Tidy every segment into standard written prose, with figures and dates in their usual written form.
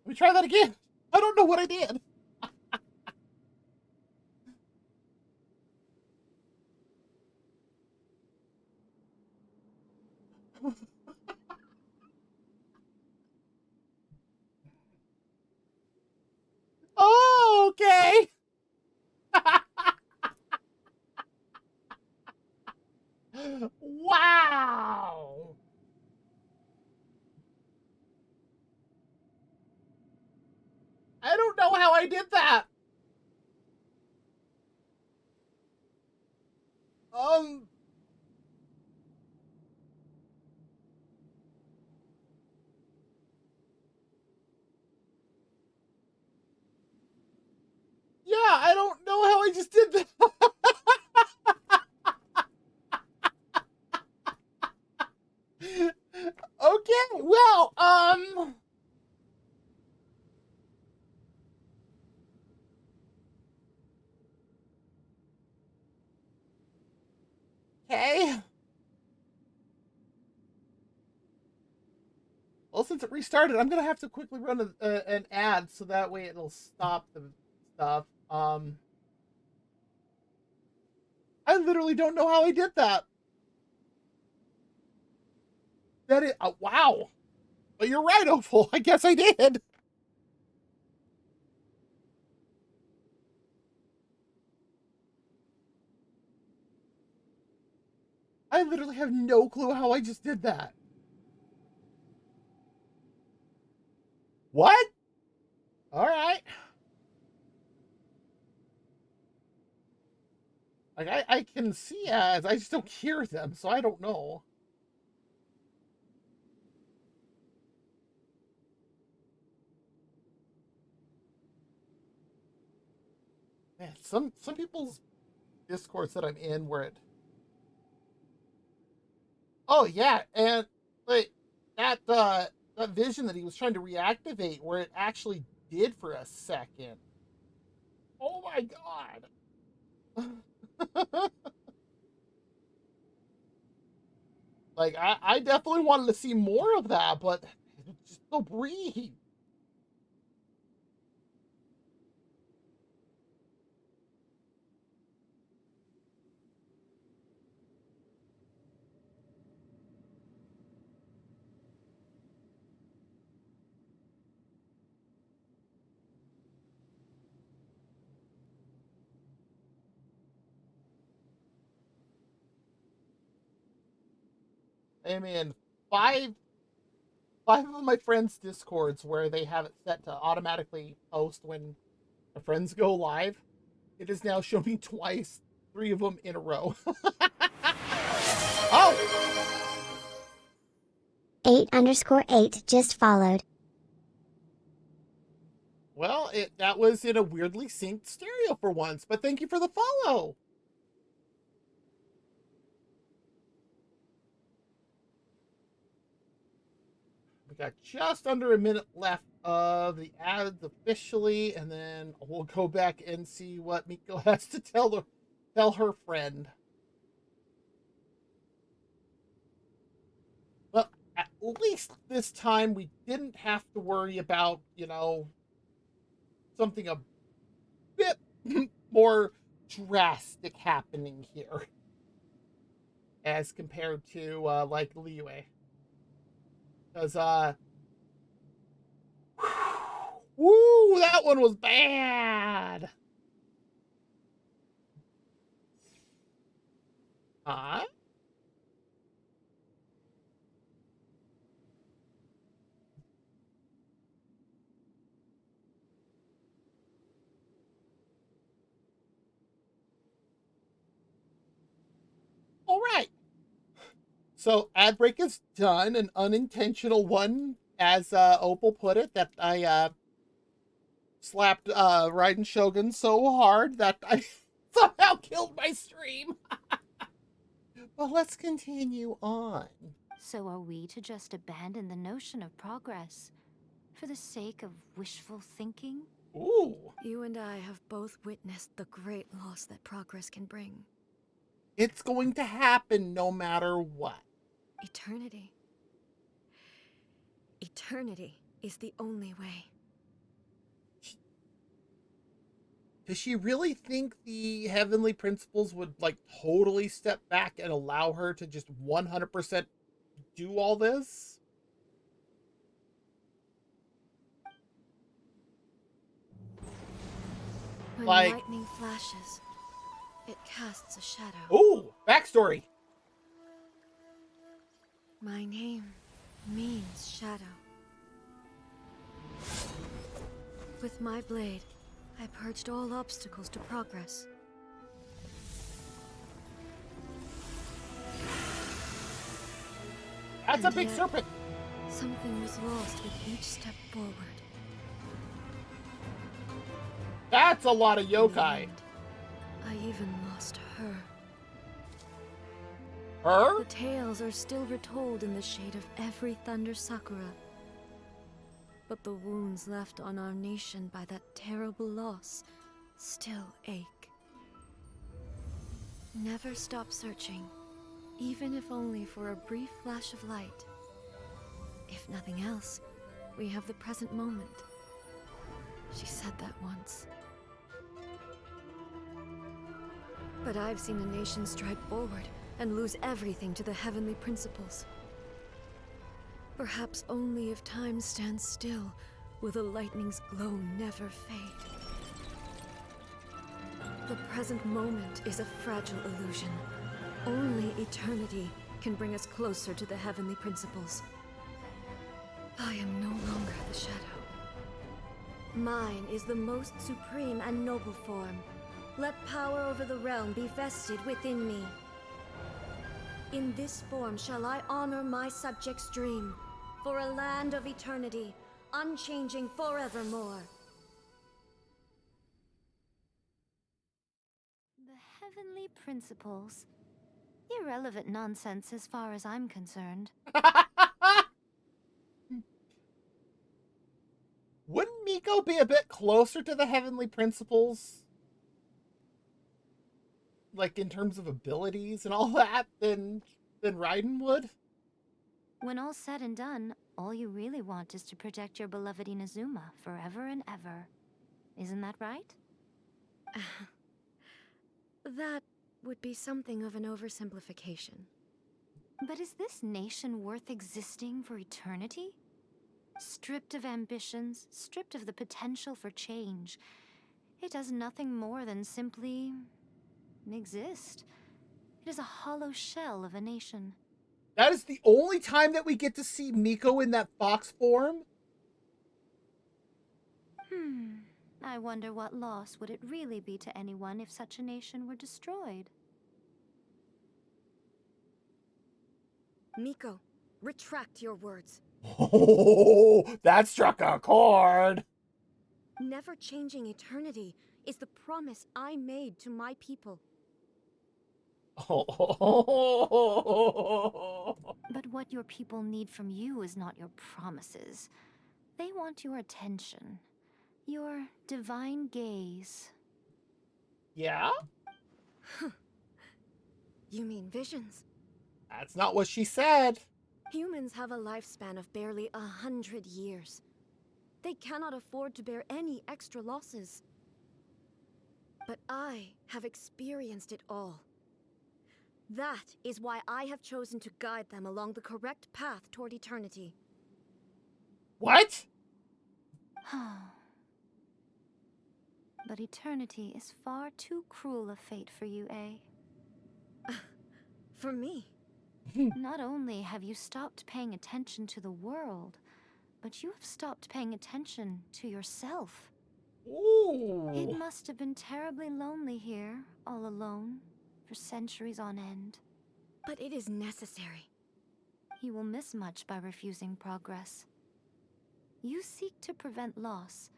Let me try that again. I don't know what I did. Oh, okay. Wow. I don't know how I did that. Um, yeah, I don't know how I just did that. Okay, well, okay. Well, since it restarted, I'm gonna have to quickly run an ad so that way it'll stop the stuff. I literally don't know how I did that. That is, wow. But you're right, Opal. I guess I did. I literally have no clue how I just did that. What? All right. Like I can see ads, I just don't hear them, so I don't know. Man, some people's discourse that I'm in where it. Oh yeah, and like that vision that he was trying to reactivate, where it actually did for a second. Oh my god. Like I definitely wanted to see more of that, but just so brief. I mean, five five of my friends' discords where they have it set to automatically post when the friends go live. It has now shown me twice, three of them in a row. Oh, 8_8 just followed. well, that was in a weirdly synced stereo for once, but thank you for the follow. We got just under a minute left of the ads officially, and then we'll go back and see what Miko has to tell her friend. Well, at least this time we didn't have to worry about, something a bit more drastic happening here as compared to like Liyue. Because woo, that one was bad. Huh? All right. So ad break is done. An unintentional one, as Opal put it, that I slapped Raiden Shogun so hard that I somehow killed my stream. But let's continue on. So are we to just abandon the notion of progress for the sake of wishful thinking? Ooh, You and I have both witnessed the great loss that progress can bring. it's going to happen no matter what. Eternity. Eternity is the only way. Does she really think the heavenly principles would like totally step back and allow her to just 100% do all this? When Like, lightning flashes, it casts a shadow. oh, backstory. My name means shadow. With my blade, I purged all obstacles to progress. That's a And big yet, serpent. something was lost with each step forward. That's a lot of In the yokai. end, I even lost her. Her? The tales are still retold in the shade of every Thunder Sakura. But the wounds left on our nation by that terrible loss still ache. Never stop searching, even if only for a brief flash of light. If nothing else, we have the present moment. She said that once. But I've seen a nation stride forward and lose everything to the heavenly principles. Perhaps only if time stands still will the lightning's glow never fade. The present moment is a fragile illusion. Only eternity can bring us closer to the heavenly principles. I am no longer the shadow. Mine is the most supreme and noble form. Let power over the realm be vested within me. In this form shall I honor my subjects' dream, for a land of eternity, unchanging forevermore. The heavenly principles. Irrelevant nonsense as far as I'm concerned. Wouldn't Miko be a bit closer to the heavenly principles? Like in terms of abilities and all that than Raiden would? When all's said and done, all you really want is to protect your beloved Inazuma forever and ever. Isn't that right? That would be something of an oversimplification. But is this nation worth existing for eternity? Stripped of ambitions, stripped of the potential for change, it does nothing more than simply exist. It is a hollow shell of a nation. That is the only time that we get to see Miko in that fox form. I wonder what loss would it really be to anyone if such a nation were destroyed? Miko, retract your words. Oh, that struck a chord. Never changing eternity is the promise I made to my people. But what your people need from you is not your promises. They want your attention. Your divine gaze. Yeah? You mean visions? That's not what she said. Humans have a lifespan of barely 100 years. They cannot afford to bear any extra losses. But I have experienced it all. That is why I have chosen to guide them along the correct path toward eternity. What? But eternity is far too cruel a fate for you, eh? For me, Not only have you stopped paying attention to the world, but you have stopped paying attention to yourself. Ooh. It must have been terribly lonely here, all alone, for centuries on end. but it is necessary. You will miss much by refusing progress. You seek to prevent loss,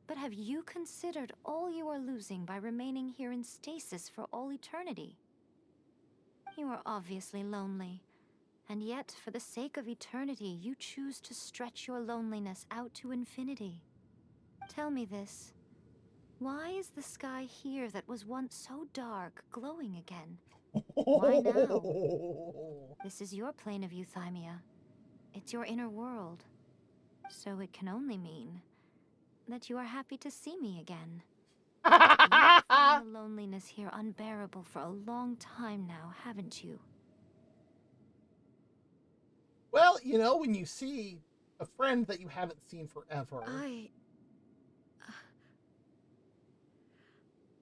but have you considered all you are losing by remaining here in stasis for all eternity? You are obviously lonely, and yet for the sake of eternity, you choose to stretch your loneliness out to infinity. Tell me this. Why is the sky here that was once so dark glowing again? Why now? This is your plane of euthymia. It's your inner world. So it can only mean that you are happy to see me again. You've found the loneliness here unbearable for a long time now, haven't you? Well, you know, when you see a friend that you haven't seen forever. I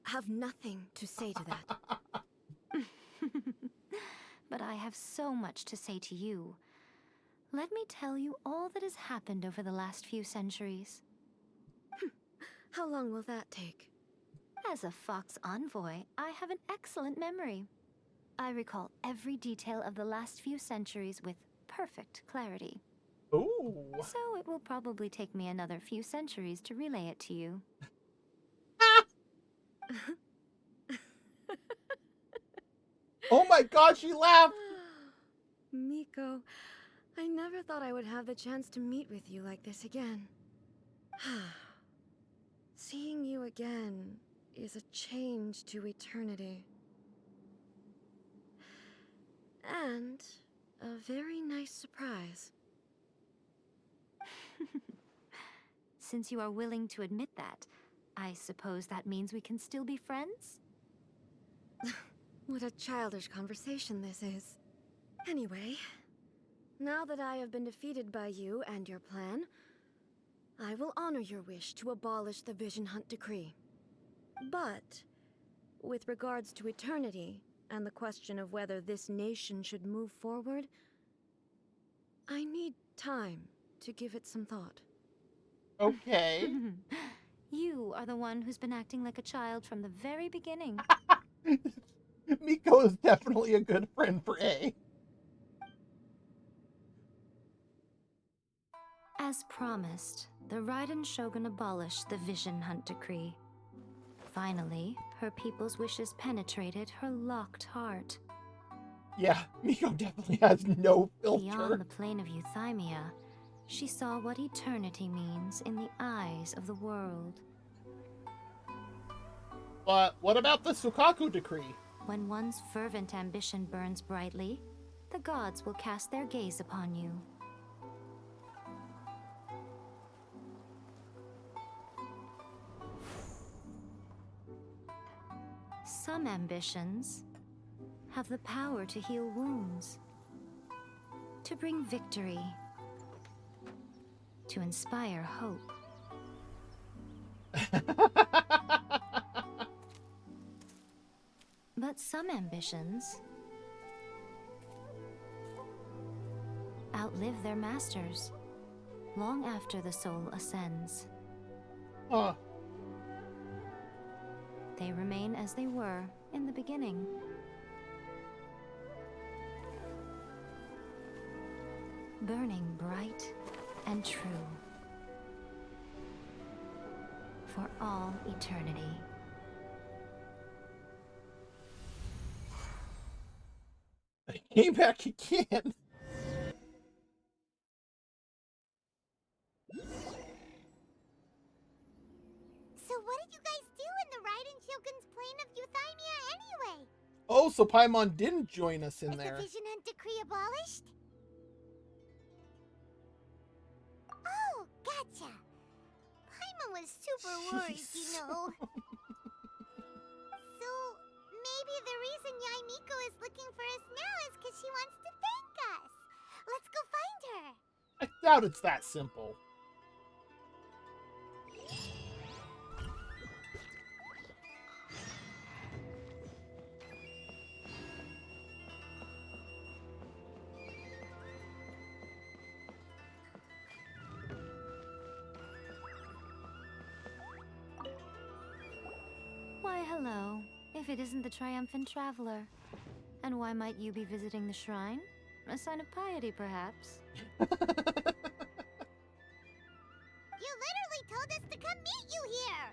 have nothing to say to that. But I have so much to say to you. Let me tell you all that has happened over the last few centuries. How long will that take? As a Fox envoy, I have an excellent memory. I recall every detail of the last few centuries with perfect clarity. Ooh. So it will probably take me another few centuries to relay it to you. Oh my god, she laughed! Miko, I never thought I would have the chance to meet with you like this again. Seeing you again is a change to eternity. And a very nice surprise. Since you are willing to admit that, I suppose that means we can still be friends? What a childish conversation this is. Anyway, now that I have been defeated by you and your plan, I will honor your wish to abolish the Vision Hunt Decree. But, with regards to eternity, and the question of whether this nation should move forward, I need time to give it some thought. Okay. You are the one who's been acting like a child from the very beginning. Miko is definitely a good friend for A. As promised, the Raiden Shogun abolished the Vision Hunt Decree. Finally, her people's wishes penetrated her locked heart. Yeah, Miko definitely has no filter. Beyond the plane of Euthymia, she saw what eternity means in the eyes of the world. But what about the Sukaku decree? When one's fervent ambition burns brightly, the gods will cast their gaze upon you. Some ambitions have the power to heal wounds, to bring victory, to inspire hope. But some ambitions outlive their masters long after the soul ascends. Huh. They remain as they were in the beginning. Burning bright and true for all eternity. I came back again. So what did you guys do in the Raiden Shogun's plane of Euthymia anyway? Oh, so Paimon didn't join us in Is there. the Vision Hunt Decree abolished? Oh, gotcha. Paimon was super worried, you Jeez. know. So, maybe the reason Yai Miko is looking for us now is because she wants to thank us. Let's go find her. I doubt it's that simple. Why, hello, if it isn't the triumphant traveler. And why might you be visiting the shrine? A sign of piety, perhaps? You literally told us to come meet you here.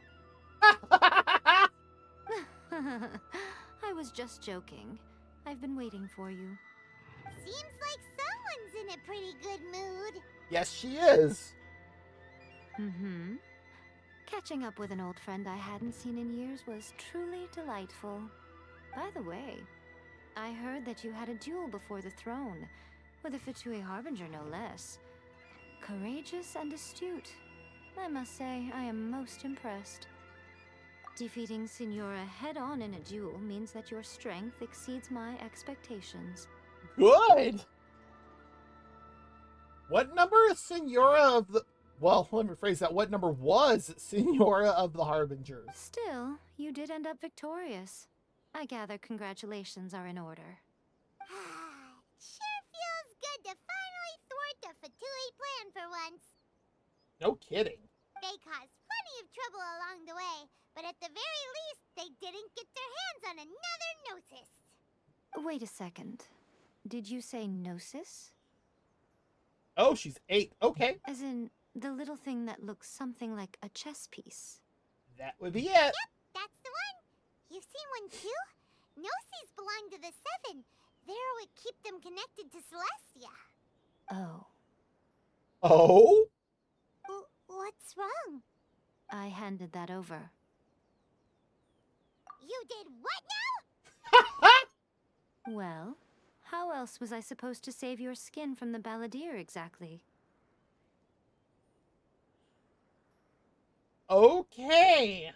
I was just joking. I've been waiting for you. Seems like someone's in a pretty good mood. Yes, she is. Mm-hmm. Catching up with an old friend I hadn't seen in years was truly delightful. By the way, I heard that you had a duel before the throne, with a Fatui Harbinger no less. Courageous and astute. I must say, I am most impressed. Defeating Signora head-on in a duel means that your strength exceeds my expectations. Good! What number is Senora of the... Well, let me rephrase that. What number was Senora of the Harbingers? Still, you did end up victorious. I gather congratulations are in order. Sure feels good to finally thwart the Fatui plan for once. No kidding. They caused plenty of trouble along the way, but at the very least, they didn't get their hands on another Gnosis. Wait a second. Did you say Gnosis? Oh, she's 8. Okay. As in, the little thing that looks something like a chess piece. That would be it. Yep, that's the one. You've seen one too? Gnosis belong to the Seven. They're what keep them connected to Celestia. Oh. Oh? What's wrong? I handed that over. You did what now? Well, how else was I supposed to save your skin from the Balladeer exactly? Okay.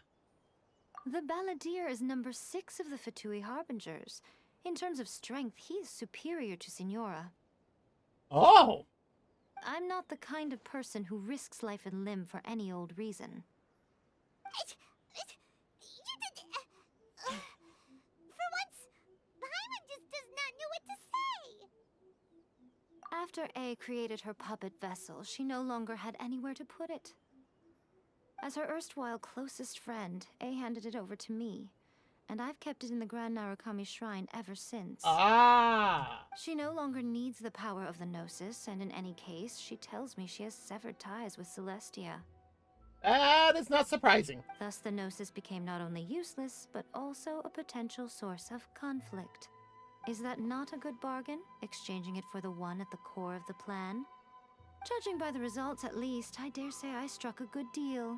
The Balladeer is number 6 of the Fatui Harbingers. In terms of strength, he is superior to Signora. Oh. I'm not the kind of person who risks life and limb for any old reason. For once, Paimon just does not know what to say. After A created her puppet vessel, she no longer had anywhere to put it. As her erstwhile closest friend, A handed it over to me, and I've kept it in the Grand Narukami Shrine ever since. Ah. She no longer needs the power of the Gnosis, and in any case, she tells me she has severed ties with Celestia. That is not surprising. Thus, the Gnosis became not only useless, but also a potential source of conflict. Is that not a good bargain, exchanging it for the one at the core of the plan? Judging by the results, at least, I dare say I struck a good deal.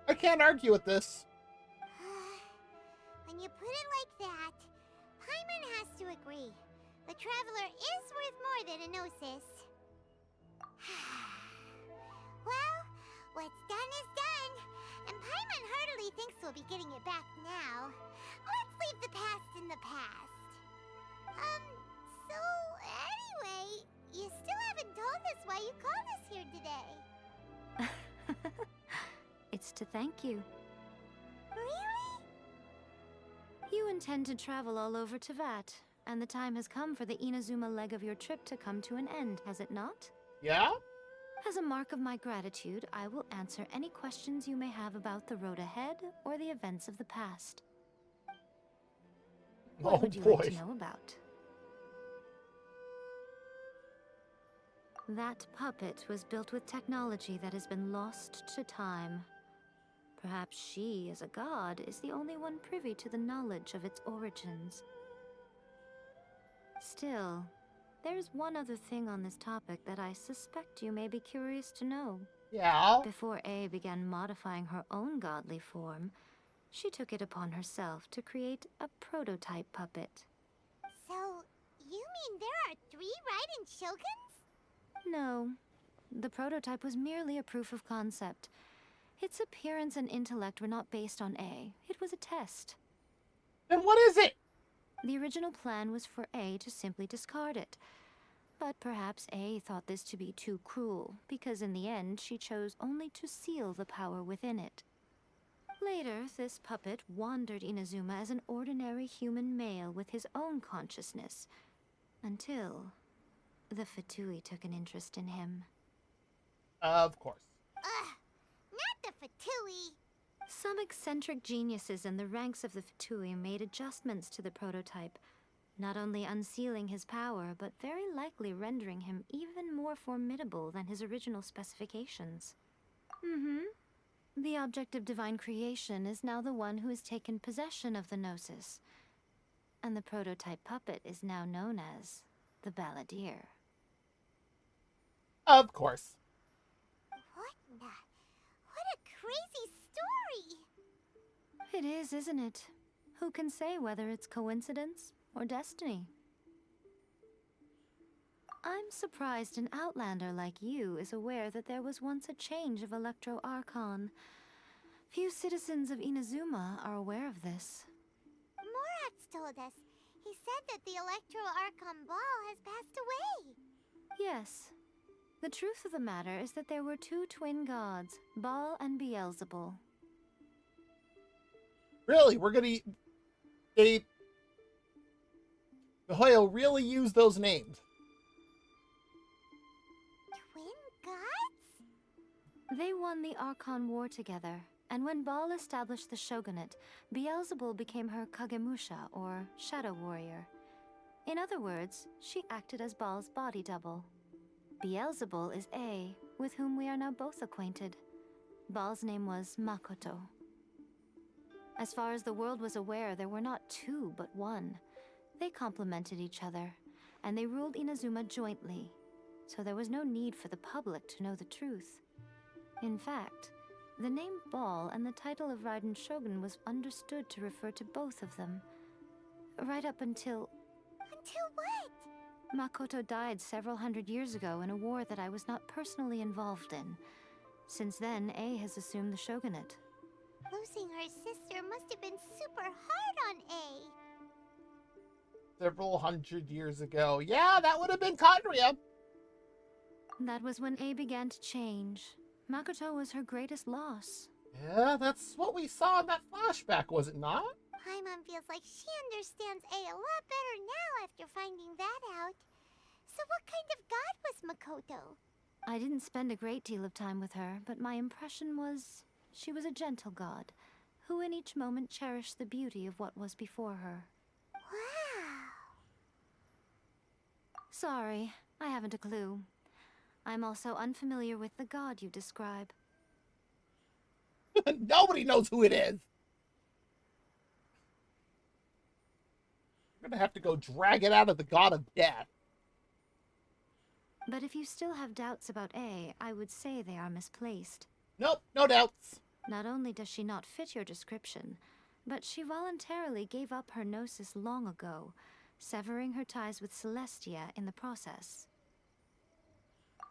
I can't argue with this. When you put it like that, Paimon has to agree. The Traveler is worth more than a Gnosis. Well, what's done is done, and Paimon heartily thinks we'll be getting it back now. Let's leave the past in the past. So anyway, you still haven't told us why you called us here today. It's to thank you. Really? You intend to travel all over Teyvat, and the time has come for the Inazuma leg of your trip to come to an end, has it not? Yeah? As a mark of my gratitude, I will answer any questions you may have about the road ahead or the events of the past. What Oh would you boy. like to know about? That puppet was built with technology that has been lost to time. Perhaps she, as a god, is the only one privy to the knowledge of its origins. Still, there's one other thing on this topic that I suspect you may be curious to know. Yeah. Before A began modifying her own godly form, she took it upon herself to create a prototype puppet. So, you mean there are 3 Raiden Shoguns? No, the prototype was merely a proof of concept. Its appearance and intellect were not based on A. It was a test. Then what is it? The original plan was for A to simply discard it. But perhaps A thought this to be too cruel, because in the end she chose only to seal the power within it. Later, this puppet wandered Inazuma as an ordinary human male with his own consciousness, until the Fatui took an interest in him. Of course. Ugh, not the Fatui. Some eccentric geniuses in the ranks of the Fatui made adjustments to the prototype, not only unsealing his power, but very likely rendering him even more formidable than his original specifications. The object of divine creation is now the one who has taken possession of the Gnosis, and the prototype puppet is now known as the Balladeer. Of course. What a crazy story! It is, isn't it? Who can say whether it's coincidence or destiny? I'm surprised an outlander like you is aware that there was once a change of Electro Archon. Few citizens of Inazuma are aware of this. Morat's told us. He said that the Electro Archon Ball has passed away. Yes. The truth of the matter is that there were two twin gods, Baal and Beelzebul. Really? They Mihoyo really used those names. Twin gods? They won the Archon War together, and when Baal established the shogunate, Beelzebul became her Kagemusha, or shadow warrior. In other words, she acted as Baal's body double. Beelzebul is A, with whom we are now both acquainted. Baal's name was Makoto. As far as the world was aware, there were not two, but one. They complemented each other, and they ruled Inazuma jointly, so there was no need for the public to know the truth. In fact, the name Baal and the title of Raiden Shogun was understood to refer to both of them. Right up until... Until what? Makoto died several hundred years ago in a war that I was not personally involved in. Since then, A has assumed the shogunate. Losing her sister must have been super hard on A. Several hundred years ago. Yeah, that would have been Conria. That was when A began to change. Makoto was her greatest loss. Yeah, that's what we saw in that flashback, was it not? Paimon feels like she understands A lot better now after finding that out. So what kind of god was Makoto? I didn't spend a great deal of time with her, but my impression was she was a gentle god, who in each moment cherished the beauty of what was before her. Wow. Sorry, I haven't a clue. I'm also unfamiliar with the god you describe. Nobody knows who it is. I'm gonna have to go drag it out of the god of death. But if you still have doubts about A, I would say they are misplaced. Nope, no doubts. Not only does she not fit your description, but she voluntarily gave up her gnosis long ago, severing her ties with Celestia in the process.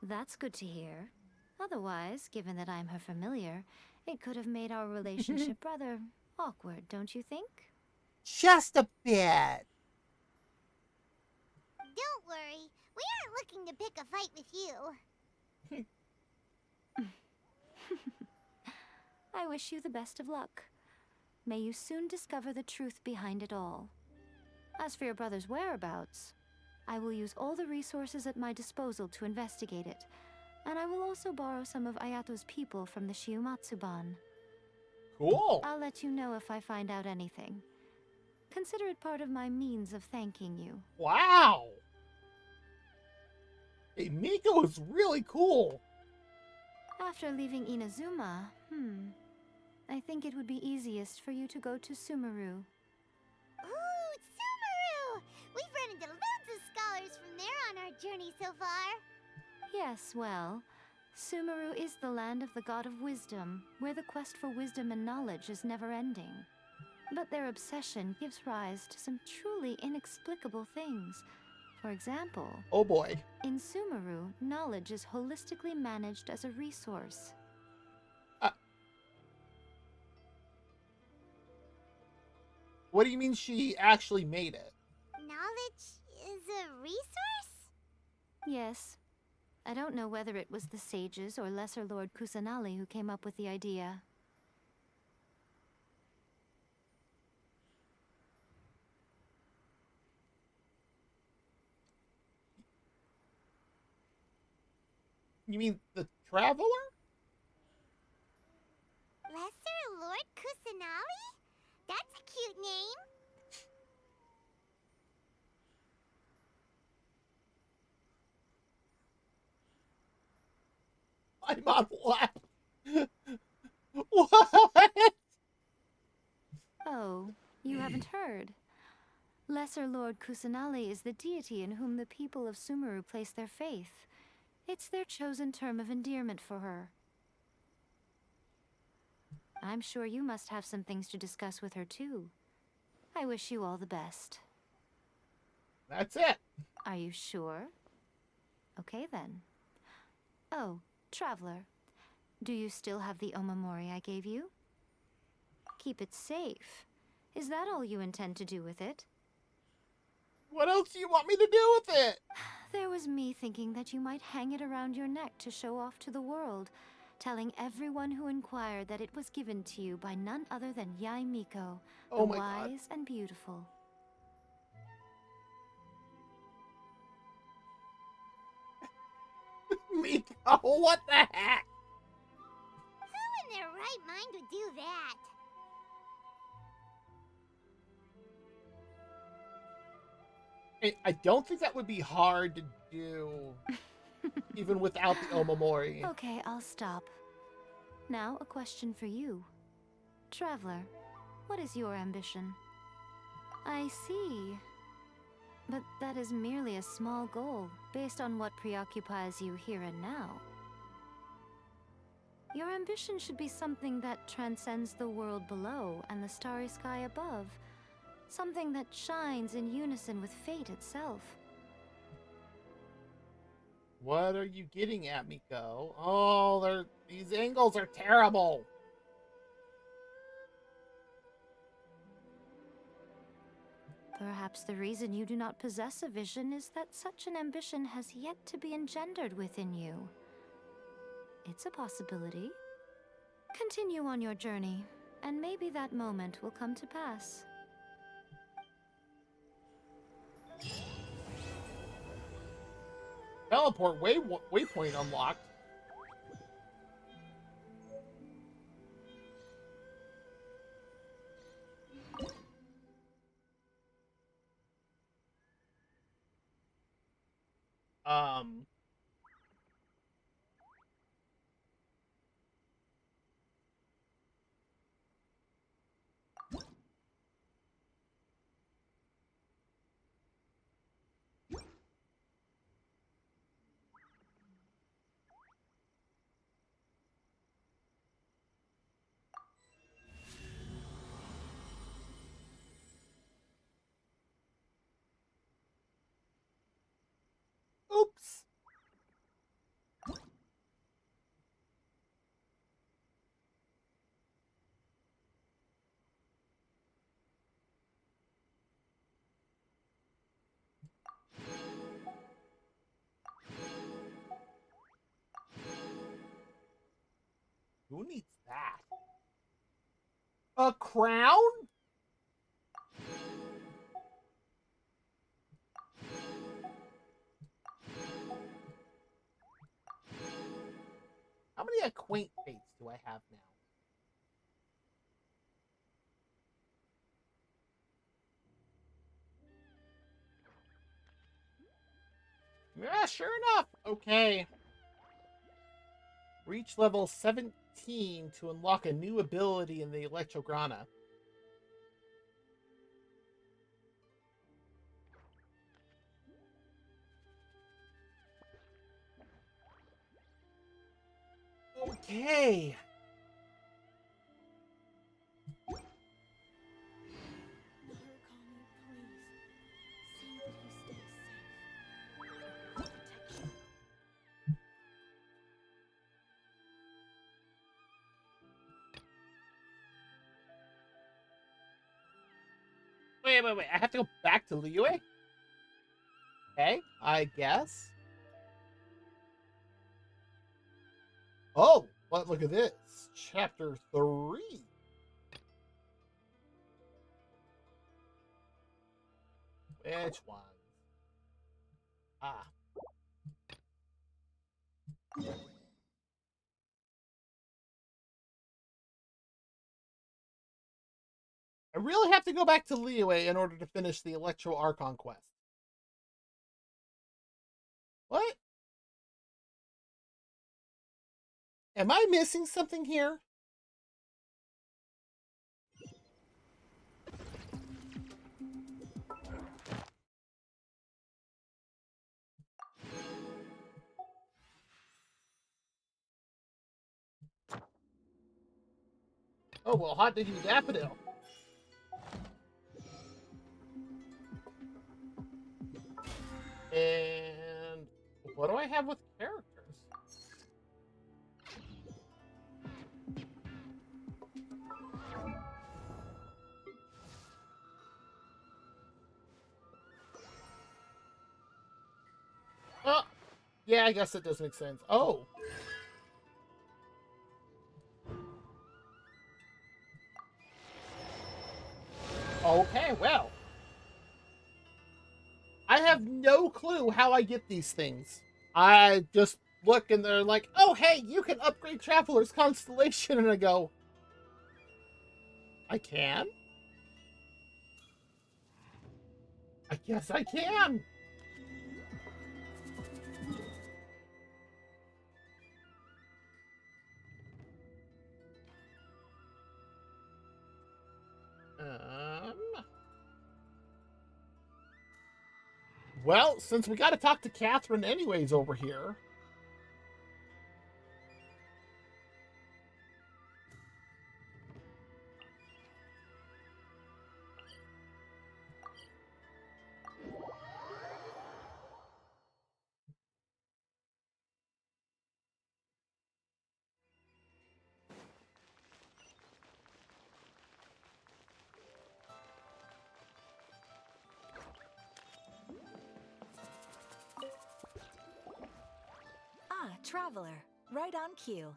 That's good to hear. Otherwise, given that I'm her familiar, it could have made our relationship rather awkward, don't you think? Just a bit. Don't worry. We aren't looking to pick a fight with you. I wish you the best of luck. May you soon discover the truth behind it all. As for your brother's whereabouts, I will use all the resources at my disposal to investigate it, and I will also borrow some of Ayato's people from the Shiumatsuban. Cool. I'll let you know if I find out anything. Consider it part of my means of thanking you. Wow. Hey, Miko is really cool. After leaving Inazuma, I think it would be easiest for you to go to Sumeru. Ooh, Sumeru! We've run into loads of scholars from there on our journey so far. Yes, well, Sumeru is the land of the god of wisdom, where the quest for wisdom and knowledge is never-ending. But their obsession gives rise to some truly inexplicable things. For example, Oh boy. in Sumeru, knowledge is holistically managed as a resource. What do you mean she actually made it? Knowledge is a resource? Yes. I don't know whether it was the sages or Lesser Lord Kusanali who came up with the idea. You mean the Traveler? Lesser Lord Kusanali? That's a cute name. I'm on what? What? Oh, you haven't heard. Lesser Lord Kusanali is the deity in whom the people of Sumeru place their faith. It's their chosen term of endearment for her. I'm sure you must have some things to discuss with her too. I wish you all the best. That's it. Are you sure? Okay then. Oh, Traveler, do you still have the Omamori I gave you? Keep it safe. Is that all you intend to do with it? What else do you want me to do with it? There was me thinking that you might hang it around your neck to show off to the world, telling everyone who inquired that it was given to you by none other than Yai Miko, the Oh my god. wise and beautiful. Miko, what the heck? Who in their right mind would do that? I don't think that would be hard to do, even without the Omamori. Okay, I'll stop. Now, a question for you. Traveler, what is your ambition? I see. But that is merely a small goal, based on what preoccupies you here and now. Your ambition should be something that transcends the world below and the starry sky above. Something that shines in unison with fate itself. What are you getting at, Miko? Oh, these angles are terrible. Perhaps the reason you do not possess a vision is that such an ambition has yet to be engendered within you. It's a possibility. Continue on your journey, and maybe that moment will come to pass. Teleport waypoint unlocked. Um, oops. Who needs that? A crown? How many acquaint fates do I have now? Yeah, sure enough. Okay. Reach level 17 to unlock a new ability in the Electrograna. Okay. Narukami, please. See that he stays safe. Protection. Wait. I have to go back to Liyue? Okay, I guess. Oh, but look at this. Chapter 3. Which one? Ah. I really have to go back to Liyue in order to finish the Electro Archon quest. What? Am I missing something here? Oh, well, hot diggity daffodil. And What do I have with characters? Oh, yeah, I guess it does make sense. Oh. Okay, well. I have no clue how I get these things. I just look and they're like, oh, hey, you can upgrade Traveler's Constellation. And I go, I can? I guess I can. Well, since we got to talk to Catherine anyways over here. Ah, Traveler. Right on cue.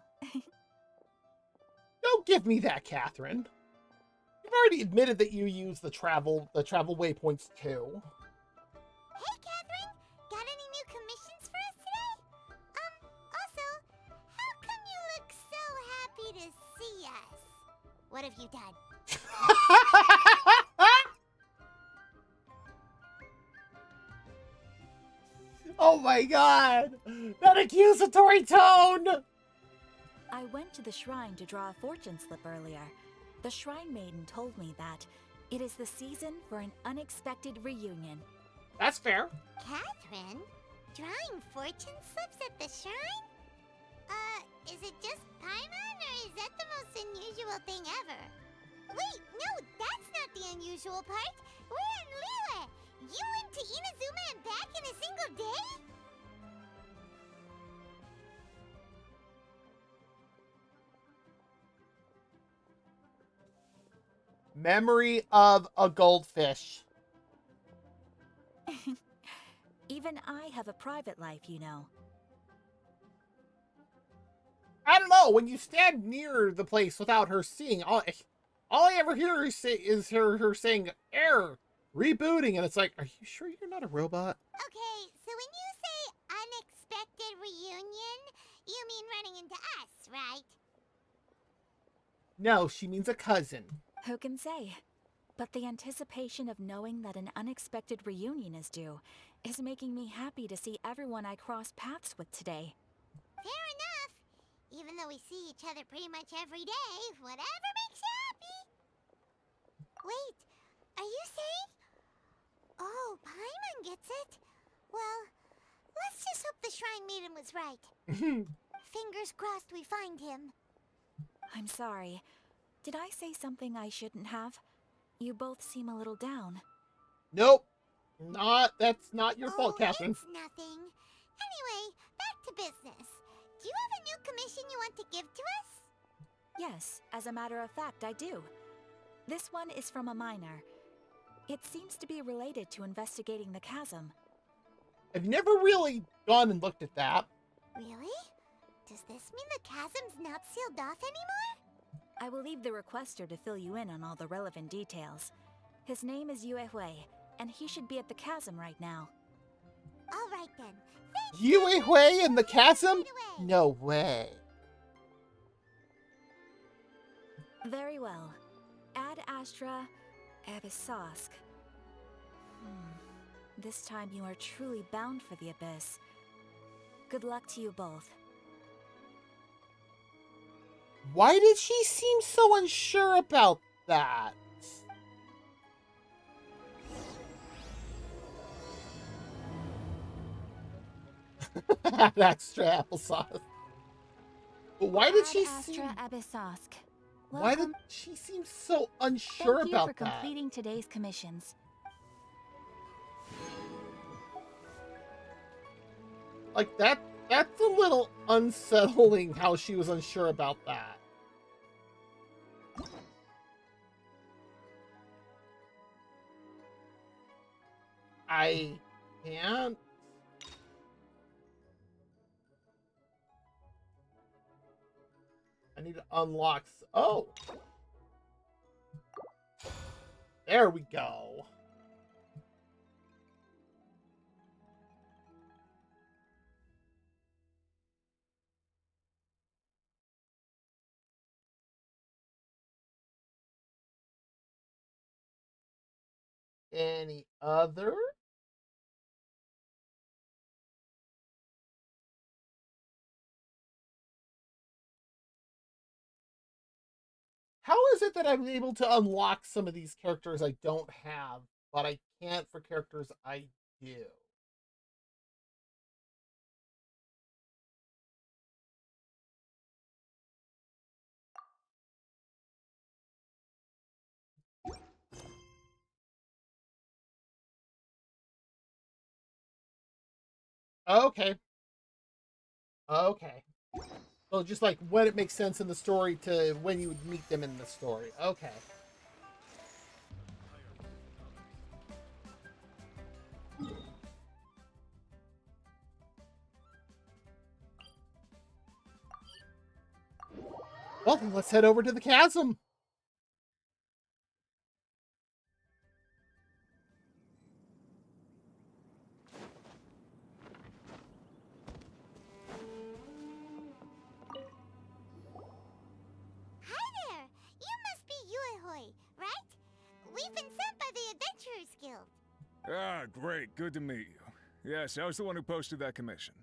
Don't give me that, Catherine. You've already admitted that you use the travel waypoints too. Hey, Catherine! Got any new commissions for us today? Also, how come you look so happy to see us? What have you done? Oh my god! That accusatory tone! I went to the shrine to draw a fortune slip earlier. The shrine maiden told me that it is the season for an unexpected reunion. That's fair. Catherine? Drawing fortune slips at the shrine? Is it just Paimon, or is that the most unusual thing ever? Wait, no, that's not the unusual part. We're in Liyue. You went to Inazuma and back in a single day? Memory of a goldfish. Even I have a private life, you know. I don't know, when you stand near the place without her seeing, all I ever hear is her saying, error, rebooting, and it's like, are you sure you're not a robot? Okay, so when you say unexpected reunion, you mean running into us, right? No, she means a cousin. Who can say? But the anticipation of knowing that an unexpected reunion is due is making me happy to see everyone I cross paths with today. Fair enough. Even though we see each other pretty much every day, whatever makes you happy. Wait, are you saying? Oh, Paimon gets it. Well, let's just hope the Shrine Maiden was right. Fingers crossed we find him. I'm sorry. Did I say something I shouldn't have? You both seem a little down. Nope. That's not your fault, Catherine. It's nothing. Anyway, back to business. Do you have a new commission you want to give to us? Yes, as a matter of fact, I do. This one is from a miner. It seems to be related to investigating the chasm. I've never really gone and looked at that. Really? Does this mean the chasm's not sealed off anymore? I will leave the requester to fill you in on all the relevant details. His name is Yue Hui, and he should be at the chasm right now. All right then. Thanks, Yue Hui in the chasm? Right away. No way. Very well. Ad Astra Abyssosque. This time you are truly bound for the abyss. Good luck to you both. Why did she seem so unsure about that? Extra applesauce. But why did she seem... Astra Abyssosque. Why did she seem so unsure Thank you about for that? completing today's commissions. Like, that's a little unsettling how she was unsure about that. I can't. I need to unlock. Oh, there we go. Any other? How is it that I'm able to unlock some of these characters I don't have, but I can't for characters I do? Okay. Okay. So just like when it makes sense in the story to when you would meet them in the story. Okay. Well, then let's head over to the chasm. Hi there! You must be Yuehoi, right? We've been sent by the Adventurers Guild. Ah, great. Good to meet you. Yes, I was the one who posted that commission.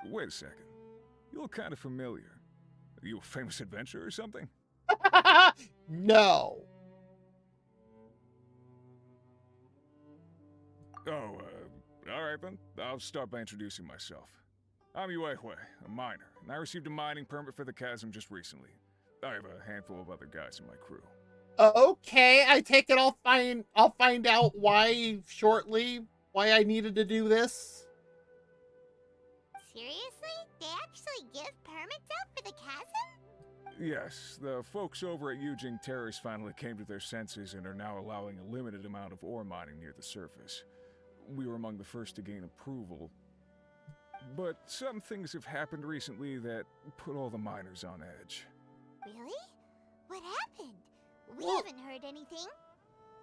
Wait a second. You look kind of familiar. Are you a famous adventurer or something? No. Oh, alright then. I'll start by introducing myself. I'm Yuehue, a miner, and I received a mining permit for the chasm just recently. I have a handful of other guys in my crew. Okay, I take it I'll find out why shortly, why I needed to do this. Seriously? They actually give permits out for the chasm? Yes, the folks over at Yujing Terrace finally came to their senses and are now allowing a limited amount of ore mining near the surface. We were among the first to gain approval. But some things have happened recently that put all the miners on edge. Really? What happened? We Well- haven't heard anything.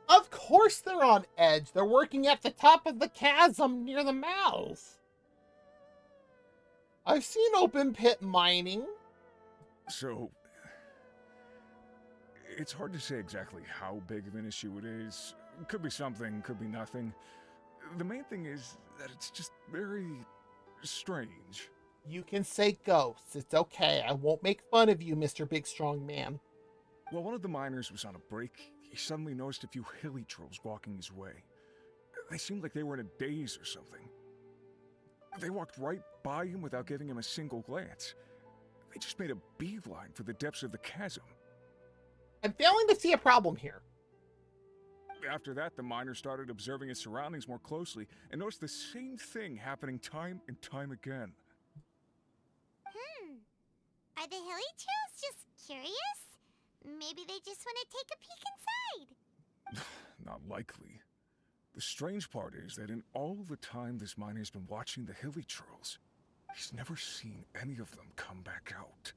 Of course they're on edge. They're working at the top of the chasm near the mouth. I've seen open pit mining. So, it's hard to say exactly how big of an issue it is. Could be something, could be nothing. The main thing is that it's just very strange. You can say ghosts. It's okay. I won't make fun of you, Mr. Big Strong Man. While one of the miners was on a break, he suddenly noticed a few hilly trolls walking his way. They seemed like they were in a daze or something. They walked right by him without giving him a single glance. They just made a beeline for the depths of the chasm. I'm failing to see a problem here. After that, the miner started observing his surroundings more closely and noticed the same thing happening time and time again. Are the hilly trolls just curious? Maybe they just want to take a peek inside. Not likely. The strange part is that in all the time this miner's been watching the hilly trolls, he's never seen any of them come back out.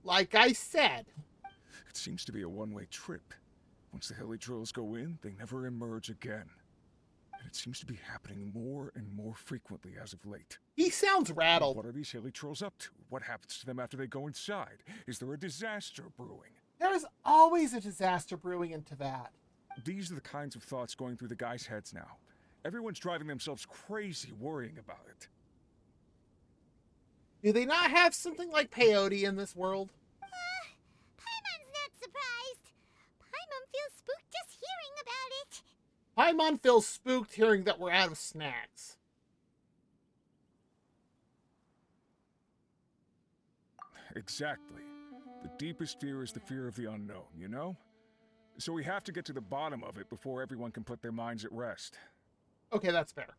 Like I said, It seems to be a one-way trip. Once the hilly trolls go in, they never emerge again. And it seems to be happening more and more frequently as of late. he sounds rattled. What are these hilly trolls up to? What happens to them after they go inside? Is there a disaster brewing? There's always a disaster brewing into that. These are the kinds of thoughts going through the guys' heads now. Everyone's driving themselves crazy worrying about it. Do they not have something like peyote in this world? Paimon's not surprised. Paimon feels spooked just hearing about it. Paimon feels spooked hearing that we're out of snacks. Exactly. The deepest fear is the fear of the unknown, you know? So we have to get to the bottom of it before everyone can put their minds at rest. Okay, that's fair.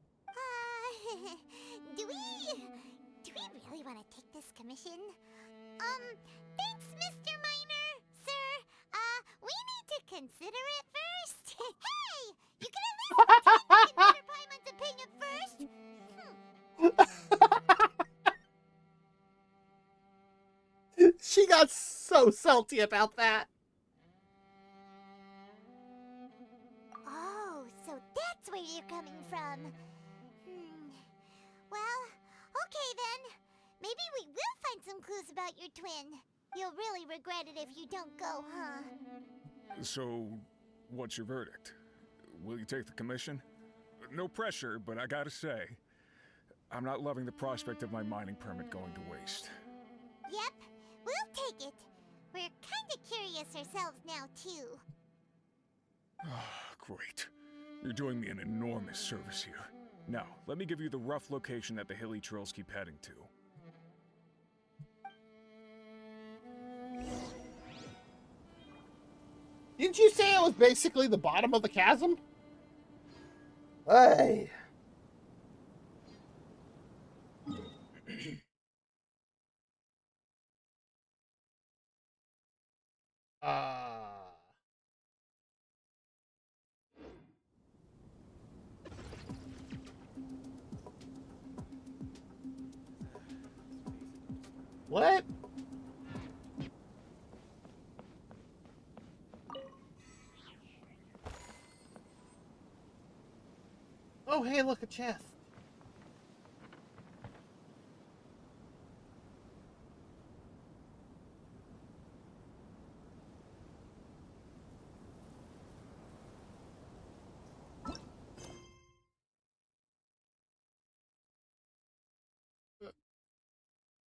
Do we really want to take this commission? Thanks, Mr. Miner, sir. We need to consider it first. Hey, you can at least pretend to consider Paimon's opinion first. She got so salty about that. Oh, so that's where you're coming from. Well, okay then. Maybe we will find some clues about your twin. You'll really regret it if you don't go, huh? So, what's your verdict? Will you take the commission? No pressure, but I gotta say, I'm not loving the prospect of my mining permit going to waste. Yep, we'll take it. We're kinda curious ourselves now, too. Great. You're doing me an enormous service here. Now, let me give you the rough location that the hilly trails keep heading to. Didn't you say it was basically the bottom of the chasm? Hey. What? Oh, hey, look, a chest.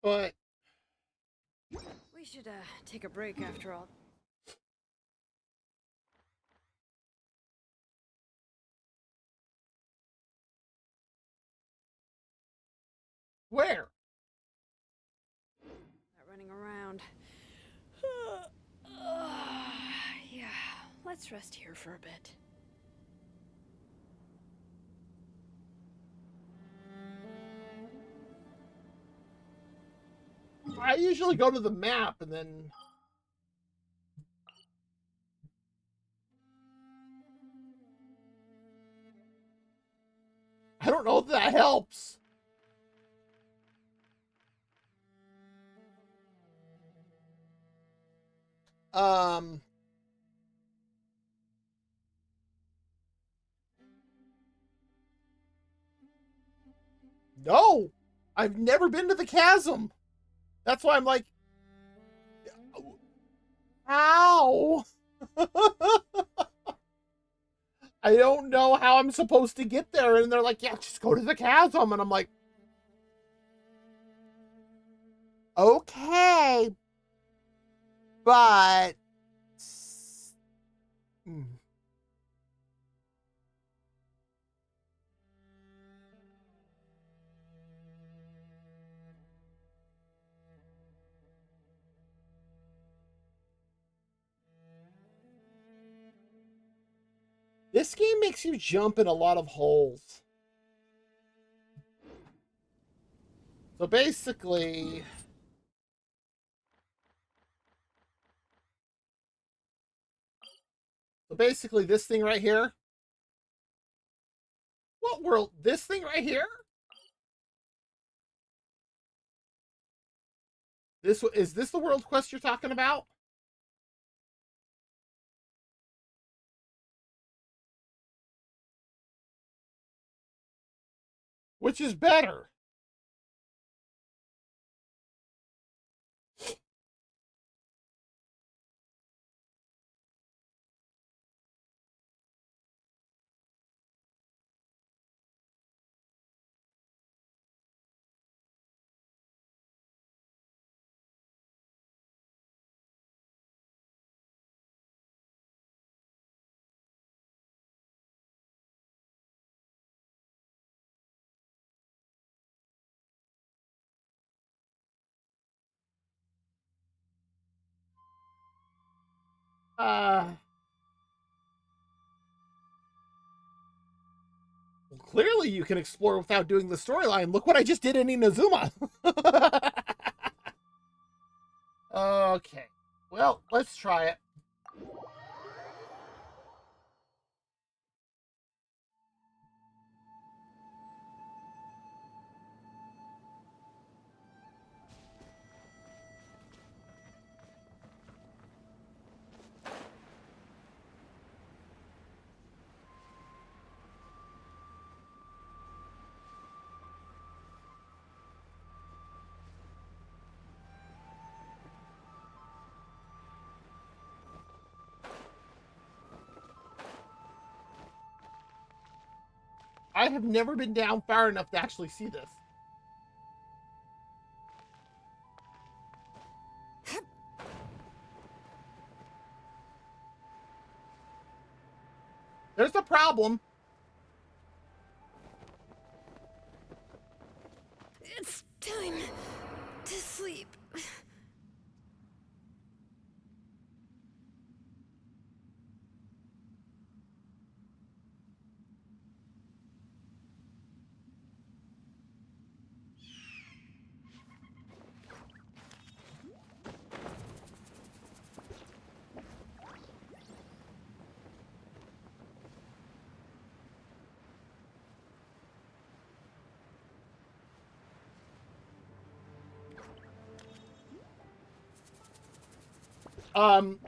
But We should, take a break after all. where? Not running around. Yeah, let's rest here for a bit. I usually go to the map and then... I don't know if that helps. No! I've never been to the chasm. That's why I'm like, how? I don't know how I'm supposed to get there. And they're like, yeah, just go to the chasm. And I'm like, okay. But... This game makes you jump in a lot of holes. So basically... this thing right here. What world? This thing right here? Is this the world quest you're talking about? Which is better? clearly you can explore without doing the storyline. Look what I just did in Inazuma. Okay. Well, let's try it. I have never been down far enough to actually see this. There's a problem. It's time to sleep. Um,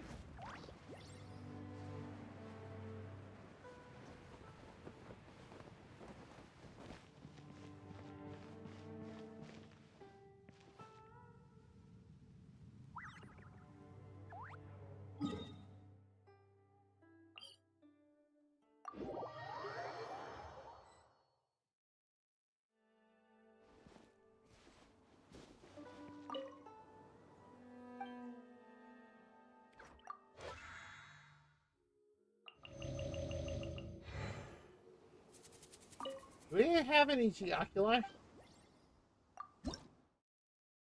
do we have any Geoculi?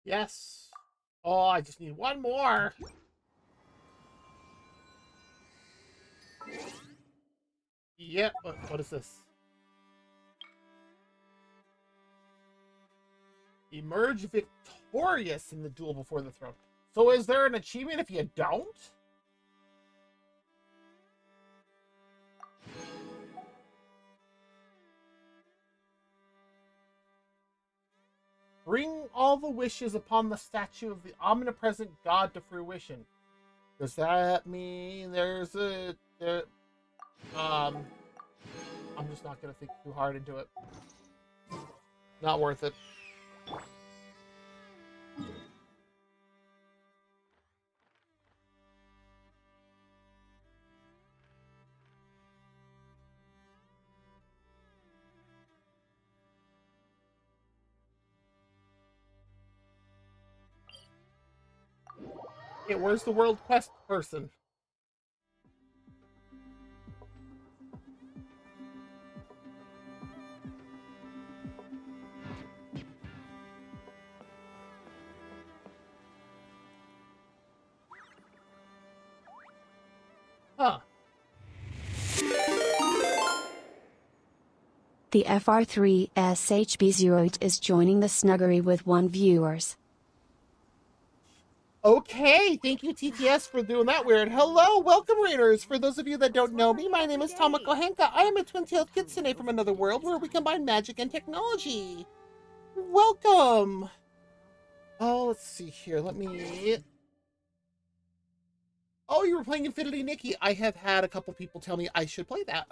Yes. Oh, I just need one more. Yep. What is this? Emerge victorious in the duel before the throne. So is there an achievement if you don't? Bring all the wishes upon the statue of the omnipresent god to fruition. Does that mean there's a... I'm just not going to think too hard into it. Not worth it. Yeah, where's the world quest person? Huh. The FR3SHB08 is joining the snuggery with 1 viewers. Okay, thank you TTS for doing that weird. Hello, welcome readers. For those of you that don't know me, my name is Tama-chan. I am a twin-tailed kitsune from another world where we combine magic and technology. Welcome. Oh, let's see here. Let me... Oh, you were playing Infinity Nikki. I have had a couple people tell me I should play that.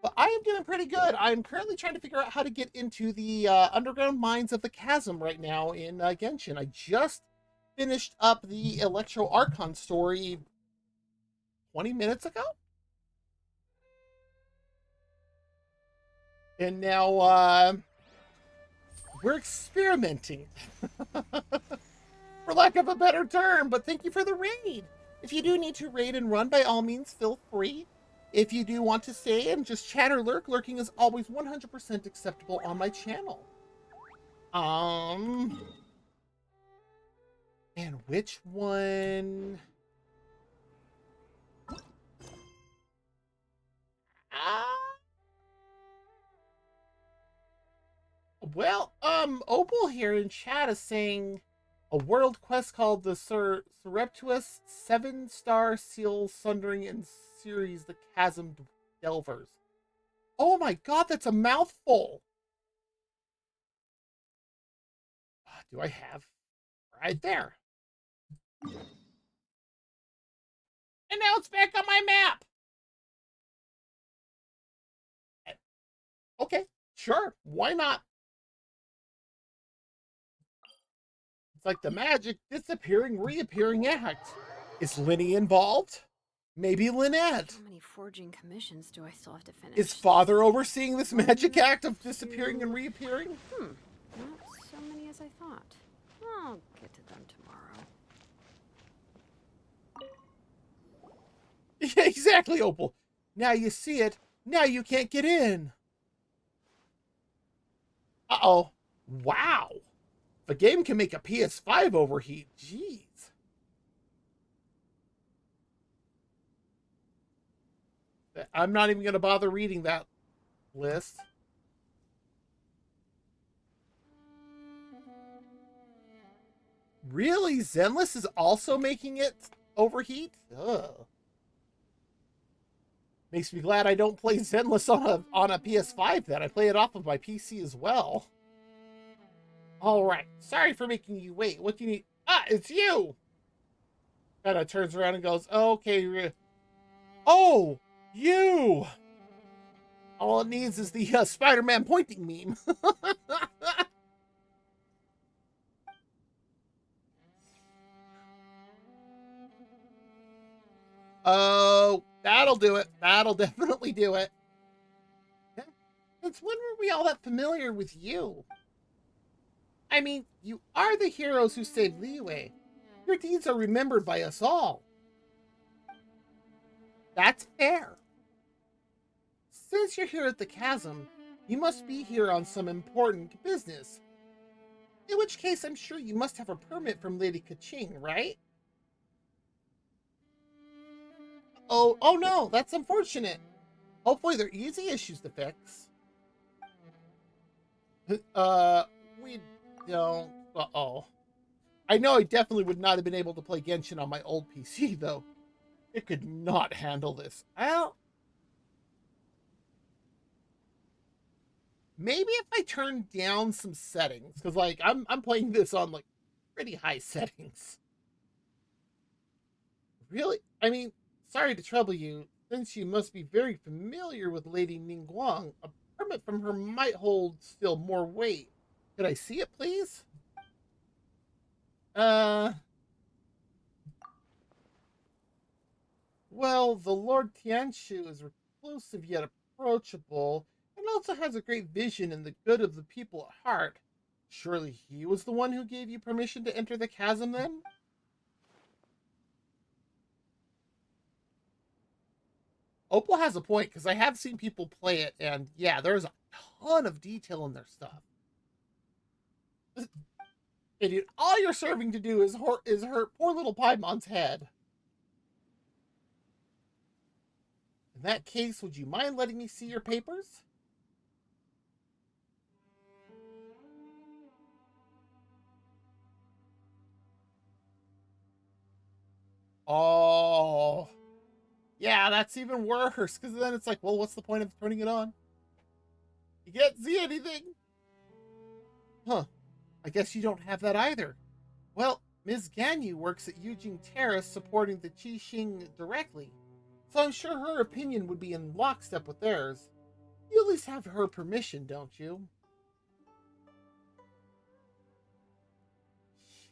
But I am doing pretty good. I'm currently trying to figure out how to get into the underground mines of the chasm right now in Genshin. I just finished up the Electro Archon story 20 minutes ago. And now we're experimenting. For lack of a better term, but thank you for the raid. If you do need to raid and run, by all means, feel free. If you do want to stay and just chat or lurk, lurking is always 100% acceptable on my channel. And which one? Well, Opal here in chat is saying a world quest called the Surreptitious 7-star Seal Sundering and series The Chasm Delvers. Oh my god, that's a mouthful. Do I have right there? And now it's back on my map. Okay, sure. Why not? It's like the magic disappearing, reappearing act. Is Linny involved? Maybe Lynette. How many forging commissions do I still have to finish? Is Father overseeing this magic act of disappearing and reappearing? Not so many as I thought. I'll get to them tomorrow. Yeah, exactly, Opal. Now you see it. Now you can't get in. Uh-oh. Wow. The game can make a PS5 overheat. Jeez. I'm not even going to bother reading that list. Really? Zenless is also making it overheat? Ugh. Makes me glad I don't play Zenless on a PS5 then. I play it off of my PC as well. Alright. Sorry for making you wait. What do you need? Ah, it's you! Kind of turns around and goes, okay. Oh! You! All it needs is the Spider-Man pointing meme. Oh, that'll do it. That'll definitely do it. Since when were we all that familiar with you? I mean, you are the heroes who saved Liyue. Your deeds are remembered by us all. That's fair. Since you're here at the chasm, you must be here on some important business. In which case, I'm sure you must have a permit from Lady Kaching, right? Oh no, that's unfortunate. Hopefully they're easy issues to fix. We don't. Uh-oh. I know I definitely would not have been able to play Genshin on my old PC, though. It could not handle this. Well, maybe if I turn down some settings, because like I'm playing this on like pretty high settings. Really? I mean, sorry to trouble you, since you must be very familiar with Lady Ningguang, a permit from her might hold still more weight. Could I see it, please? Well, the Lord Tianshu is reclusive yet approachable, and also has a great vision in the good of the people at heart. Surely he was the one who gave you permission to enter the chasm, then? Opal has a point, because I have seen people play it, and yeah, there's a ton of detail in their stuff. Idiot, all you're serving to do is hurt poor little Paimon's head. In that case, would you mind letting me see your papers? Oh, yeah, that's even worse, because then it's like, well, what's the point of turning it on? You can't see anything. Huh, I guess you don't have that either. Well, Ms. Ganyu works at Yujing Terrace supporting the Qixing directly, so I'm sure her opinion would be in lockstep with theirs. You at least have her permission, don't you?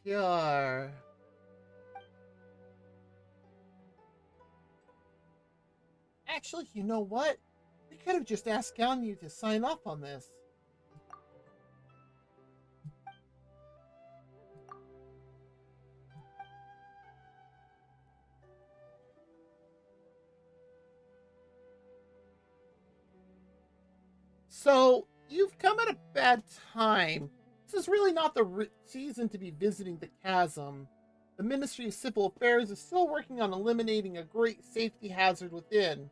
Sure. Actually, you know what? We could have just asked Ganyu to sign off on this. So, you've come at a bad time. This is really not the season to be visiting the chasm. The Ministry of Civil Affairs is still working on eliminating a great safety hazard within,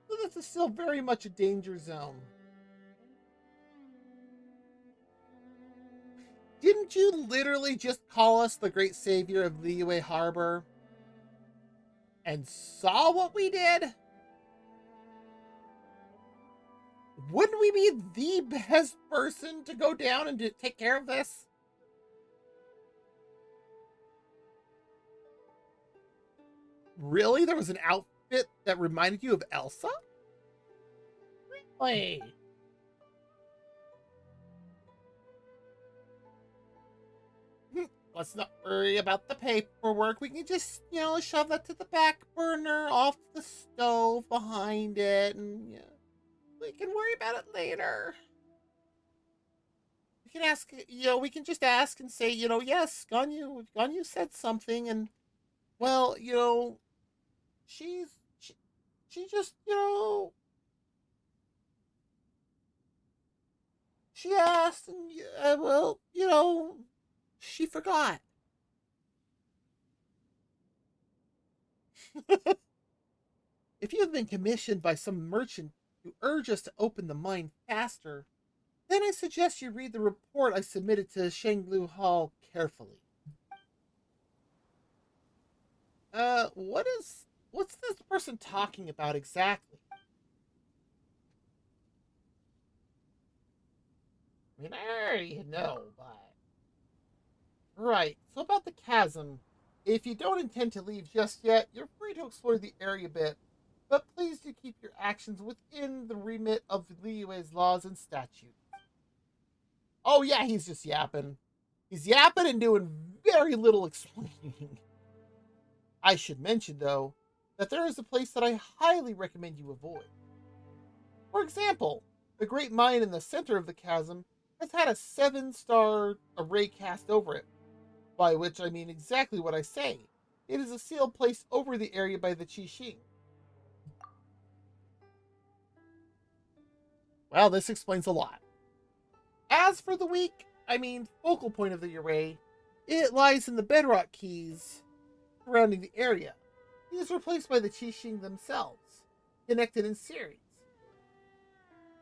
so this is still very much a danger zone. Didn't you literally just call us the great savior of Liyue Harbor? And saw what we did? Wouldn't we be the best person to go down and take care of this? Really? There was an outfit that reminded you of Elsa? Really? Let's not worry about the paperwork. We can just, shove that to the back burner off the stove behind it, and we can worry about it later. We can ask, we can just ask and say, yes, Ganyu said something, and, well, she, she just, she asked, and, well, she forgot. If you have been commissioned by some merchant to urge us to open the mine faster, then I suggest you read the report I submitted to Shanglu Hall carefully. What's this person talking about exactly? I mean, I already know, but... Right, so about the chasm. If you don't intend to leave just yet, you're free to explore the area a bit, but please do keep your actions within the remit of Liyue's laws and statutes. Oh yeah, he's just yapping. He's yapping and doing very little explaining. I should mention, though, that there is a place that I highly recommend you avoid. For example, the great mine in the center of the chasm has had a 7-star array cast over it, by which I mean exactly what I say. It is a seal placed over the area by the Qixing. Well, this explains a lot. As for the focal point of the array, it lies in the bedrock keys surrounding the area. These were placed by the Qixing themselves, connected in series.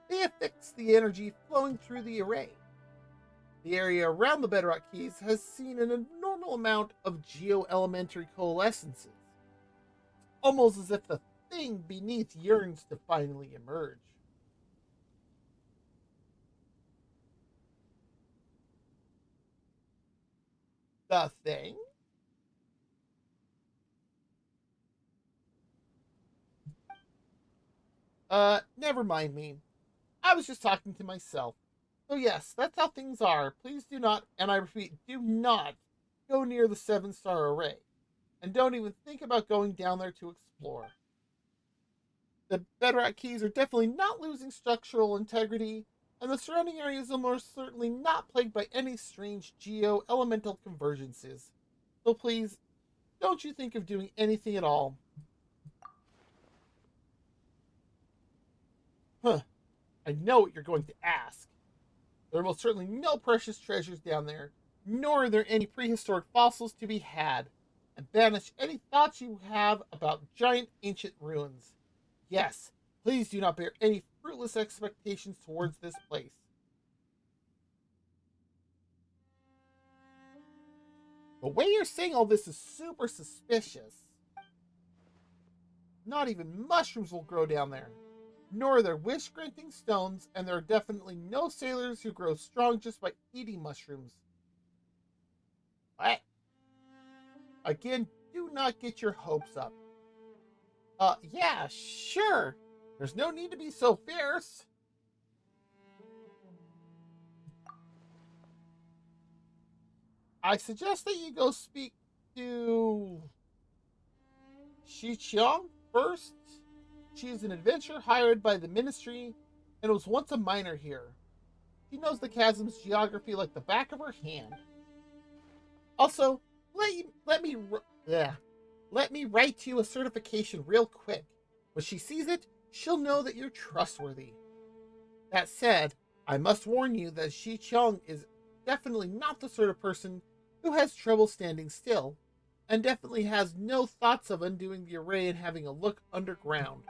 They affix the energy flowing through the array. The area around the bedrock keys has seen an abnormal amount of geo-elementary coalescences, almost as if the thing beneath yearns to finally emerge. The thing? Never mind me. I was just talking to myself. So yes, that's how things are. Please do not, and I repeat, do not go near the 7-star array. And don't even think about going down there to explore. The bedrock keys are definitely not losing structural integrity, and the surrounding areas are most certainly not plagued by any strange geo-elemental convergences. So please, don't you think of doing anything at all. Huh. I know what you're going to ask. There are most certainly no precious treasures down there, nor are there any prehistoric fossils to be had, and banish any thoughts you have about giant ancient ruins. Yes, please do not bear any fruitless expectations towards this place. The way you're saying all this is super suspicious. Not even mushrooms will grow down there. Nor are there wish-granting stones, and there are definitely no sailors who grow strong just by eating mushrooms. What? Again, do not get your hopes up. Yeah, sure. There's no need to be so fierce. I suggest that you go speak to Shi Qiang first. She is an adventurer hired by the ministry and was once a miner here. She knows the chasm's geography like the back of her hand. Also, let me write you a certification real quick. When she sees it, she'll know that you're trustworthy. That said, I must warn you that Shi Qiang is definitely not the sort of person who has trouble standing still, and definitely has no thoughts of undoing the array and having a look underground.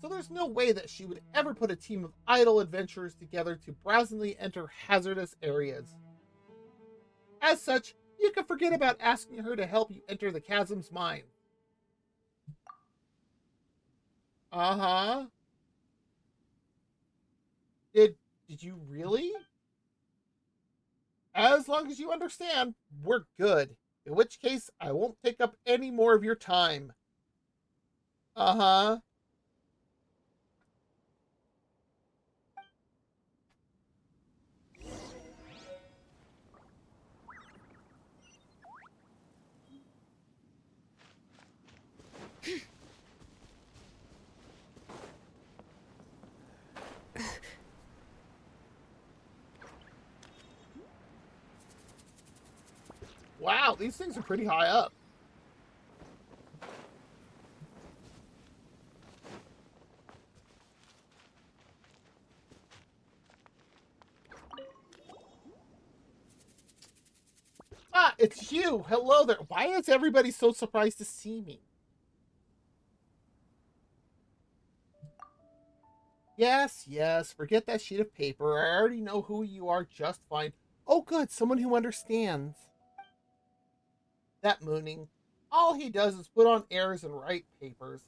so there's no way that she would ever put a team of idle adventurers together to brazenly enter hazardous areas. As such, you can forget about asking her to help you enter the chasm's mine. Uh-huh. Did you really? As long as you understand, we're good. In which case, I won't take up any more of your time. Uh-huh. Wow, these things are pretty high up. Ah, it's you. Hello there. Why is everybody so surprised to see me? Yes, yes, forget that sheet of paper. I already know who you are just fine. Oh, good, someone who understands. That mooning. All he does is put on airs and write papers.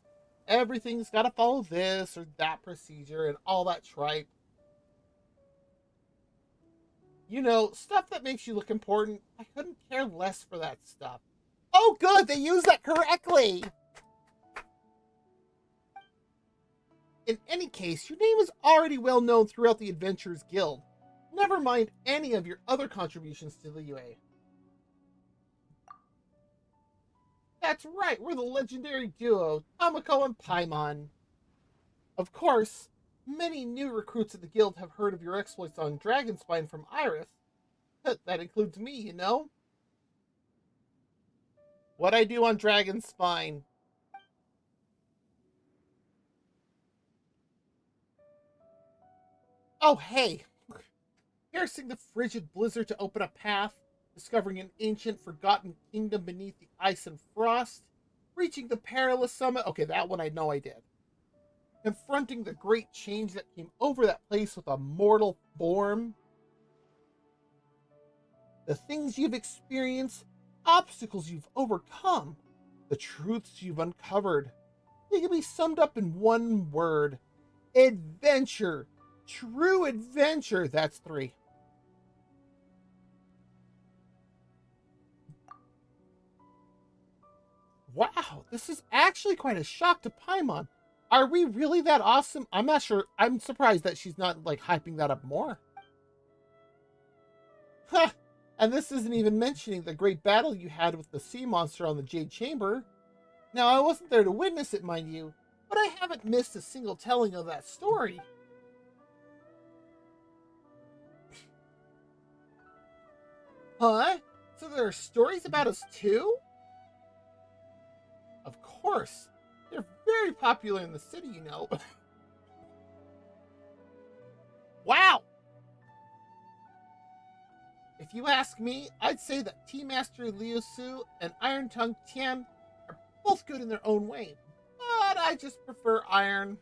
Everything's got to follow this or that procedure and all that tripe. You know, stuff that makes you look important. I couldn't care less for that stuff. Oh, good, they used that correctly. In any case, your name is already well known throughout the Adventurers Guild. Never mind any of your other contributions to the UA. That's right, we're the legendary duo, Tama-chan and Paimon. Of course, many new recruits at the guild have heard of your exploits on Dragonspine from Iris. That includes me, you know? What I do on Dragonspine. Oh, hey! Piercing the frigid blizzard to open a path, discovering an ancient, forgotten kingdom beneath the ice and frost, reaching the perilous summit. Okay, that one I know I did. Confronting the great change that came over that place with a mortal form. The things you've experienced, obstacles you've overcome, the truths you've uncovered. They can be summed up in one word. Adventure. True adventure. That's 3. Wow, this is actually quite a shock to Paimon. Are we really that awesome? I'm not sure. I'm surprised that she's not, like, hyping that up more. Huh. And this isn't even mentioning the great battle you had with the sea monster on the Jade Chamber. Now, I wasn't there to witness it, mind you, but I haven't missed a single telling of that story. Huh? So there are stories about us too? Of course. They're very popular in the city, you know. Wow! If you ask me, I'd say that Tea Master Liu Su and Iron Tongue Tian are both good in their own way, but I just prefer Iron.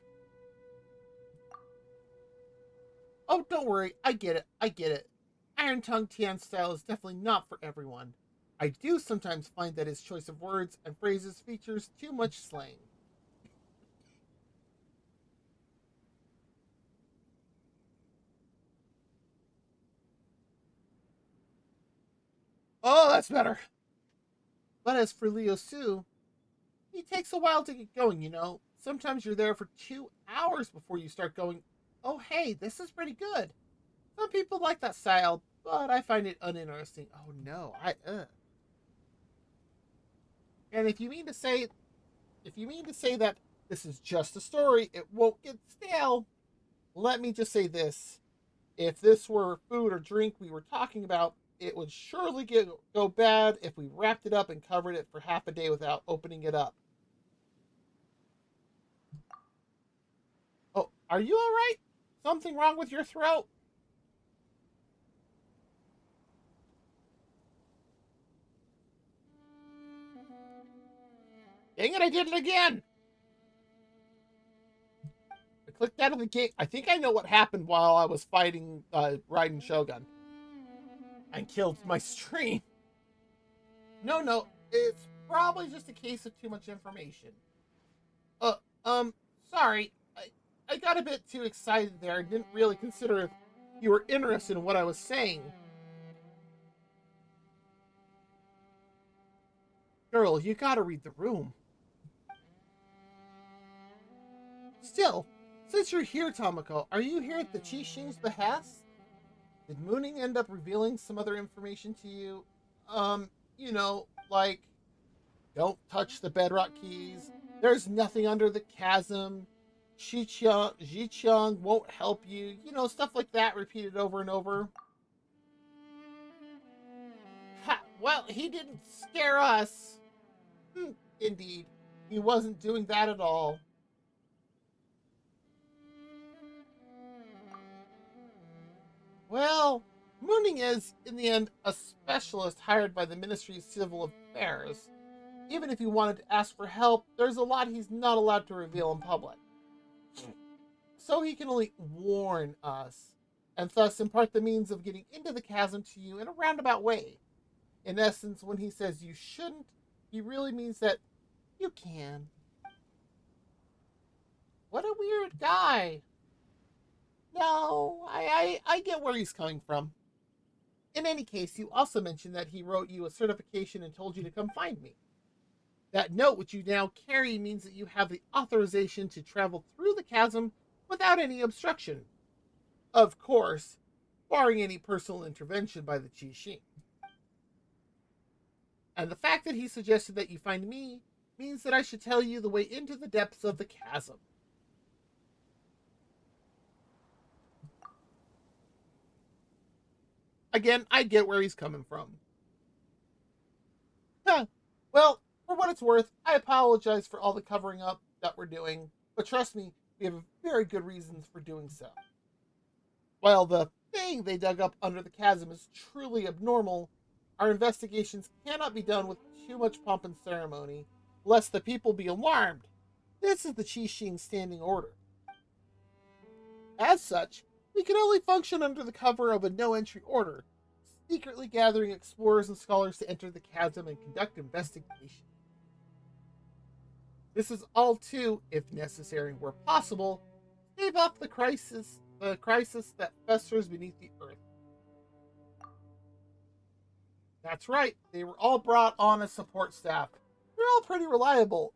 Oh, don't worry, I get it. Iron Tongue Tian's style is definitely not for everyone. I do sometimes find that his choice of words and phrases features too much slang. Oh, that's better. But as for Leo Su, he takes a while to get going, you know. Sometimes you're there for 2 hours before you start going, oh, hey, this is pretty good. Some people like that style, but I find it uninteresting. Oh, no, And if you mean to say that this is just a story, it won't get stale. Let me just say this. If this were food or drink we were talking about, it would surely go bad if we wrapped it up and covered it for half a day without opening it up. Oh, are you all right? Something wrong with your throat? Dang it, I did it again! clicked out of the game. I think I know what happened while I was fighting Raiden Shogun. And killed my stream. No, it's probably just a case of too much information. Uh, sorry. I got a bit too excited there. I didn't really consider if you were interested in what I was saying. Girl, you gotta read the room. Still, since you're here, Tamako, are you here at the Qixing's behest? Did Mooning end up revealing some other information to you? You know, like, don't touch the bedrock keys, there's nothing under the chasm, Jiqiang won't help you, you know, stuff like that repeated over and over. Ha! Well, he didn't scare us. Indeed, he wasn't doing that at all. Well, Mooning is, in the end, a specialist hired by the Ministry of Civil Affairs. Even if he wanted to ask for help, there's a lot he's not allowed to reveal in public. So he can only warn us, and thus impart the means of getting into the chasm to you in a roundabout way. In essence, when he says you shouldn't, he really means that you can. What a weird guy. No, I get where he's coming from. In any case, you also mentioned that he wrote you a certification and told you to come find me. That note, which you now carry, means that you have the authorization to travel through the chasm without any obstruction. Of course, barring any personal intervention by the Qixing. And the fact that he suggested that you find me means that I should tell you the way into the depths of the chasm. Again, I get where he's coming from. Well, for what it's worth, I apologize for all the covering up that we're doing, but trust me, we have very good reasons for doing so. While the thing they dug up under the chasm is truly abnormal, our investigations cannot be done with too much pomp and ceremony, lest the people be alarmed. This is the Qixing standing order. As such, we can only function under the cover of a no-entry order, secretly gathering explorers and scholars to enter the chasm and conduct investigation. This is all to, if necessary and where possible, stave off the crisis that festers beneath the earth. That's right, they were all brought on as support staff. They're all pretty reliable.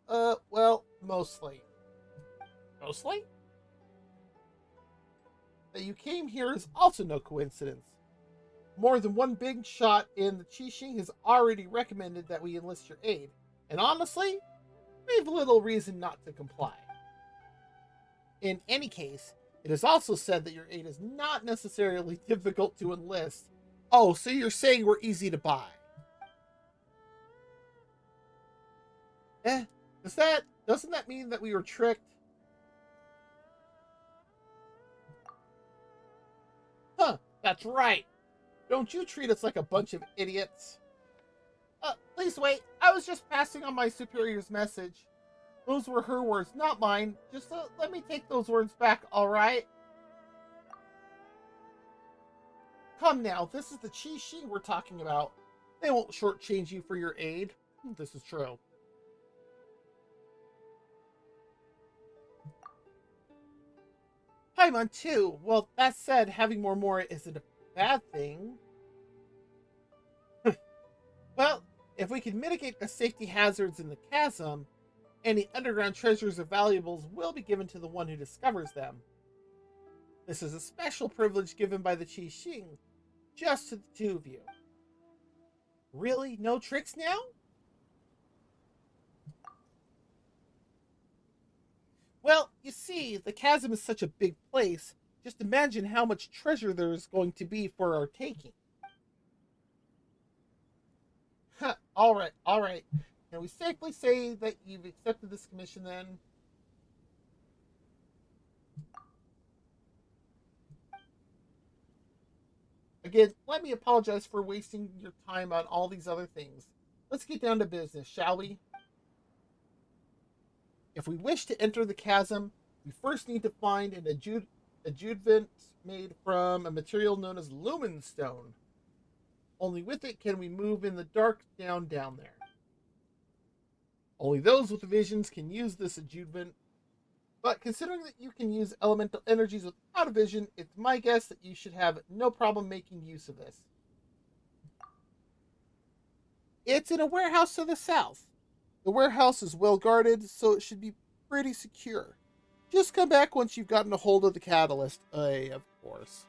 Well, mostly. Mostly? That you came here is also no coincidence. More than one big shot in the Qixing has already recommended that we enlist your aid, and honestly, we have little reason not to comply. In any case, it is also said that your aid is not necessarily difficult to enlist. Oh, so you're saying we're easy to buy? Doesn't that mean that we were tricked? Huh, that's right. Don't you treat us like a bunch of idiots. Please wait. I was just passing on my superior's message. Those were her words, not mine. Just let me take those words back, alright? Come now, this is the Qixing we're talking about. They won't shortchange you for your aid. This is true. Paimon too. Well, that said, having more isn't a bad thing. Well, if we can mitigate the safety hazards in the chasm, any underground treasures or valuables will be given to the one who discovers them. This is a special privilege given by the Qixing, just to the two of you. Really? No tricks now? Well, you see, the chasm is such a big place. Just imagine how much treasure there's going to be for our taking. Alright. Can we safely say that you've accepted this commission then? Again, let me apologize for wasting your time on all these other things. Let's get down to business, shall we? If we wish to enter the chasm, We first need to find an adjuvant made from a material known as lumen stone. Only with it can we move in the dark down there. Only those with visions can use this adjuvant, but considering that you can use elemental energies without a vision, it's my guess that you should have no problem making use of this. It's in a warehouse to the south. The warehouse is well guarded, so it should be pretty secure. Just come back once you've gotten a hold of the catalyst, of course.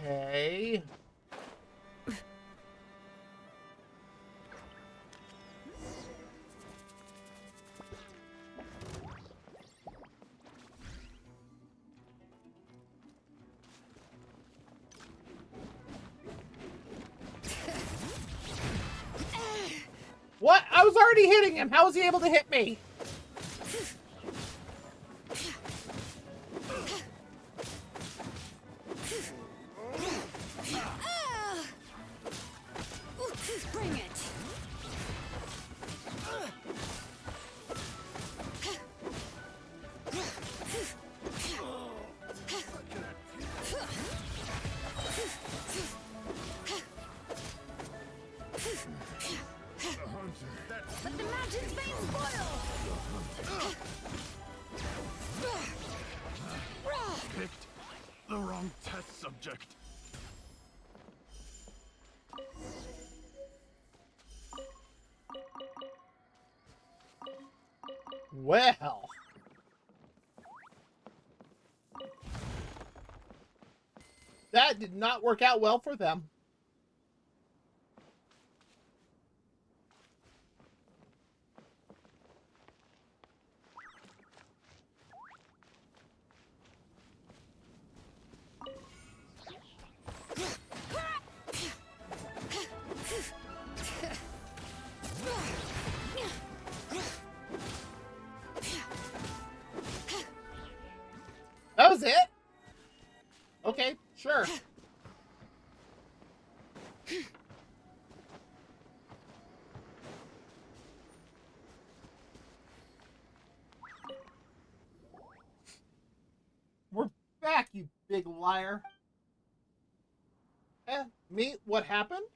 Okay. What? I was already hitting him. How was he able to hit me? Bring it. Let the mountain's veins boil! Picked the wrong test subject. Well. That did not work out well for them. That was it? Okay, sure. We're back, you big liar. Me? What happened?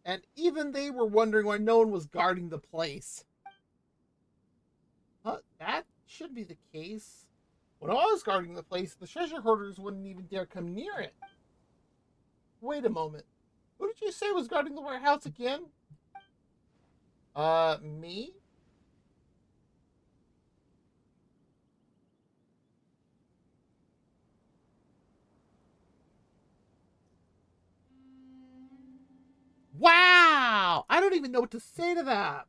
And even they were wondering why no one was guarding the place. That should be the case. When I was guarding the place, the treasure hoarders wouldn't even dare come near it. Wait a moment. Who did you say was guarding the warehouse again? Me? Wow! I don't even know what to say to that.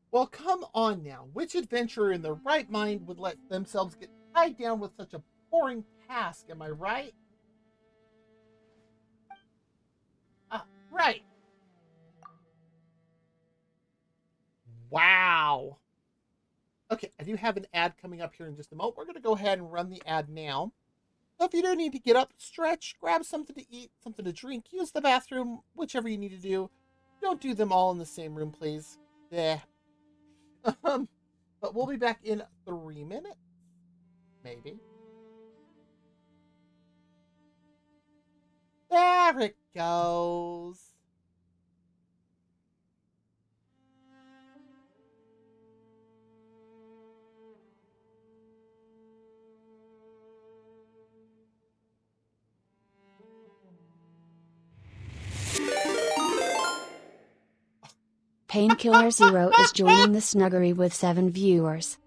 Well, come on now. Which adventurer in their right mind would let themselves get tied down with such a boring task, am I right? Right. Wow. Okay, I do have an ad coming up here in just a moment. We're going to go ahead and run the ad now. So if you do need to get up, stretch, grab something to eat, something to drink, use the bathroom, whichever you need to do. Don't do them all in the same room, please. Yeah. But we'll be back in 3 minutes. Maybe. There it goes. Painkiller Zero is joining the snuggery with 7 viewers.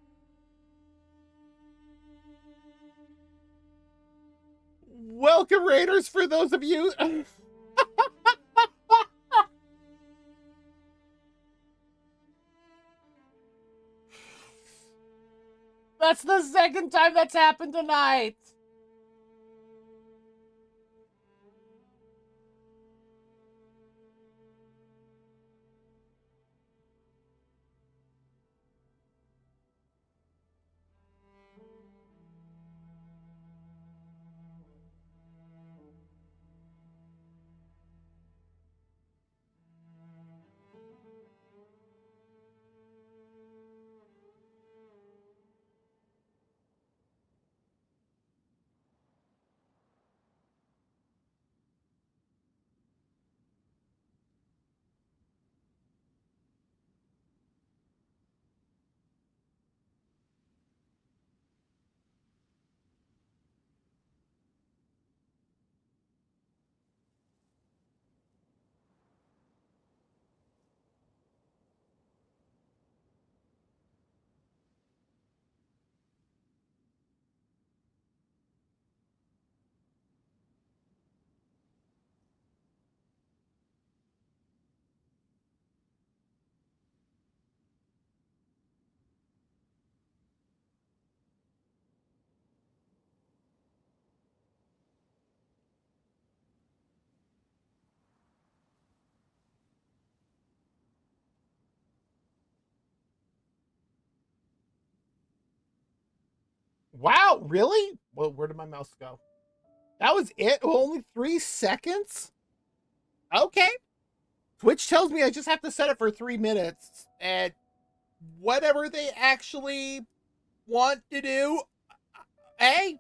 Welcome, Raiders, for those of you. That's the second time that's happened tonight. Wow, really? Well, where did my mouse go? That was it? Only 3 seconds? Okay. Twitch tells me I just have to set it for 3 minutes. And whatever they actually want to do, hey.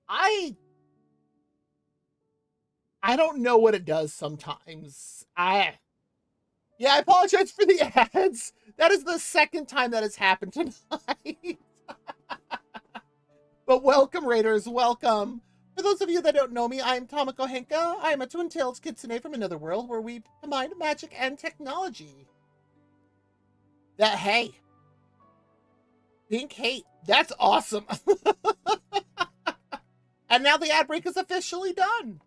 I don't know what it does sometimes. Yeah, I apologize for the ads. That is the second time that has happened tonight. But welcome, Raiders. Welcome. For those of you that don't know me, I'm Tama-chan. I am a twin-tailed kitsune from another world where we combine magic and technology. Hey. Pink hate. That's awesome. And now the ad break is officially done.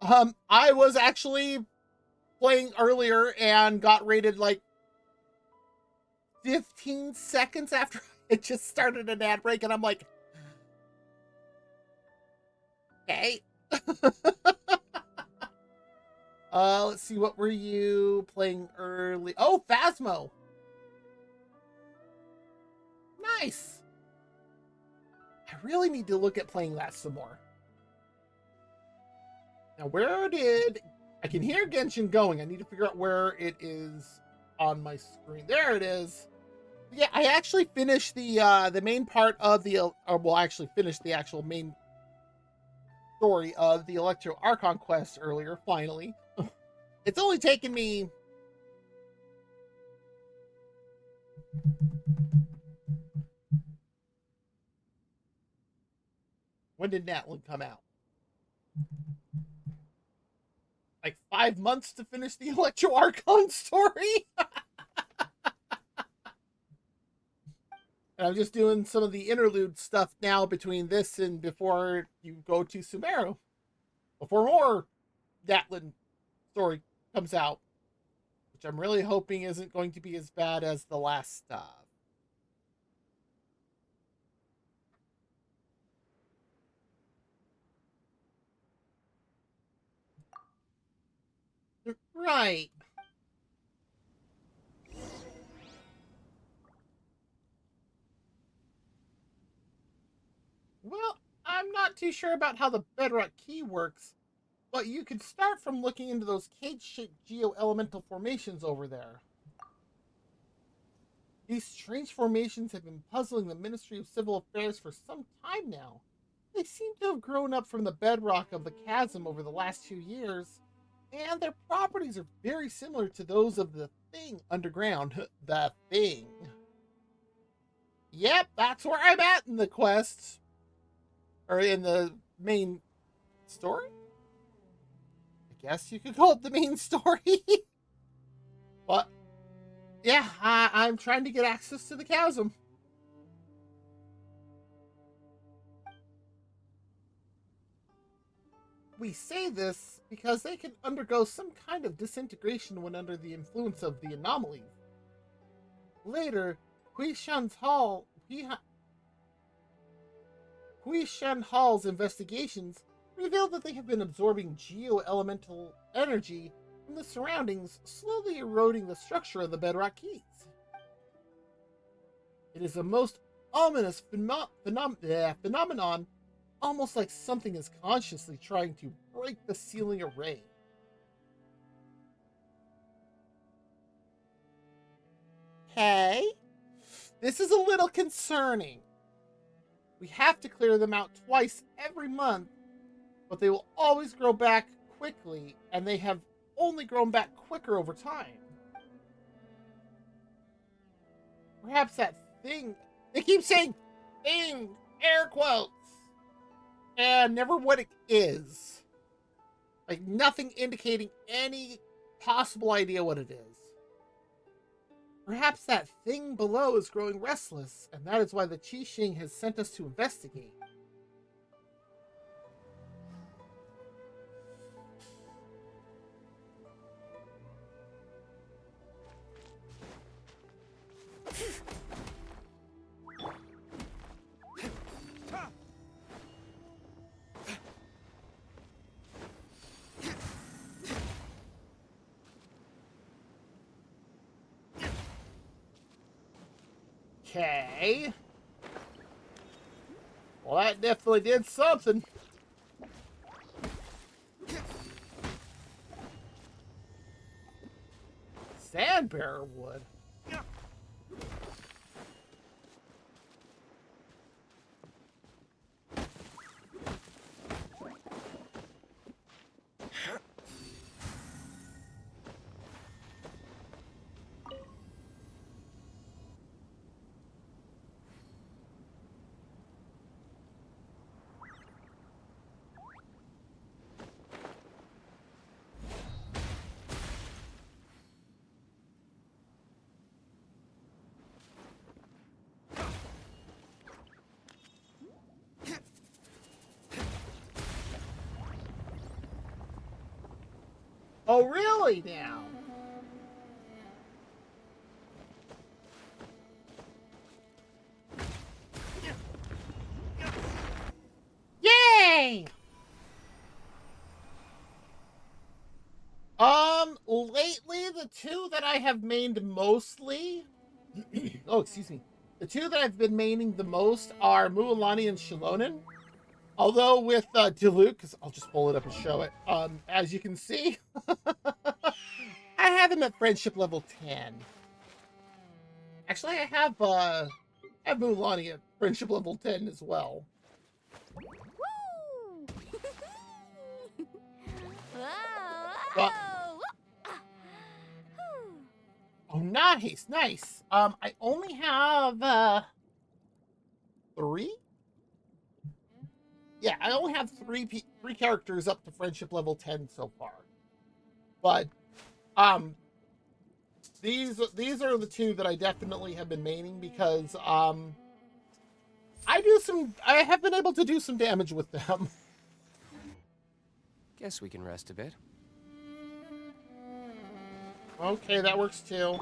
I was actually playing earlier and got rated like 15 seconds after it just started an ad break, and I'm like, okay. Let's see, what were you playing early? Oh, Phasmo. Nice. I really need to look at playing that some more. Now, where did... I can hear Genshin going. I need to figure out where it is on my screen. There it is. Yeah, I actually finished the main part of the... well, I actually finished the actual main story of the Electro Archon quest earlier, finally. It's only taken me... When did Natlan come out? Like 5 months to finish the Electro Archon story? And I'm just doing some of the interlude stuff now between this and before you go to Sumeru. Before more Natlan story comes out. Which I'm really hoping isn't going to be as bad as the last stuff. Right. Well, I'm not too sure about how the bedrock key works, but you could start from looking into those cage-shaped geo-elemental formations over there. These strange formations have been puzzling the Ministry of Civil Affairs for some time now. They seem to have grown up from the bedrock of the chasm over the last few years, and their properties are very similar to those of the thing underground. The thing. Yep, that's where I'm at in the quest. Or in the main story? I guess you could call it the main story. But, yeah, I'm trying to get access to the chasm. We say this, because they can undergo some kind of disintegration when under the influence of the anomalies. Later, Hui Shan Hall's investigations revealed that they have been absorbing geo-elemental energy from the surroundings, slowly eroding the structure of the bedrock keys. It is a most ominous phenomenon, almost like something is consciously trying to break the sealing array. Okay, this is a little concerning. We have to clear them out twice every month, but they will always grow back quickly, and they have only grown back quicker over time. Perhaps that thing, they keep saying thing, air quotes, and never what it is. Like nothing indicating any possible idea what it is. Perhaps that thing below is growing restless, and that is why the Qi Xing has sent us to investigate. Okay. Well, that definitely did something. Sandbearer wood. Oh, really now? Yay! Lately, the two that I have mained mostly... oh, excuse me. The two that I've been maining the most are Mualani and Shilonen. Although with Diluc, because I'll just pull it up and show it. As you can see, I have him at friendship level 10. Actually, I have Mualani at friendship level 10 as well. Woo! But, oh, nice, nice. I only have 3. Yeah, I only have three characters up to friendship level 10 so far. But these are the two that I definitely have been maining because I have been able to do some damage with them. Guess we can rest a bit. Okay, that works too.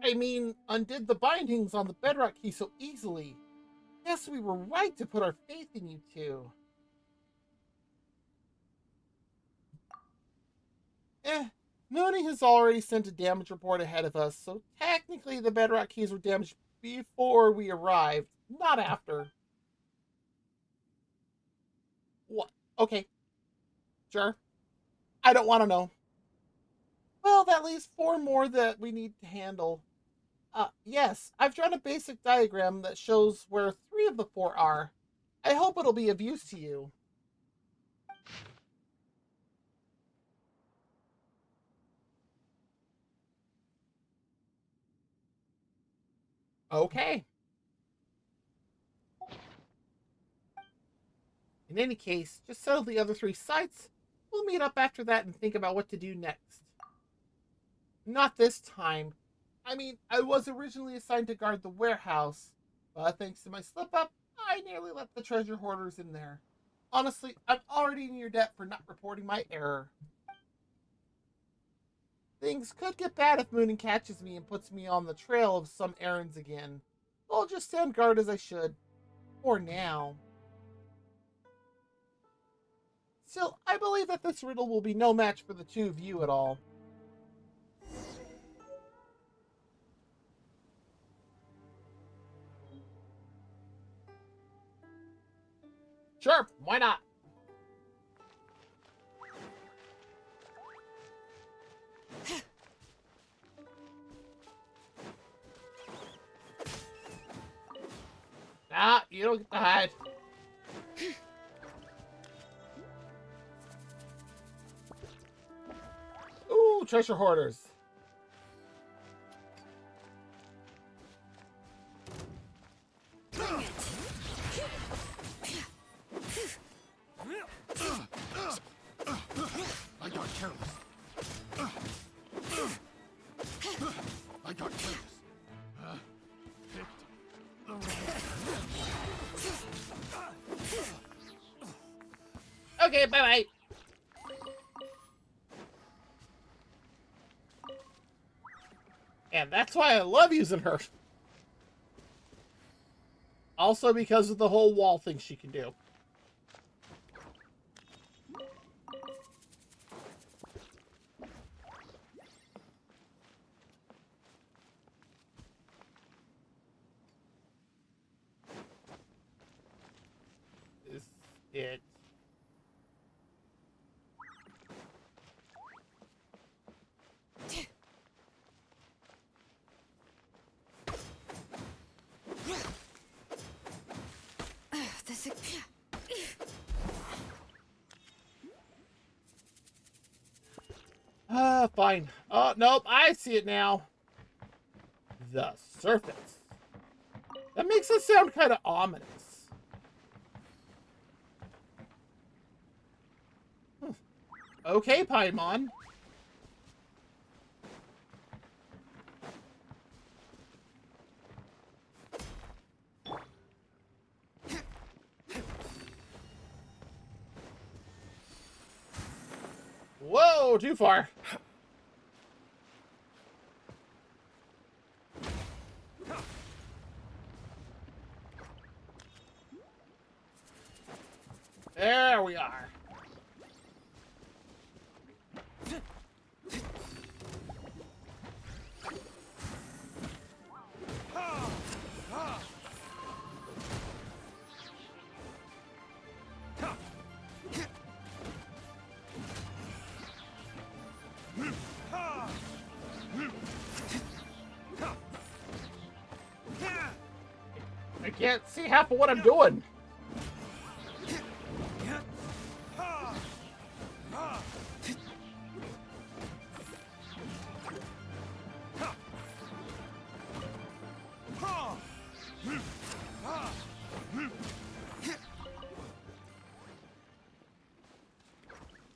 You undid the bindings on the bedrock key so easily. Yes, we were right to put our faith in you two. Mooney has already sent a damage report ahead of us, so technically the bedrock keys were damaged before we arrived, not after. What? Okay. Sure. I don't want to know. Well, that leaves 4 more that we need to handle. Yes, I've drawn a basic diagram that shows where 3 of the 4 are. I hope it'll be of use to you. Okay. In any case, just settle the other 3 sites. We'll meet up after that and think about what to do next. Not this time. I was originally assigned to guard the warehouse, but thanks to my slip-up, I nearly let the treasure hoarders in there. Honestly, I'm already in your debt for not reporting my error. Things could get bad if Moonin catches me and puts me on the trail of some errands again. I'll just stand guard as I should. For now. Still, I believe that this riddle will be no match for the two of you at all. Sure, why not? Nah, you don't get to hide. Ooh, treasure hoarders. I got careless. I got careless. Picked the wrong. Okay, bye-bye. And that's why I love using her. Also because of the whole wall thing she can do. Is it? This is... Fine. Oh, nope, I see it now. The surface. That makes it sound kind of ominous. Okay, Paimon. Whoa, too far. There we are. I can't see half of what I'm doing.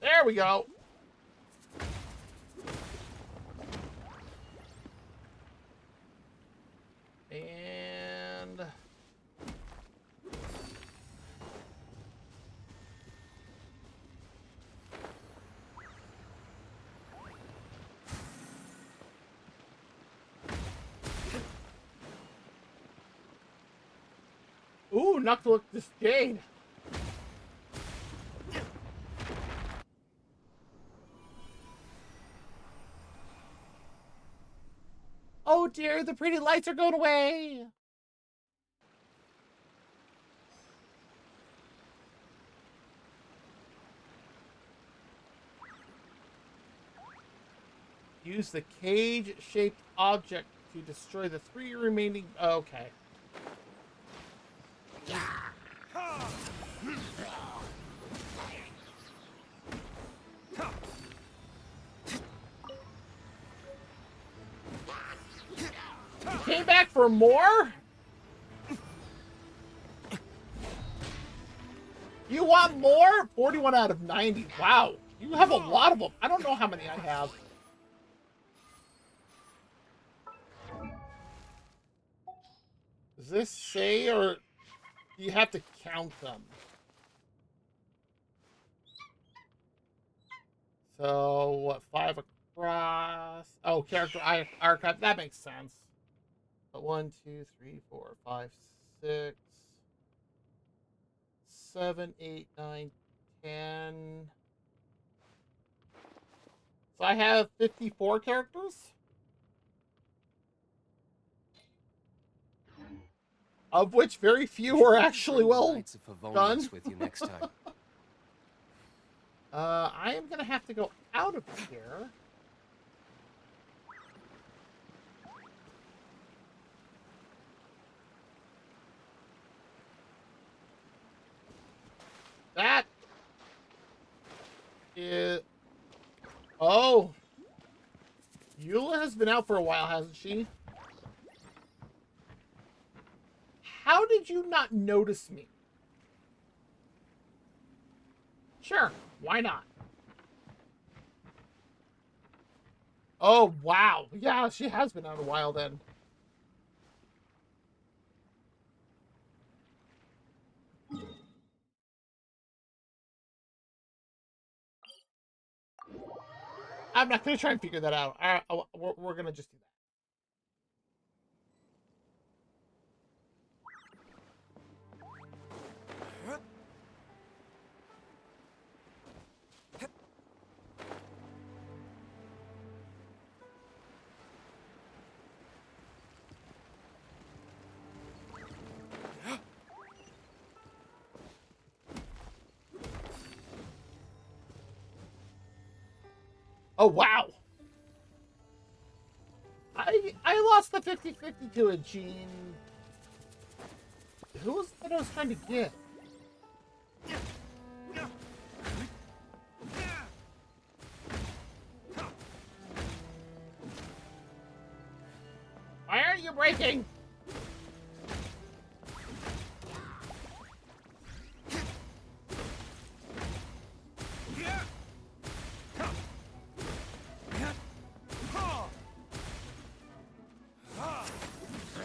There we go. And ooh, Knuckle this Jade. Oh dear, the pretty lights are going away. Use the cage-shaped object to destroy the 3 remaining... Okay. You came back for more? You want more? 41 out of 90. Wow. You have a lot of them. I don't know how many I have. Does this say or... You have to count them. So, what, 5 across? Oh, character archive. That makes sense. But 1, 2, 3, 4, 5, 6, 7, 8, 9, 10. So I have 54 characters? Of which very few are actually well done. With you next time. I am gonna have to go out of here. That is... Oh! Eula has been out for a while, hasn't she? How did you not notice me? Sure, why not? Oh, wow. Yeah, she has been out a while then. I'm not going to try and figure that out. We're going to just do that. Oh, wow. I lost the 50-50 to a Gene. Who was that I was trying to get? Why aren't you breaking?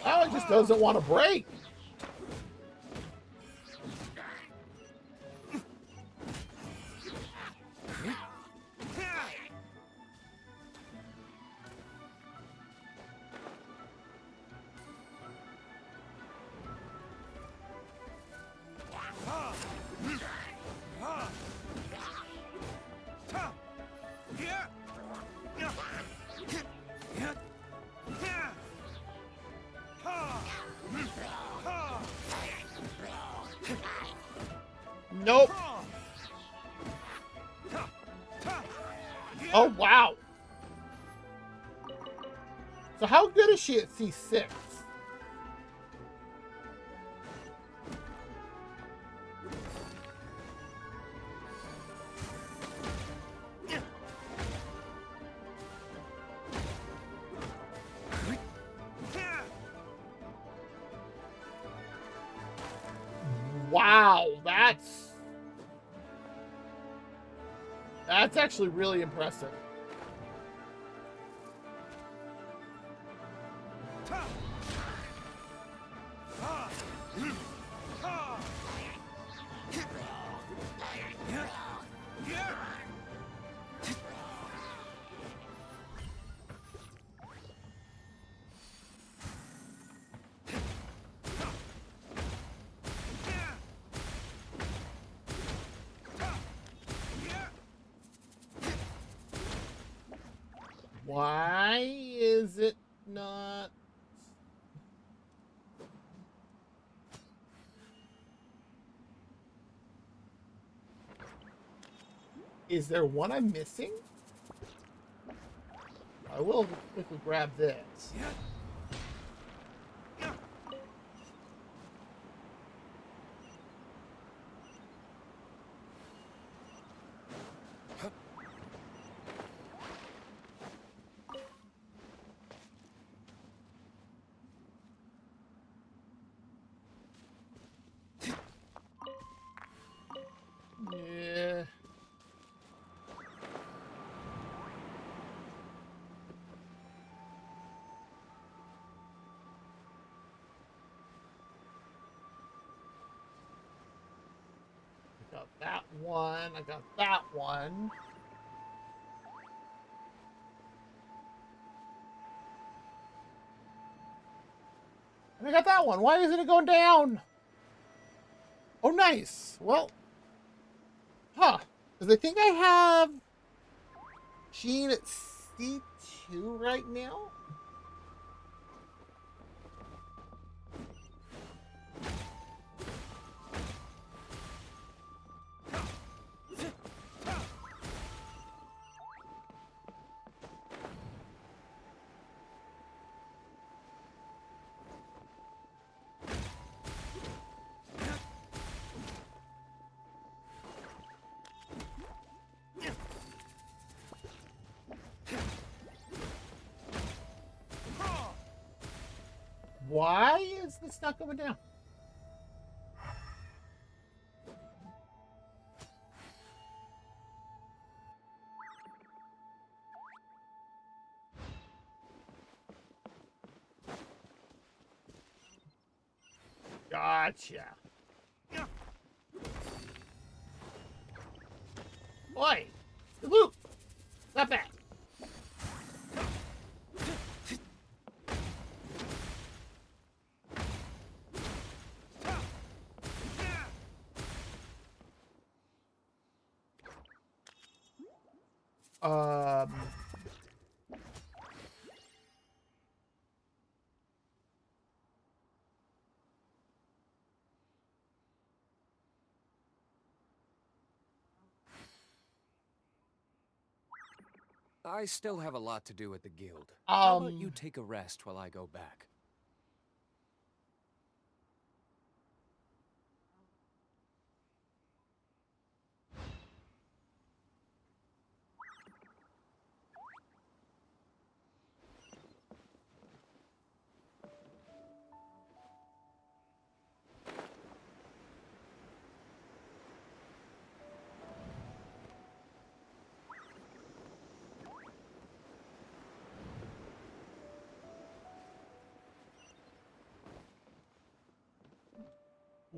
Oh, it just doesn't want to break. Nope. Oh, wow. So how good is she at C6? Wow, that's actually really impressive. Why is it not? Is there one I'm missing? I will quickly grab this. Yeah. got that one. I got that one. And I got that one. Why isn't it going down? Oh, nice. Well, huh. Because I think I have Gene at C2 right now. Why is this not going down? Gotcha. Oi! Luke! Stop that! Um... I still have a lot to do at the guild. How about you take a rest while I go back?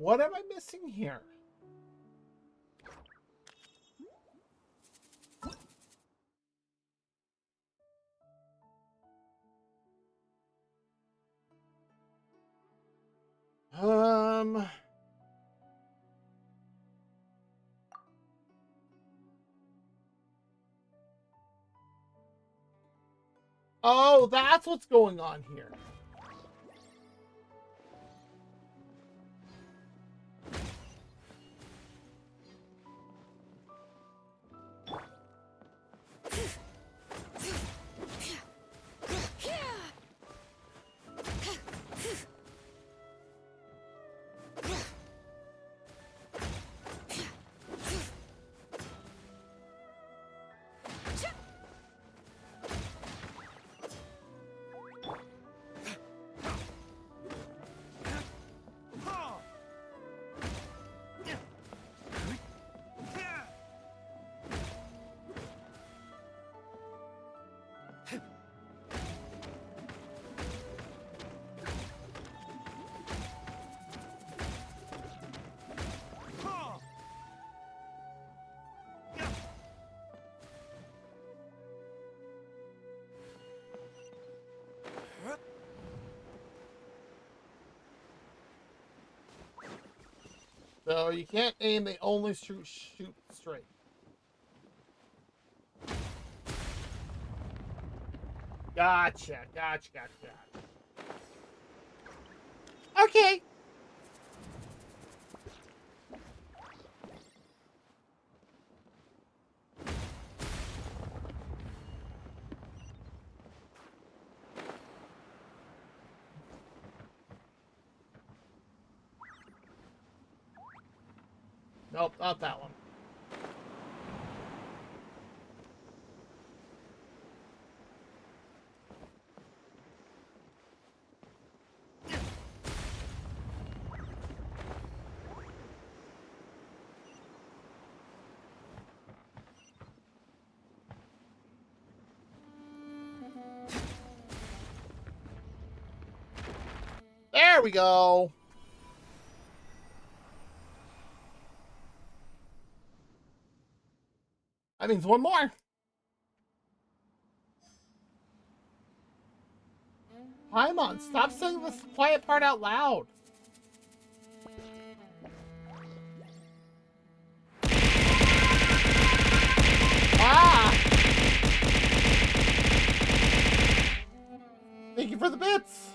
What am I missing here? Um... Oh, that's what's going on here. So you can't aim, they only shoot straight. Gotcha. Okay. Nope, not that one. There we go. That means one more. Paimon, stop saying this quiet part out loud. Ah! Thank you for the bits.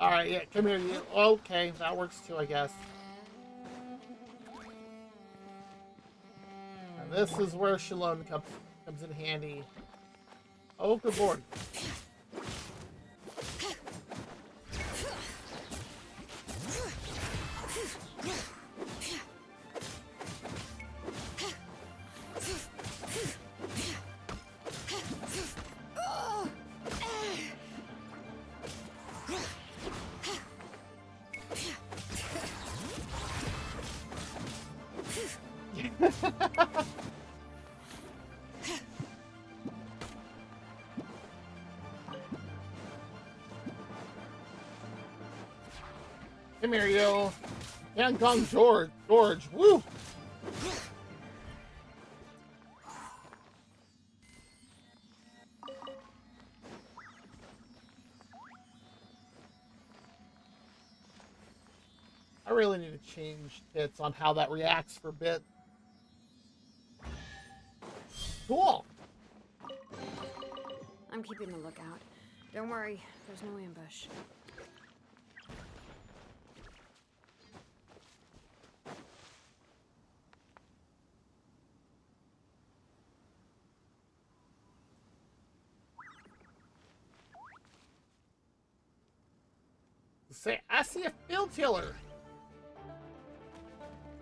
Alright, yeah, come here. You. Okay, that works too, I guess. And this is where Shalom comes in handy. Oh, good lord. Come here, yo. Yankong George. Woo! I really need to change bits on how that reacts for bit. Cool. I'm keeping the lookout. Don't worry, there's no ambush. Say, I see a field tiller.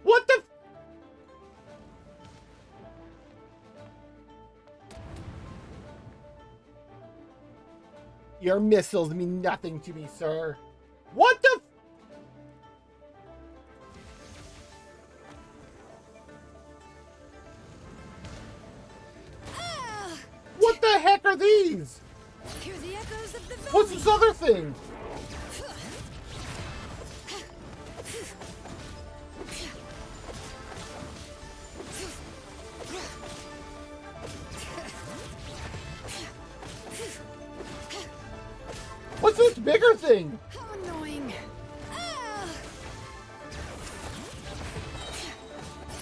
What the? Your missiles mean nothing to me, sir. What the? What the heck are these? Hear the echoes of the What's this other thing? What's this bigger thing? How annoying!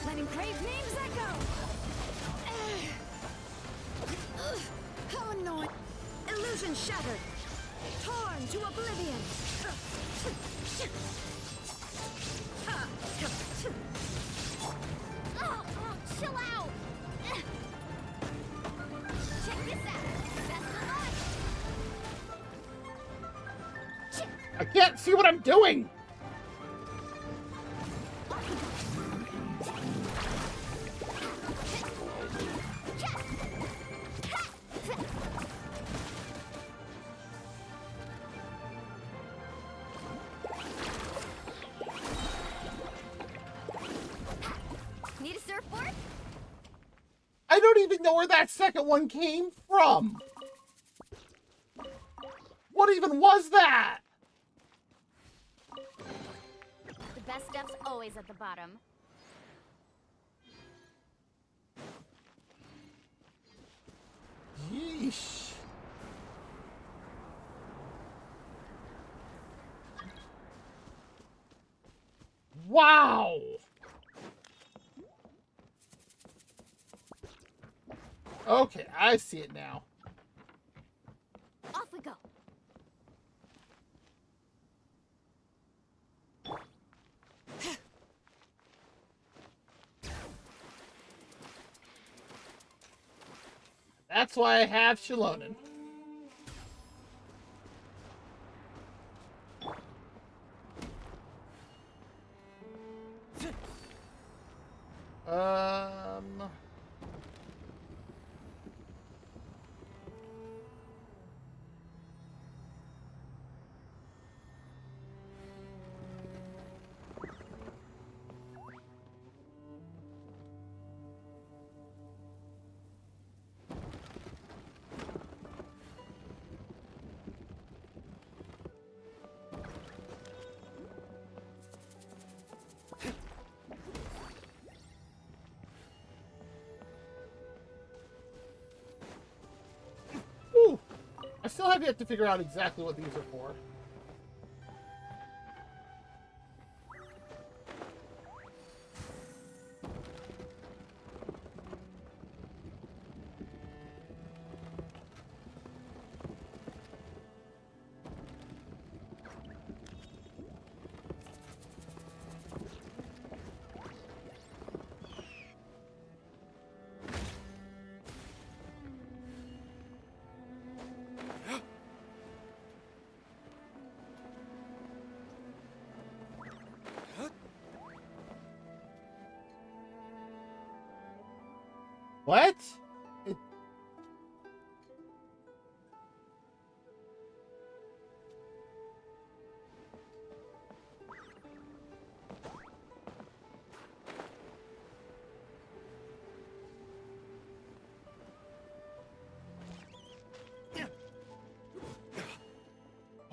Letting crave names echo. How annoying! Illusion shattered. Torn to oblivion. Oh, chill out. Check this out. Best of luck. I can't see what I'm doing. Need a surfboard? I don't even know where that second one came from. What even was that? The best stuff's always at the bottom. Yeesh. Wow. Okay, I see it now. Off we go. That's why I have Shalonen. Um... still have yet to figure out exactly what these are for. What?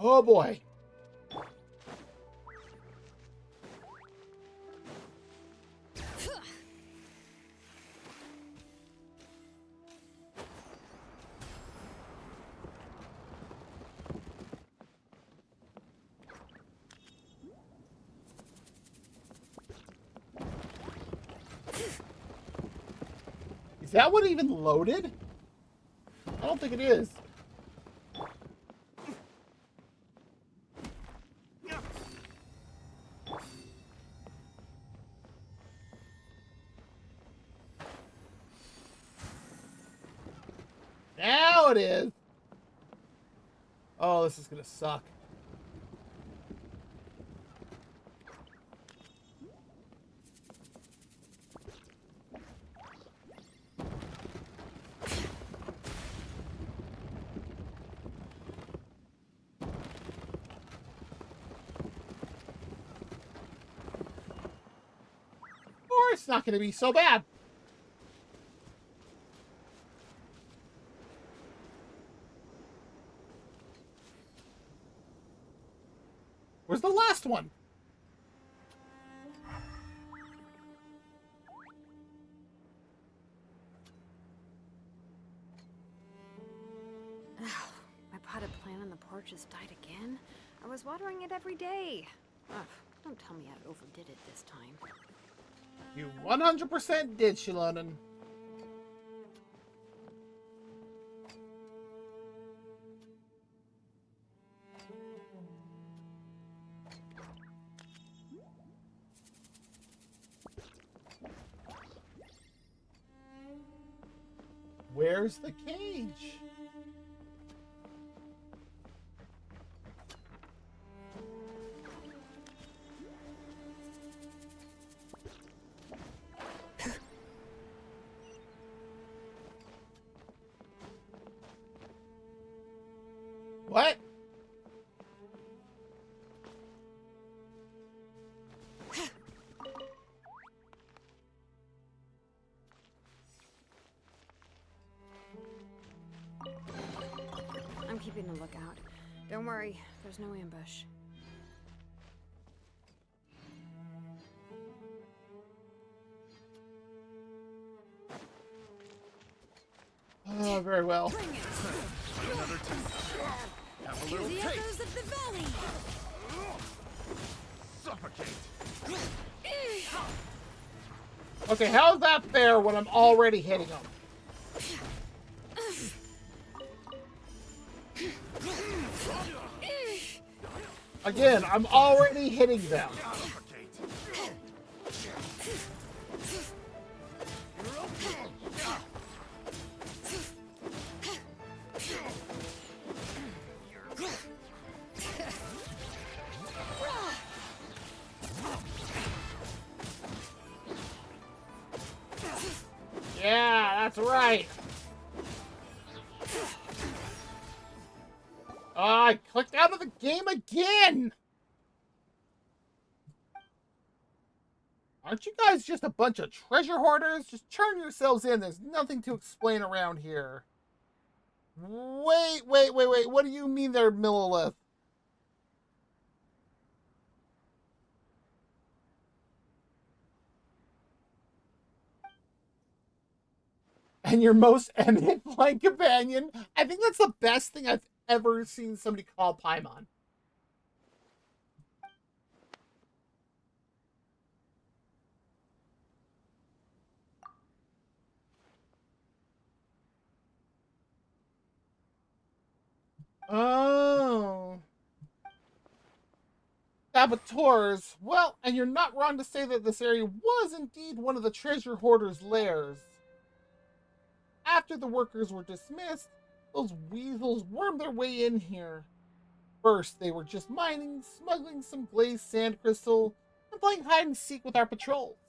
Oh boy. Is that one even loaded? I don't think it is. Now it is. Oh, this is gonna suck. Or it's not gonna be so bad. Where's the last one? My potted plant on the porch has died again. I was watering it every day. Ugh, don't tell me I overdid it this time. You 100% did, Shilonen. Where's the cage? What? I'm keeping a lookout. Don't worry, there's no ambush. Oh, very well. Another have a little The taste. echoes of the valley! Suffocate. Okay, how's that fair when I'm already hitting them? Again, I'm already hitting them. Yeah, that's right. Oh, I clicked out of the game again. Aren't you guys just a bunch of treasure hoarders? Just turn yourselves in. There's nothing to explain around here. Wait. What do you mean they're millilith? And your most eminent flying companion? I think that's the best thing I've ever seen somebody call Paimon. Oh. Saboteurs. Well, and you're not wrong to say that this area was indeed one of the treasure hoarders' lairs. After the workers were dismissed, those weasels wormed their way in here. First, they were just mining, smuggling some glazed sand crystal, and playing hide and seek with our patrols.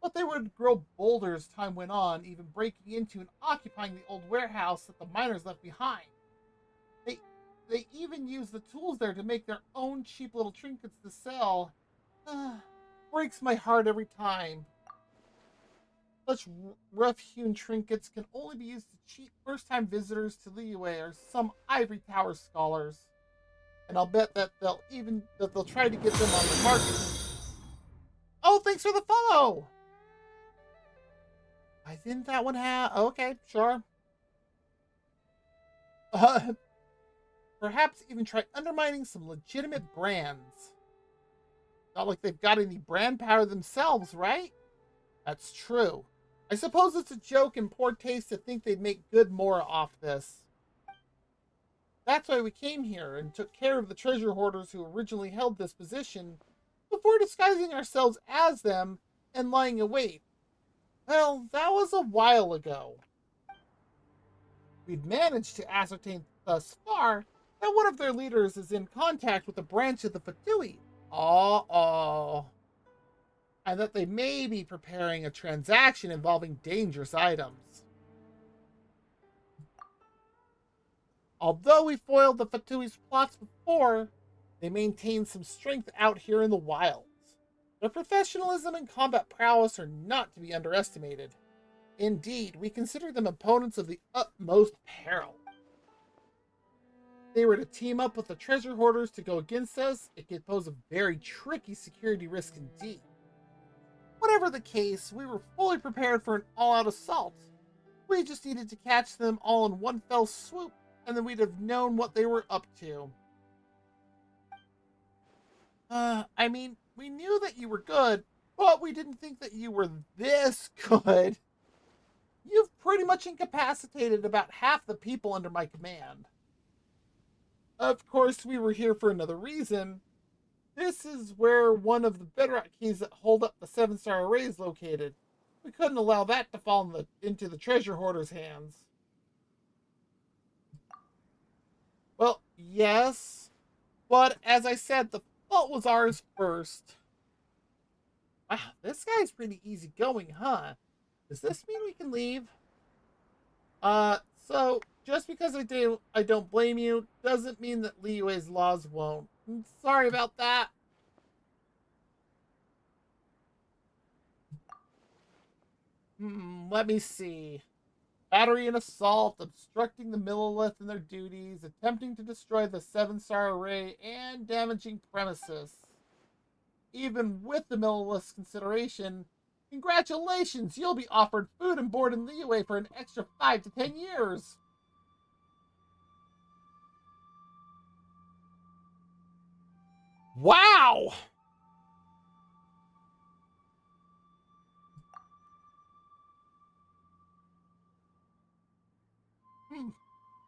But they would grow bolder as time went on, even breaking into and occupying the old warehouse that the miners left behind. They even used the tools there to make their own cheap little trinkets to sell. Breaks my heart every time. Such rough-hewn trinkets can only be used to cheat first-time visitors to Liyue or some ivory tower scholars. And I'll bet that they'll try to get them on the market. Oh, thanks for the follow! I didn't that one have... Okay, sure. Perhaps even try undermining some legitimate brands. Not like they've got any brand power themselves, right? That's true. I suppose it's a joke and poor taste to think they'd make good more off this. That's why we came here and took care of the treasure hoarders who originally held this position before disguising ourselves as them and lying in wait. Well, that was a while ago. We'd managed to ascertain thus far that one of their leaders is in contact with a branch of the Fatui. And that they may be preparing a transaction involving dangerous items. Although we foiled the Fatui's plots before, they maintain some strength out here in the wilds. Their professionalism and combat prowess are not to be underestimated. Indeed, we consider them opponents of the utmost peril. If they were to team up with the treasure hoarders to go against us, it could pose a very tricky security risk indeed. Whatever the case, we were fully prepared for an all-out assault. We just needed to catch them all in one fell swoop, and then we'd have known what they were up to. I mean, we knew that you were good, but we didn't think that you were this good. You've pretty much incapacitated about half the people under my command. Of course, we were here for another reason. This is where one of the bedrock keys that hold up the 7-star array is located. We couldn't allow that to fall into the treasure hoarder's hands. Well, yes, but as I said, the fault was ours first. Wow, this guy's pretty easygoing, huh? Does this mean we can leave? So just because I don't blame you doesn't mean that Liyue's laws won't. I'm sorry about that. Let me see. Battery and assault, obstructing the Millilith in their duties, attempting to destroy the 7-star array, and damaging premises. Even with the Millilith's consideration, congratulations, you'll be offered food and board in Liyue for an extra 5 to 10 years. Wow!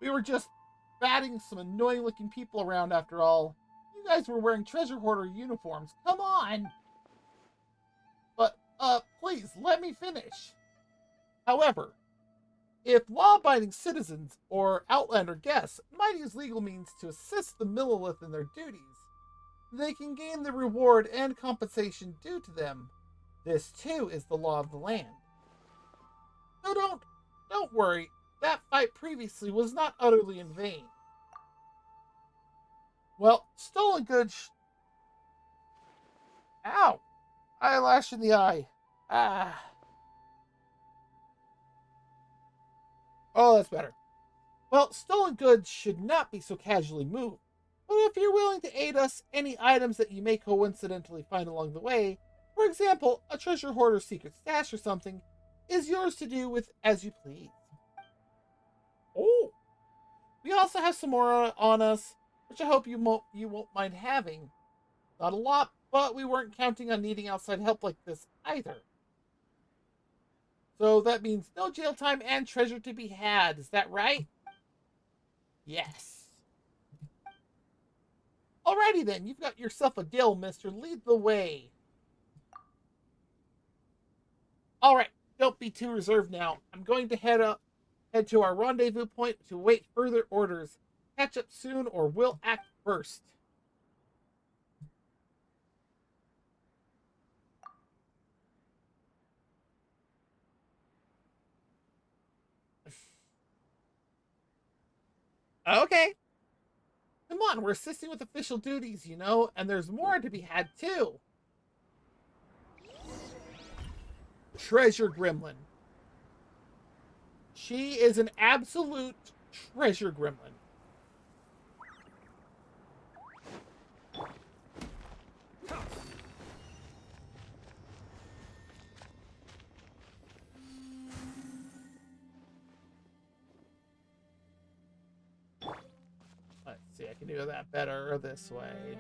We were just batting some annoying looking people around after all. You guys were wearing treasure hoarder uniforms. Come on! But, please, let me finish. However, if law-abiding citizens or Outlander guests might use legal means to assist the Millilith in their duties, they can gain the reward and compensation due to them. This, too, is the law of the land. So don't worry. That fight previously was not utterly in vain. Well, stolen goods... Ow! Eyelash in the eye. Ah. Oh, that's better. Well, stolen goods should not be so casually moved. But if you're willing to aid us, any items that you may coincidentally find along the way, for example, a treasure hoarder's secret stash or something, is yours to do with as you please. Oh! We also have some more on us, which I hope you won't mind having. Not a lot, but we weren't counting on needing outside help like this either. So that means no jail time and treasure to be had. Is that right? Yes. Alrighty then, you've got yourself a deal, mister. Lead the way. Alright, don't be too reserved now. I'm going to head to our rendezvous point to await further orders. Catch up soon or we'll act first. Okay. Come on, we're assisting with official duties, you know, and there's more to be had too. Treasure Gremlin. She is an absolute treasure gremlin. Let's see, I can do that better this way.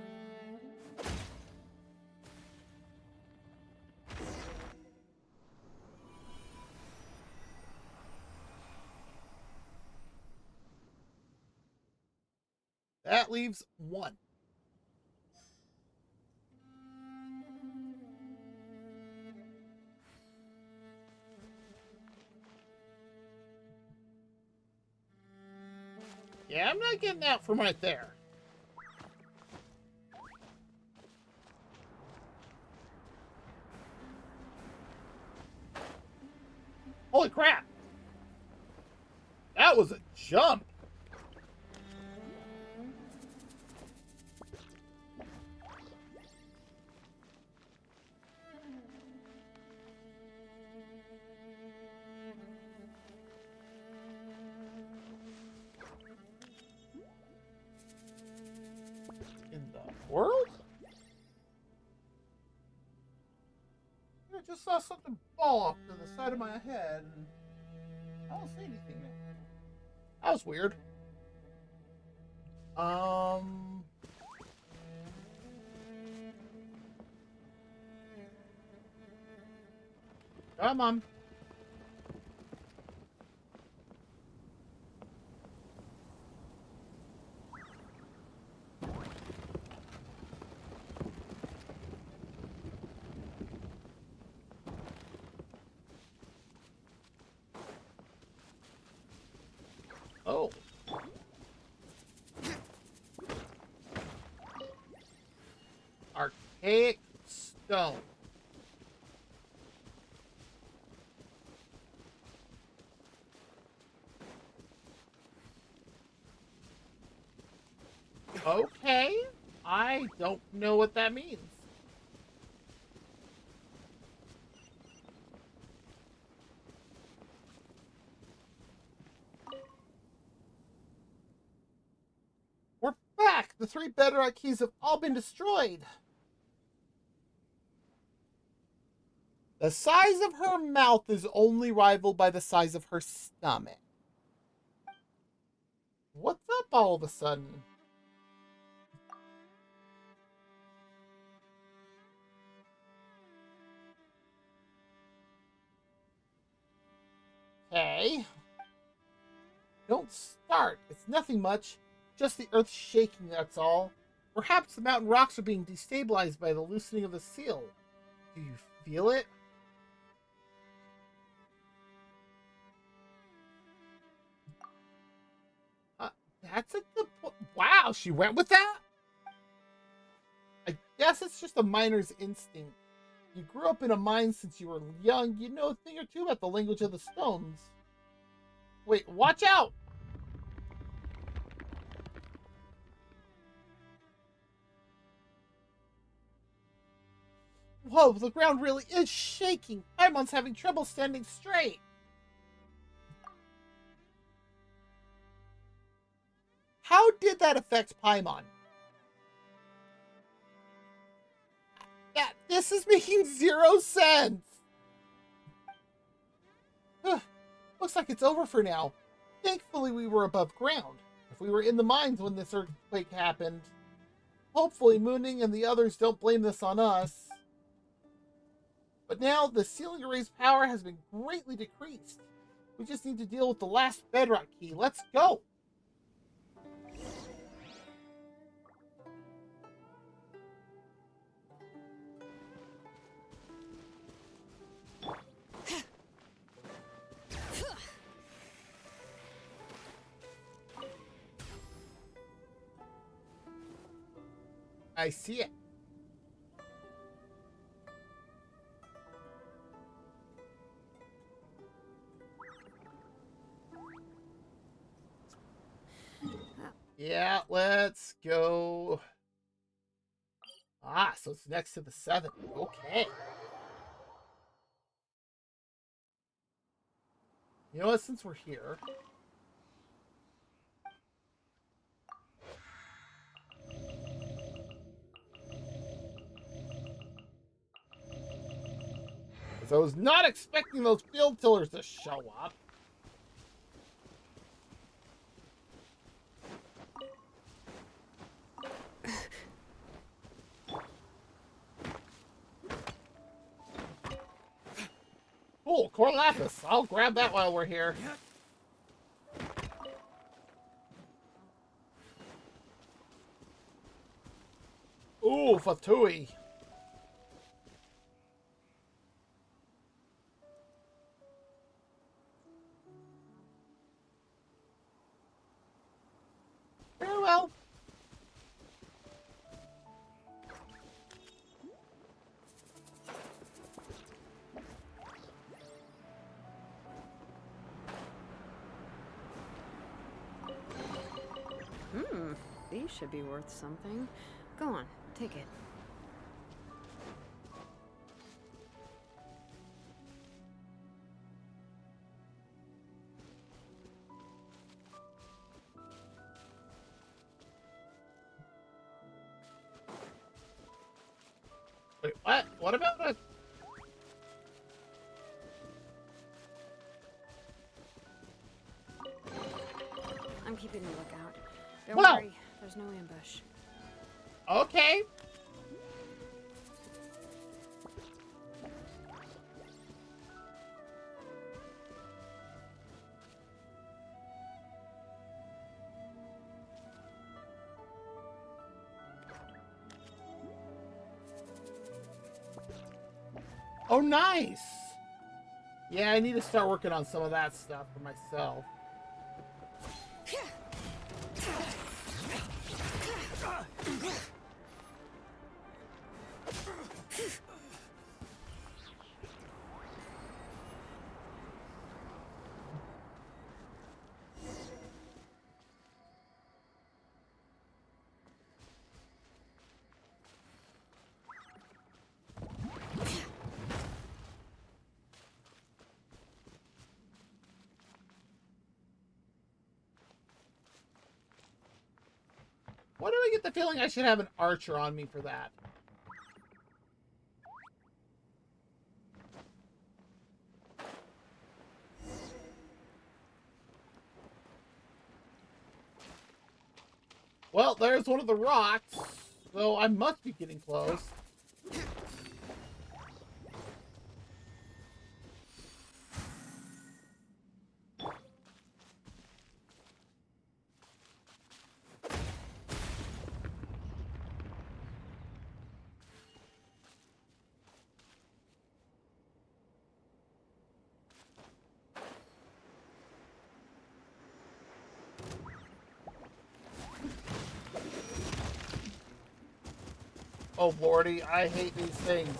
That leaves one. Yeah, I'm not getting out from right there. Holy crap! That was a jump! In the world? I just saw something fall off to the side of my head, and I don't see anything there. That was weird. Come on. Oh. Archaic stone. Okay. I don't know what that means. We're back! The 3 bedrock keys have all been destroyed. The size of her mouth is only rivaled by the size of her stomach. What's up all of a sudden? Okay. Don't start. It's nothing much. Just the earth shaking, that's all. Perhaps the mountain rocks are being destabilized by the loosening of the seal. Do you feel it? That's a good point. Wow, she went with that? I guess it's just a miner's instinct. You grew up in a mine since you were young. You know a thing or two about the language of the stones. Wait, watch out! Whoa, the ground really is shaking. Paimon's having trouble standing straight. How did that affect Paimon? Yeah, this is making 0 sense. Looks like it's over for now. Thankfully, we were above ground. If We were in the mines when this earthquake happened. Hopefully Mooning and the others don't blame this on us. But now the ceiling array's power has been greatly decreased. We just need to deal with the last bedrock key. Let's go! I see it. Yeah, let's go. Ah, so it's next to the 7. Okay. You know what, since we're here... I was not expecting those field tillers to show up. Cool, core lapis. I'll grab that while we're here. Ooh, Fatui. Very well. These should be worth something. Go on, take it. Wait, what? What about it? I'm keeping a lookout. Don't Well. worry, there's no ambush. Okay. Oh, nice. Yeah, I need to start working on some of that stuff for myself. Why do I get the feeling I should have an archer on me for that? Well, there's one of the rocks, so I must be getting close. Oh, lordy, I hate these things.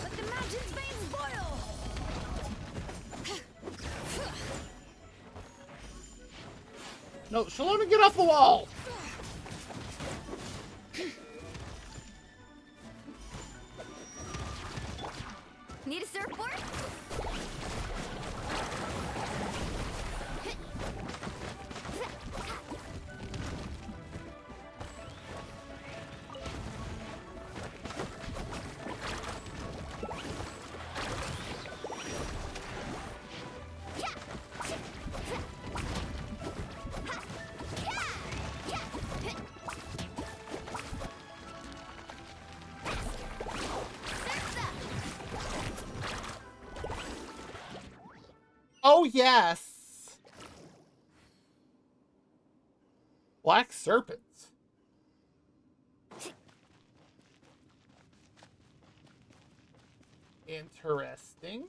Let the mountain's veins boil! No, Shalona, get off the wall! Need a surfboard? Oh, yes. Black serpents. Interesting.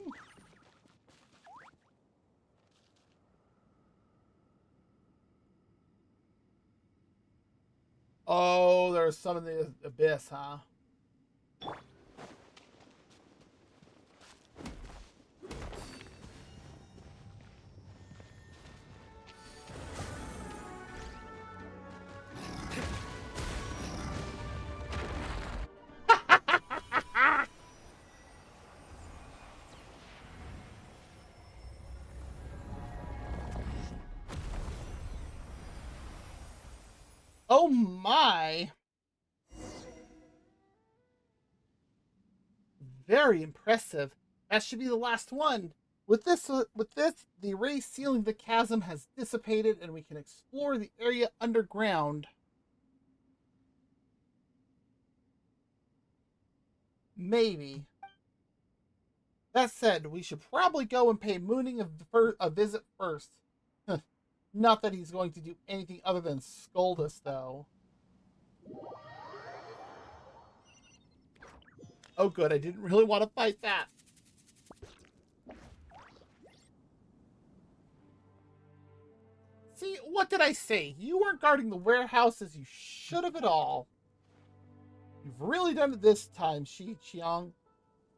Oh, there's some in the abyss, huh? Oh my. Very impressive. That should be the last one. With this, the ray sealing the chasm has dissipated, and we can explore the area underground. Maybe. That said, we should probably go and pay Mooning a visit first. Not that he's going to do anything other than scold us, though. Oh, good. I didn't really want to fight that. See, what did I say? You weren't guarding the warehouse as you should have at all. You've really done it this time, Shi Qiang.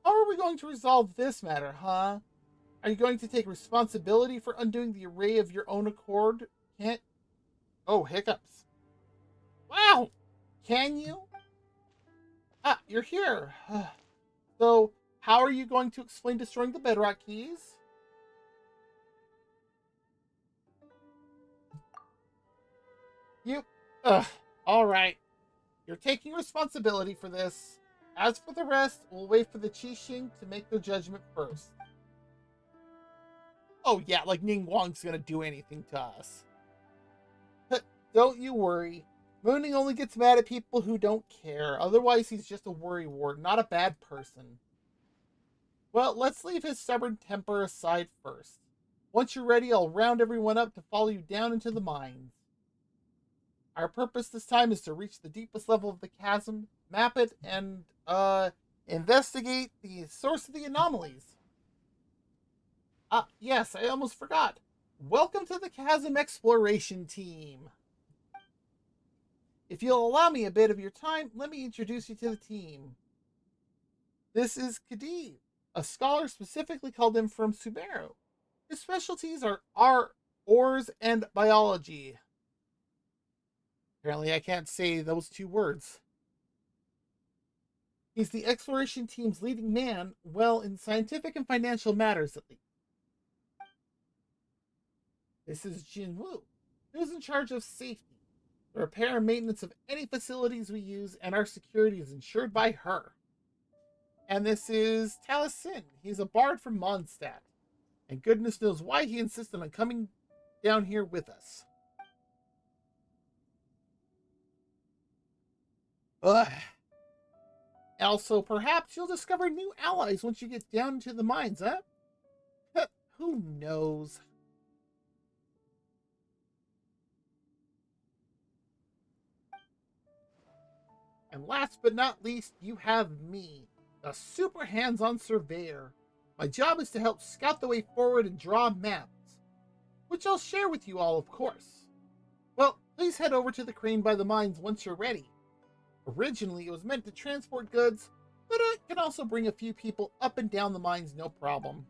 How are we going to resolve this matter, huh? Are you going to take responsibility for undoing the array of your own accord? Can't... Oh, hiccups. Wow! Can you? Ah, you're here. So, how are you going to explain destroying the bedrock keys? You... Ugh. Alright. You're taking responsibility for this. As for the rest, we'll wait for the Qixing to make their judgment first. Oh yeah, like Ning Guang's gonna do anything to us. Don't you worry. Mooning only gets mad at people who don't care. Otherwise, he's just a worrywart, not a bad person. Well, let's leave his stubborn temper aside first. Once you're ready, I'll round everyone up to follow you down into the mines. Our purpose this time is to reach the deepest level of the chasm, map it, and, investigate the source of the anomalies. Ah, yes, I almost forgot. Welcome to the Chasm Exploration Team. If you'll allow me a bit of your time, let me introduce you to the team. This is Khadib, a scholar specifically called in from Sumeru. His specialties are ores and biology. Apparently I can't say those two words. He's the exploration team's leading man, well, in scientific and financial matters at least. This is Jin Wu, who's in charge of safety, the repair and maintenance of any facilities we use, and our security is ensured by her. And this is Taliesin. He's a bard from Mondstadt, and goodness knows why he insisted on coming down here with us. Ugh. Also, perhaps you'll discover new allies once you get down into the mines, huh? Who knows? And last but not least, you have me, the super hands-on surveyor. My job is to help scout the way forward and draw maps, which I'll share with you all, of course. Well, please head over to the crane by the mines once you're ready. Originally, it was meant to transport goods, but it can also bring a few people up and down the mines no problem.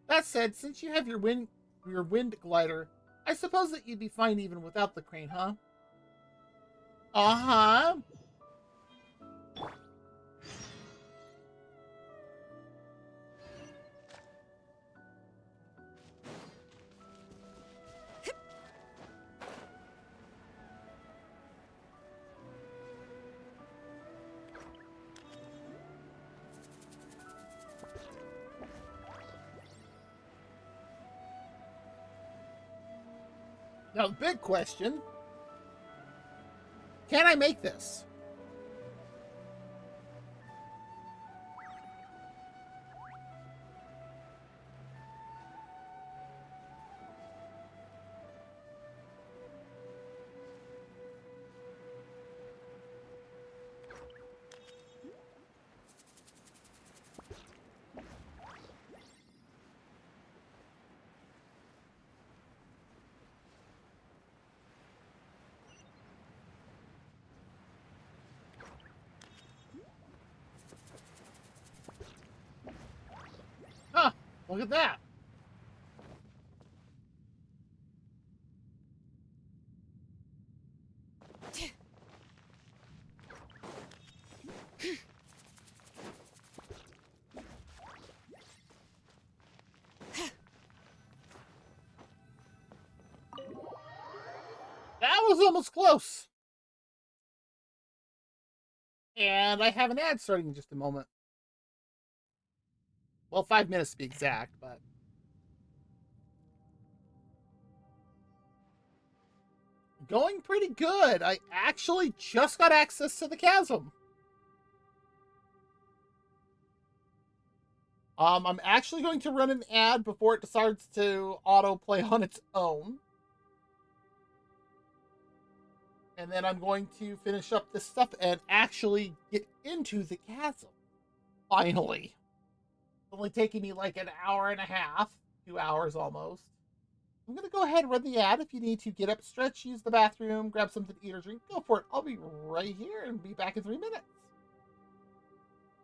That said, since you have your wind glider, I suppose that you'd be fine even without the crane, huh? Uh-huh. Now, the big question, can I make this? Look at that. That was almost close. And I have an ad starting in just a moment. Well, 5 minutes to be exact, but... Going pretty good. I actually just got access to the chasm. I'm actually going to run an ad before it decides to autoplay on its own. And then I'm going to finish up this stuff and actually get into the chasm. Finally. It's only taking me like an hour and a half, 2 hours almost. I'm going to go ahead and run the ad. If you need to get up, stretch, use the bathroom, grab something to eat or drink, go for it. I'll be right here and be back in 3 minutes.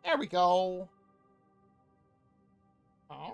There we go. Oh?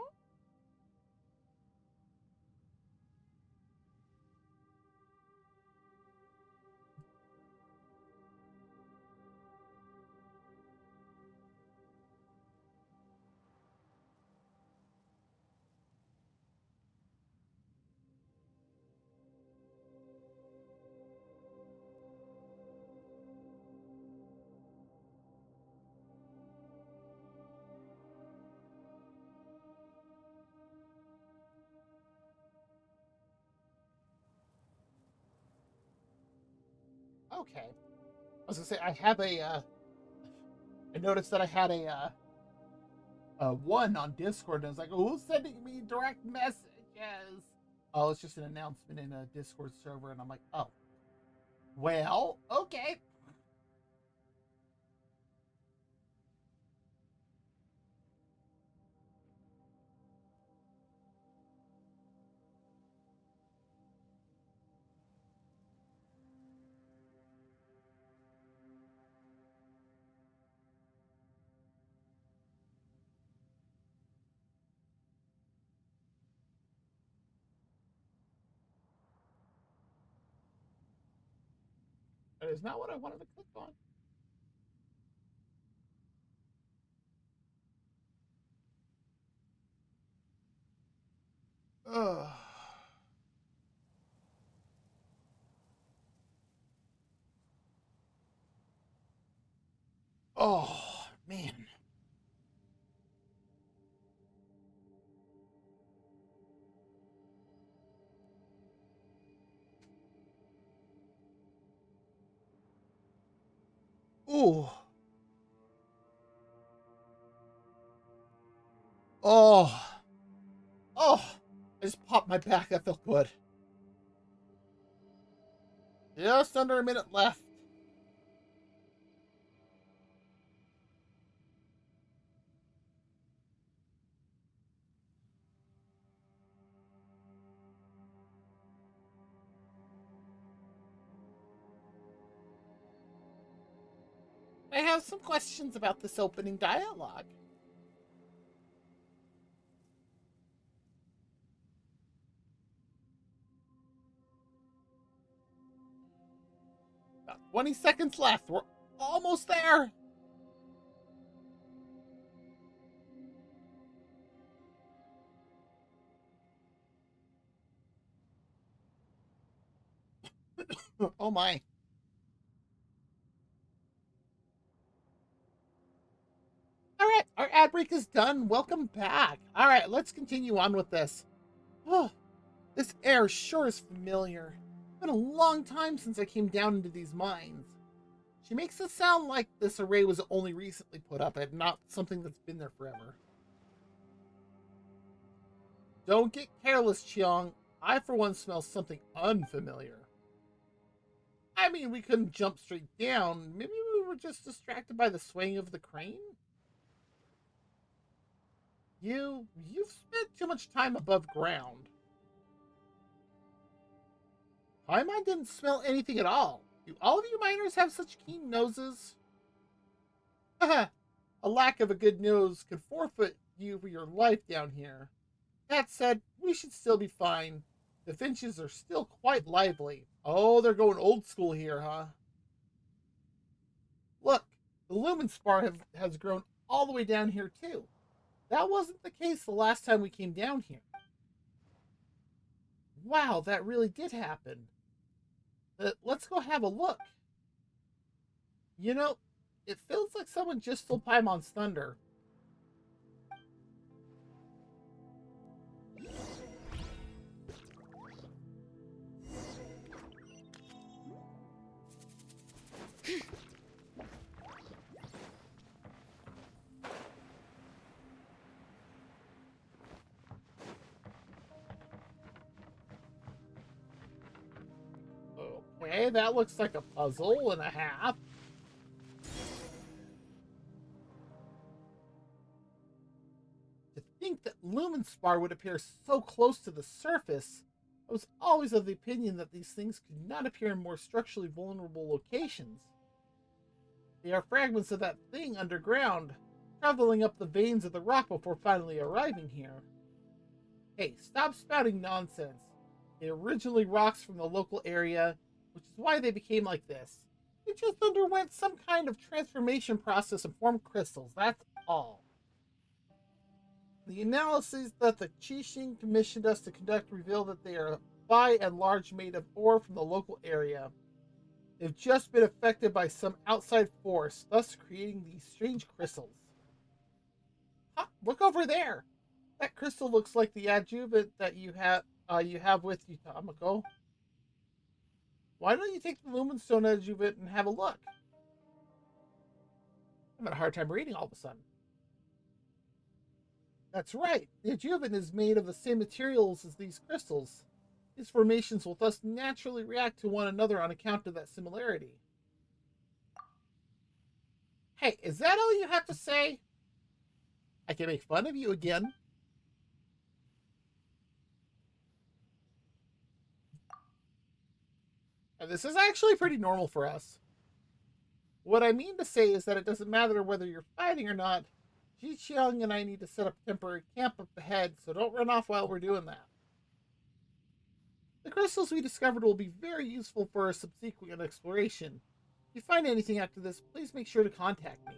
Okay. I was gonna say, I have I noticed that I had a one on Discord, and I was like, who's sending me direct messages? Oh, it's just an announcement in a Discord server, and I'm like, oh. Well, okay. That is not what I wanted to click on. Ugh. Oh, man. Ooh. Oh. Oh. I just popped my back. That felt good. Just under a minute left. I have some questions about this opening dialogue. About 20 seconds left. We're almost there. Oh my. All right, our ad break is done. Welcome back. All right, let's continue on with this. Oh, this air sure is familiar. It's been a long time since I came down into these mines. She makes it sound like this array was only recently put up and not something that's been there forever. Don't get careless, Chiong. I, for one, smell something unfamiliar. I mean, we couldn't jump straight down. Maybe we were just distracted by the swaying of the crane? You've spent too much time above ground. Paimon didn't smell anything at all. Do all of you miners have such keen noses? Haha, a lack of a good nose could forfeit you for your life down here. That said, we should still be fine. The finches are still quite lively. Oh, they're going old school here, huh? Look, the lumen spar has grown all the way down here, too. That wasn't the case the last time we came down here. Wow, that really did happen. Let's go have a look. You know, it feels like someone just stole Paimon's thunder. Okay, that looks like a puzzle and a half. To think that Lumenspar would appear so close to the surface, I was always of the opinion that these things could not appear in more structurally vulnerable locations. They are fragments of that thing underground, traveling up the veins of the rock before finally arriving here. Hey, stop spouting nonsense. They originally rocks from the local area, which is why they became like this. They just underwent some kind of transformation process and formed crystals, that's all. The analyses that the Qixing commissioned us to conduct reveal that they are by and large made of ore from the local area. They've just been affected by some outside force, thus creating these strange crystals. Huh, look over there! That crystal looks like the adjuvant that you have with you, Tamako. Why don't you take the Lumenstone adjuvant and have a look? I'm having a hard time reading all of a sudden. That's right. The adjuvant is made of the same materials as these crystals. These formations will thus naturally react to one another on account of that similarity. Hey, is that all you have to say? I can make fun of you again. And this is actually pretty normal for us. What I mean to say is that it doesn't matter whether you're fighting or not. Ji Chiang and I need to set up a temporary camp up ahead, so don't run off while we're doing that. The crystals we discovered will be very useful for our subsequent exploration. If you find anything after this, please make sure to contact me.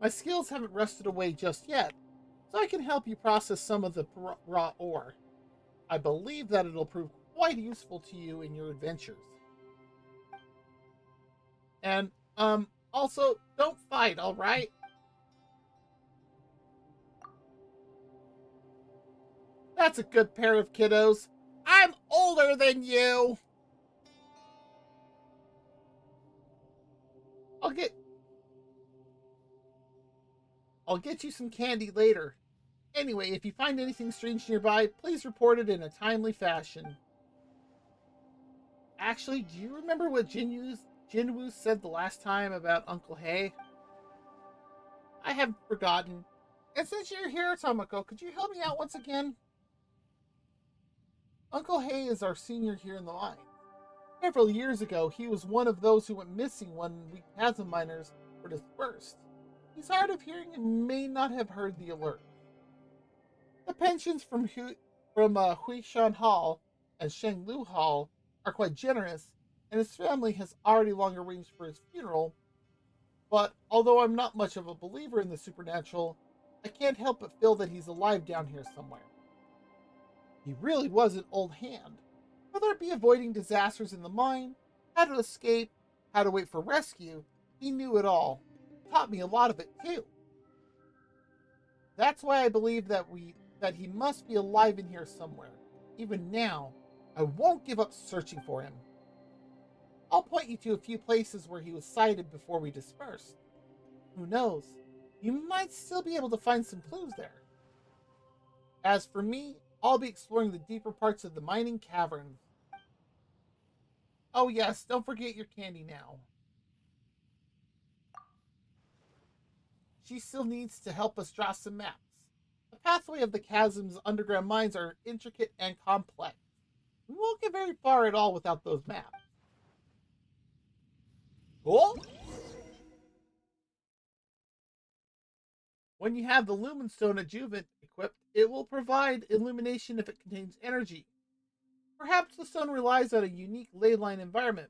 My skills haven't rusted away just yet, so I can help you process some of the raw ore. I believe that it'll prove quite useful to you in your adventures. And, also, don't fight, alright? That's a good pair of kiddos. I'm older than you! I'll get you some candy later. Anyway, if you find anything strange nearby, please report it in a timely fashion. Actually, do you remember what Jinwoo said the last time about Uncle Hay? I have forgotten. And since you're here, Tamako, could you help me out once again? Uncle Hay is our senior here in the line. Several years ago, he was one of those who went missing when we chasm miners were dispersed. He's hard of hearing and may not have heard the alert. The pensions from Huishan Hall and Shenglu Hall are quite generous, and his family has already long arranged for his funeral. But although I'm not much of a believer in the supernatural, I can't help but feel that he's alive down here somewhere. He really was an old hand. Whether it be avoiding disasters in the mine, how to escape, how to wait for rescue, he knew it all. Taught me a lot of it too. That's why I believe that he must be alive in here somewhere. Even now, I won't give up searching for him. I'll point you to a few places where he was sighted before we dispersed. Who knows? You might still be able to find some clues there. As for me, I'll be exploring the deeper parts of the mining caverns. Oh yes, don't forget your candy now. She still needs to help us draw some maps. The pathway of the chasm's underground mines are intricate and complex. We won't get very far at all without those maps. Cool? When you have the Lumenstone adjuvant equipped, it will provide illumination if it contains energy. Perhaps the stone relies on a unique ley line environment.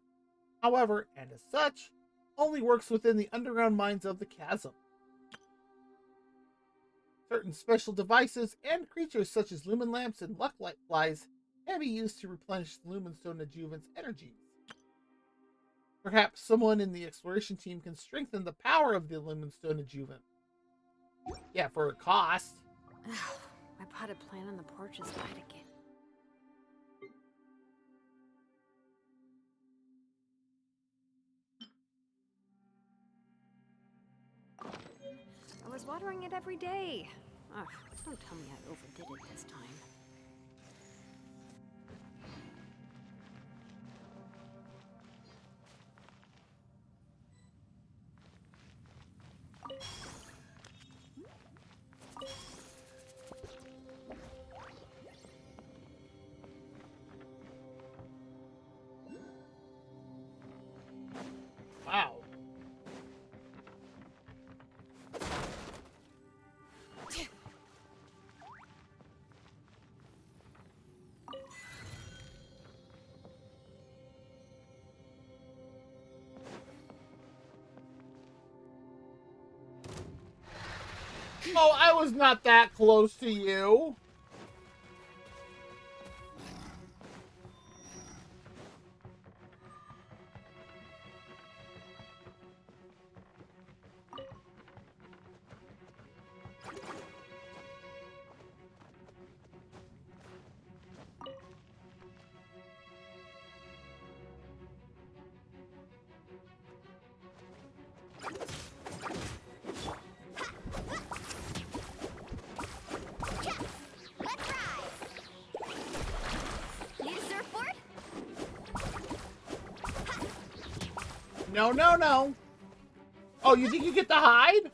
However, and as such, only works within the underground mines of the chasm. Certain special devices and creatures such as lumen lamps and luck light flies can be used to replenish the Lumenstone adjuvant's energies. Perhaps someone in the exploration team can strengthen the power of the Lumenstone adjuvant. Yeah, for a cost. My potted plant on the porch has died again. I was watering it every day. Ugh, don't tell me I overdid it this time. Wow. Oh, I was not that close to you. No, no, no. Oh, you think you get the hide?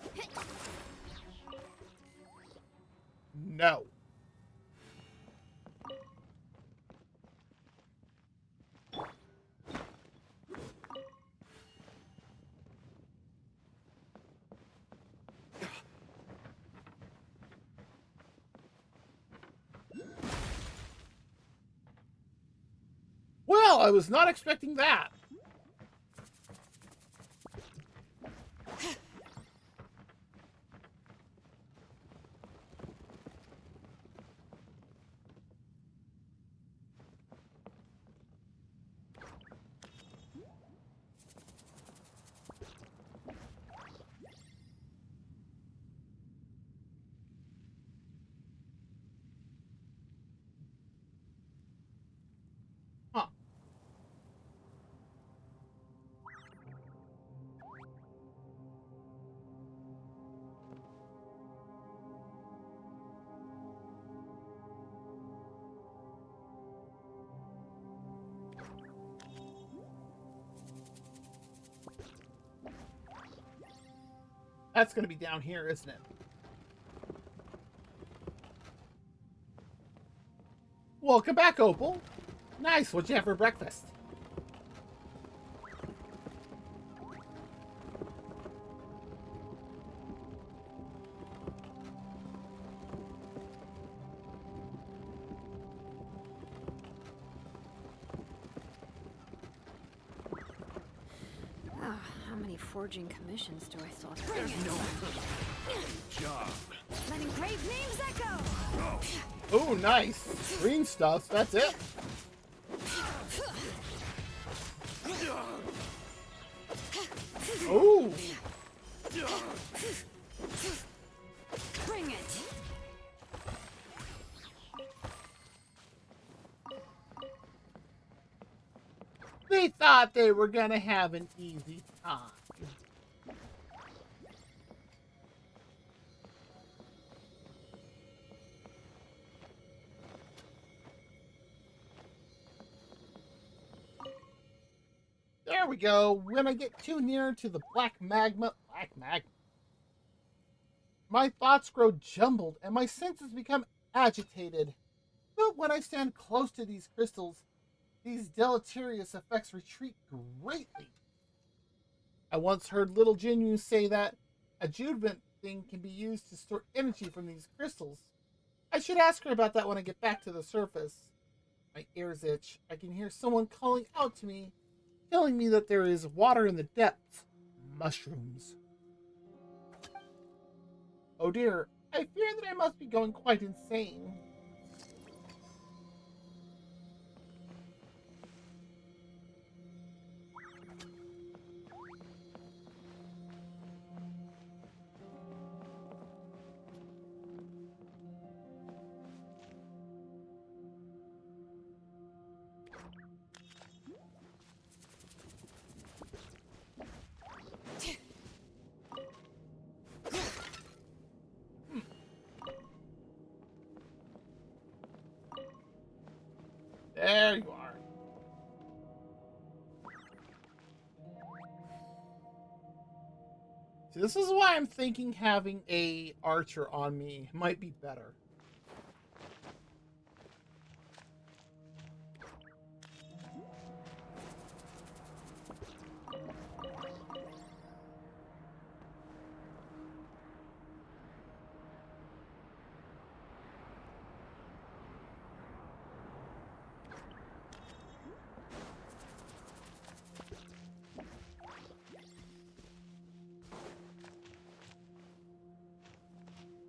No. Well, I was not expecting that. Huh. That's going to be down here, isn't it? Welcome back, Opal. Nice. What'd you have for breakfast? How many forging commissions do I still have to There's bring in? no job. Let engraved names echo! Oh, nice. Green stuff. That's it. Oh. Bring it! They thought they were gonna have an easy time. There we go. When I get too near to the black magma, my thoughts grow jumbled and my senses become agitated. But when I stand close to these crystals, these deleterious effects retreat greatly. I once heard Little Jinyu say that a adjuvant thing can be used to store energy from these crystals. I should ask her about that when I get back to the surface. My ears itch. I can hear someone calling out to me, telling me that there is water in the depths. Mushrooms. Oh dear, I fear that I must be going quite insane. There you are. See, this is why I'm thinking having a archer on me might be better.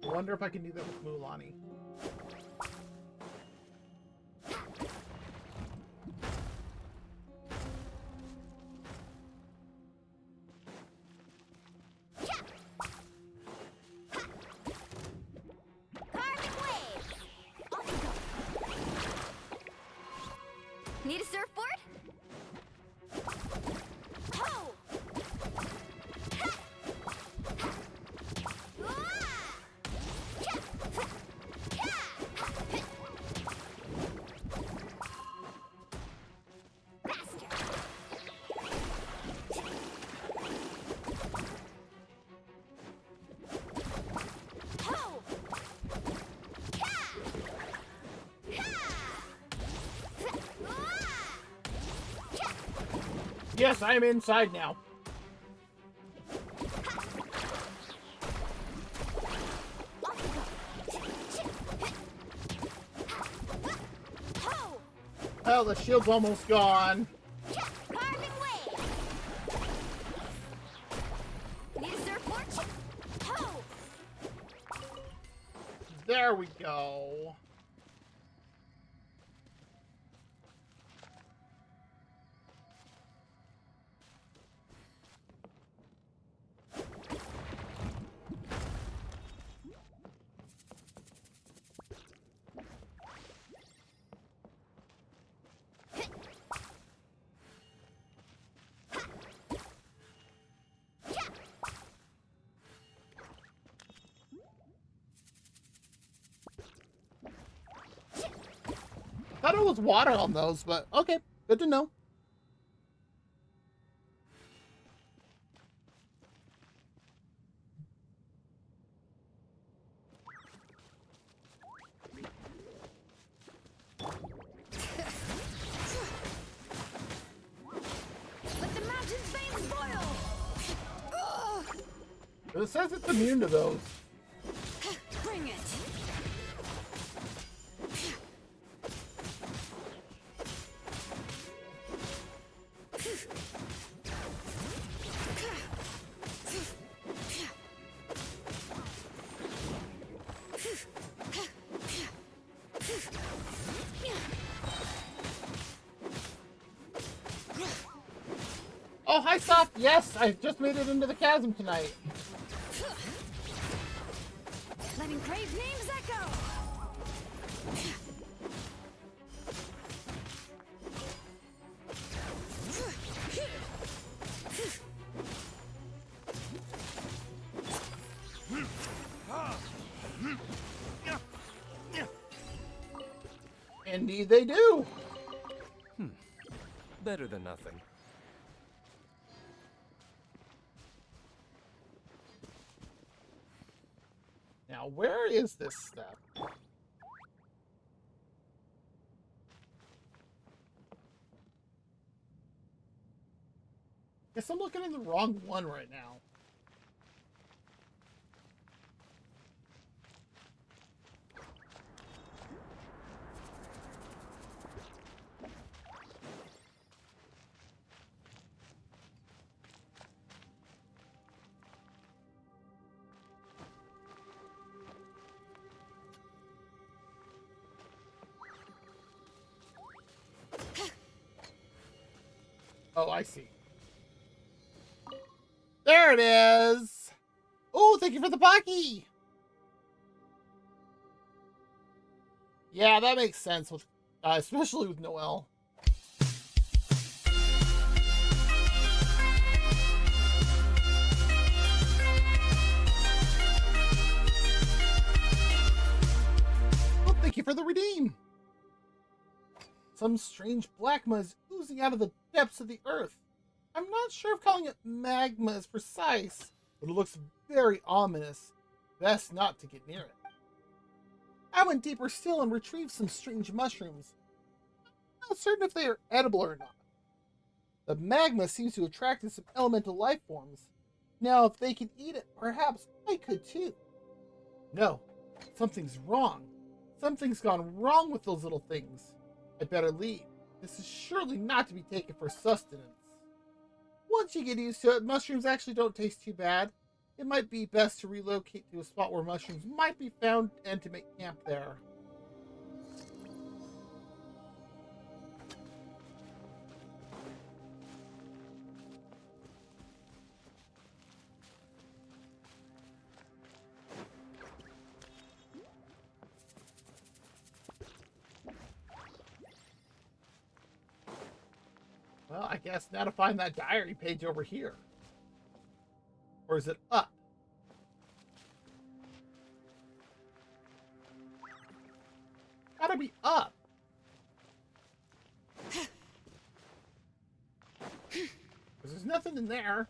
I wonder if I can do that with Mulan. Need a surfboard? Ho! Yes, I am inside now. Oh, the shield's almost gone. There we go. Thought it was water on those, but okay, good to know. Let the mountain's veins boil! It says it's immune to those. Bring it! Oh, hi, Soft. Yes, I just made it into the chasm tonight. Letting brave names echo! Indeed they do. Better than nothing. Now, where is this stuff? Guess I'm looking in the wrong one right now. Oh, I see. There it is. Oh, thank you for the Pocky. Yeah, that makes sense with, especially with Noelle. Oh, thank you for the redeem. Some strange blackma is oozing out of the depths of the earth. I'm not sure if calling it magma is precise, but it looks very ominous. Best not to get near it. I went deeper still and retrieved some strange mushrooms. I'm not certain if they are edible or not. The magma seems to have attracted some elemental life forms. Now, if they can eat it, perhaps I could too. No, something's wrong. Something's gone wrong with those little things. I better leave. This is surely not to be taken for sustenance. Once you get used to it, mushrooms actually don't taste too bad. It might be best to relocate to a spot where mushrooms might be found and to make camp there. Well, I guess now to find that diary page over here. Or is it up? Gotta be up. Because there's nothing in there.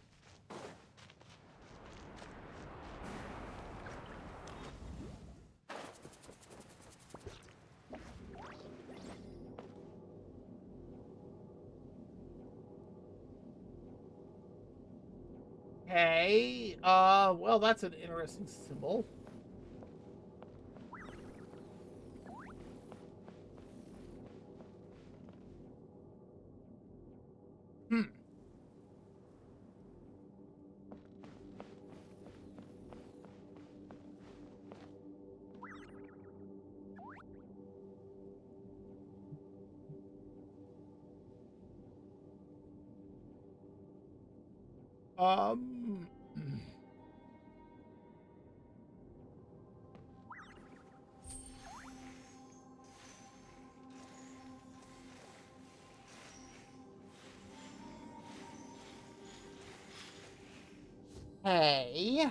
Hey, well, that's an interesting symbol. Hmm. Um... Hey.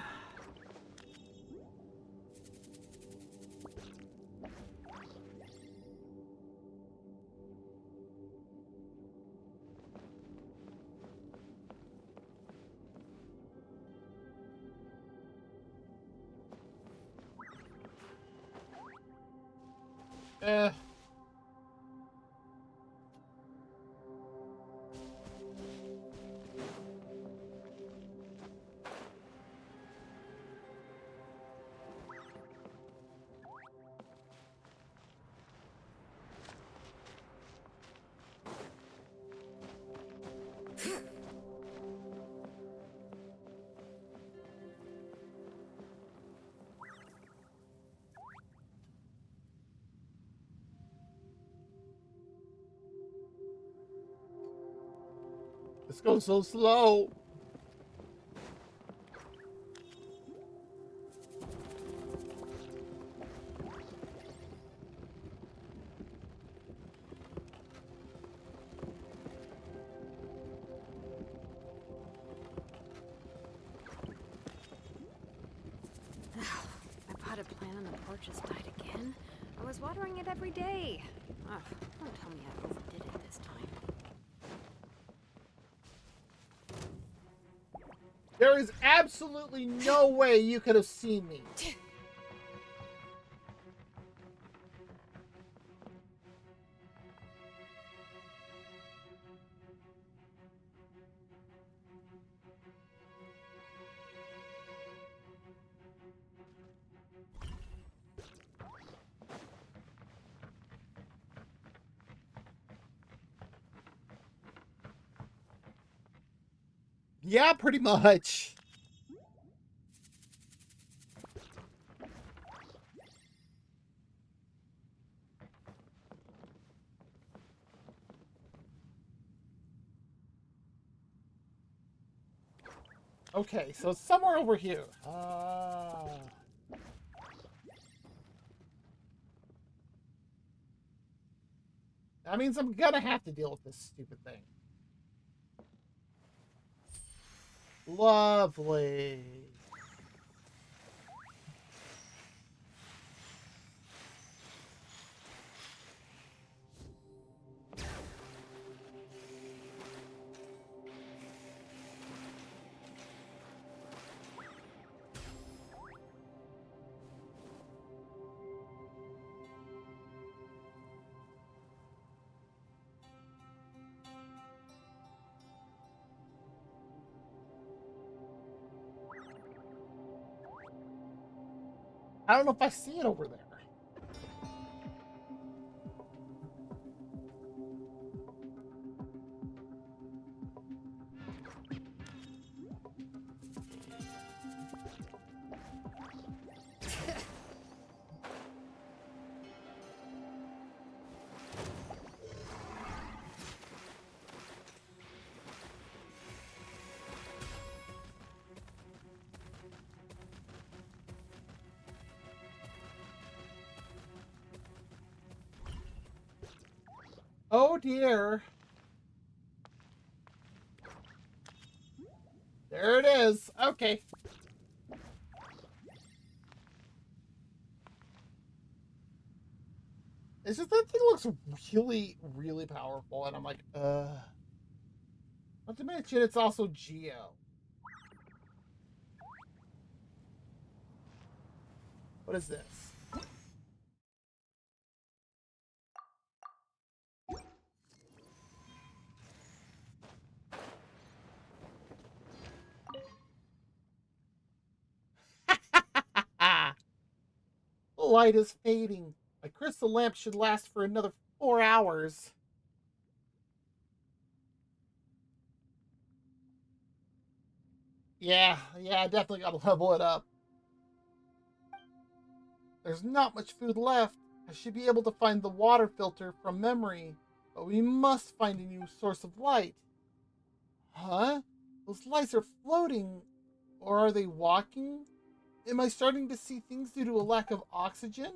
Uh... This goes so slow. My potted plant on the porch has died again. I was watering it every day. Ugh, don't tell me I overdid it this time. There is absolutely no way you could have seen me. Yeah, pretty much. Okay, so it's somewhere over here. That means I'm gonna have to deal with this stupid thing. Lovely. I don't know if I see it over there. Oh dear. There it is. Okay. It's just that thing looks really, really powerful, and I'm like, Not to mention, it's also Geo. What is this? The light is fading. My crystal lamp should last for another 4 hours. Yeah, I definitely gotta level it up. There's not much food left. I should be able to find the water filter from memory, but we must find a new source of light. Huh? Those lights are floating, or are they walking? Am I starting to see things due to a lack of oxygen?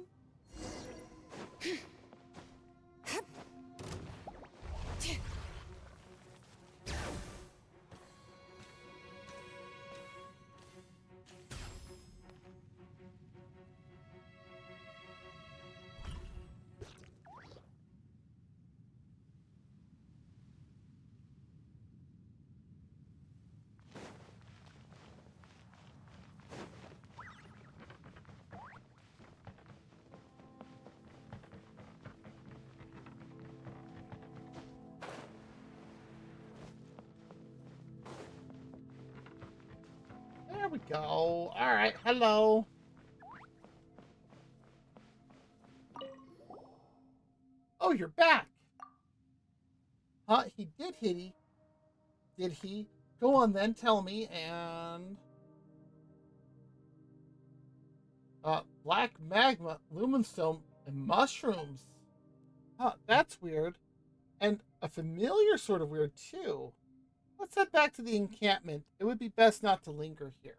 There we go. Alright, hello. Oh, you're back. Huh? He did hit he. Did he? Go on then, tell me, and... black magma, lumenstone, and mushrooms. Huh, that's weird. And a familiar sort of weird, too. Let's head back to the encampment. It would be best not to linger here.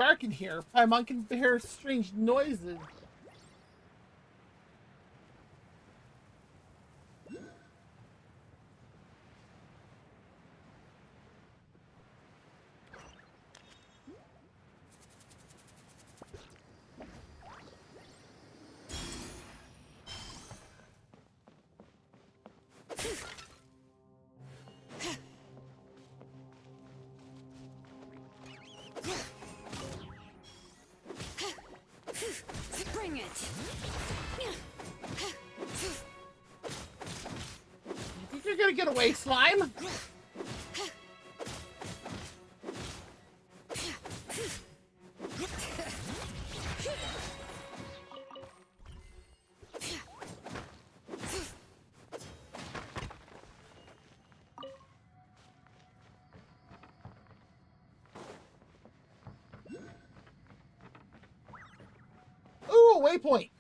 dark in here. Paimon can hear strange noises. Bring it. You think you're gonna get away, slime? Ooh, a waypoint.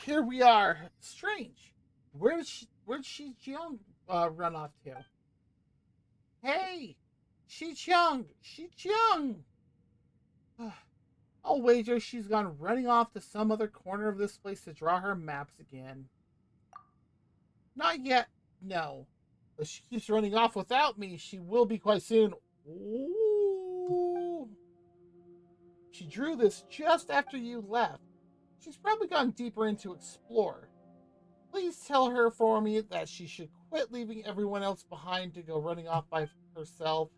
Here we are. Strange. Where'd Shi Jiang run off to? Hey, Shi Jiang, Shi Jiang. I'll wager she's gone running off to some other corner of this place to draw her maps again. Not yet, no. If she keeps running off without me, she will be quite soon. Ooh. She drew this just after you left. She's probably gone deeper in to explore. Please tell her for me that she should quit leaving everyone else behind to go running off by herself.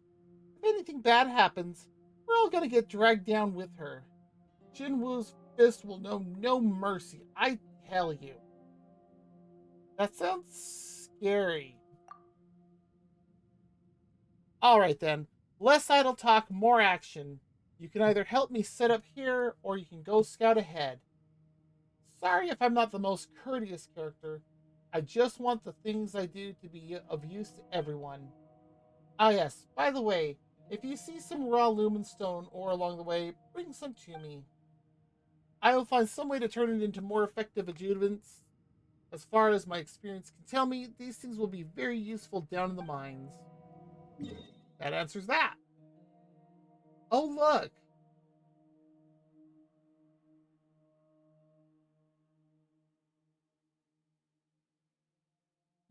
If anything bad happens, we're all gonna get dragged down with her. Jinwoo's fist will know no mercy, I tell you. That sounds scary. Alright then, less idle talk, more action. You can either help me set up here, or you can go scout ahead. Sorry if I'm not the most courteous character. I just want the things I do to be of use to everyone. Ah yes, by the way, if you see some raw lumenstone ore along the way, bring some to me. I will find some way to turn it into more effective adjuvants. As far as my experience can tell me, these things will be very useful down in the mines. That answers that. Oh, look.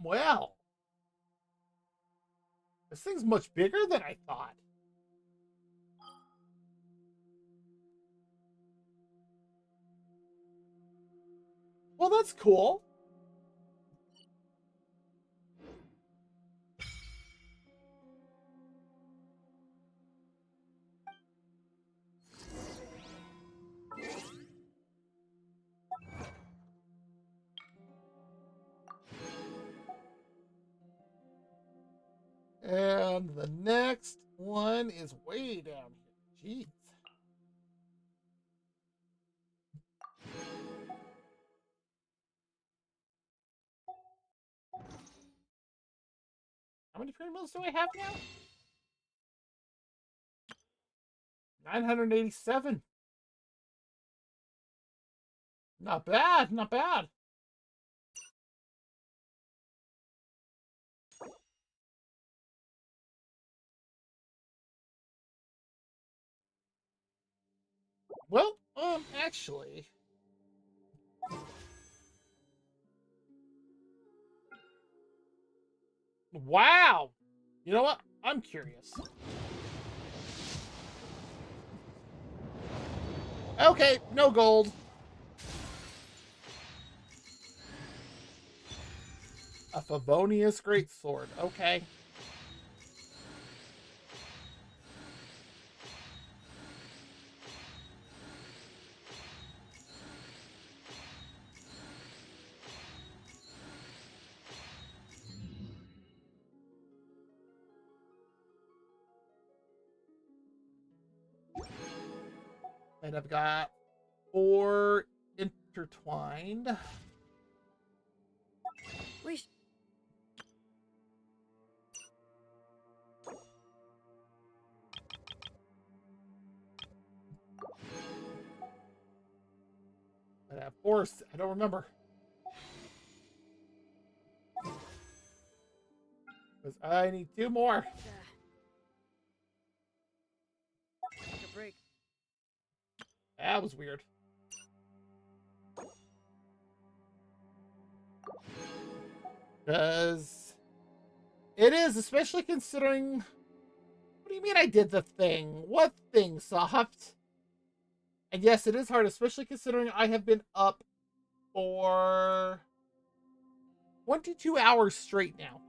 Well, this thing's much bigger than I thought. Well, that's cool. And the next one is way down here. Jeez. How many premiums do I have now? 987. Not bad, not bad. Well, actually. Wow. You know what? I'm curious. Okay, no gold. A Favonius Greatsword. Okay. And I've got 4 intertwined. But of course, I don't remember. Because I need 2 more. Take a break. That was weird. Because it is, especially considering... What do you mean I did the thing? What thing, Soft? And yes, it is hard, especially considering I have been up for 22 hours straight now.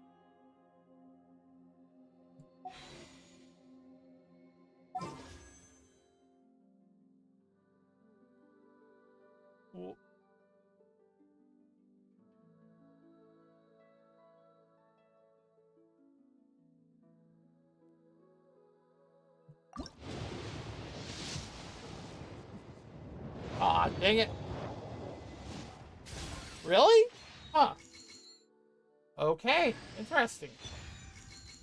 Well, aw, dang it. Really? Huh. Okay, interesting.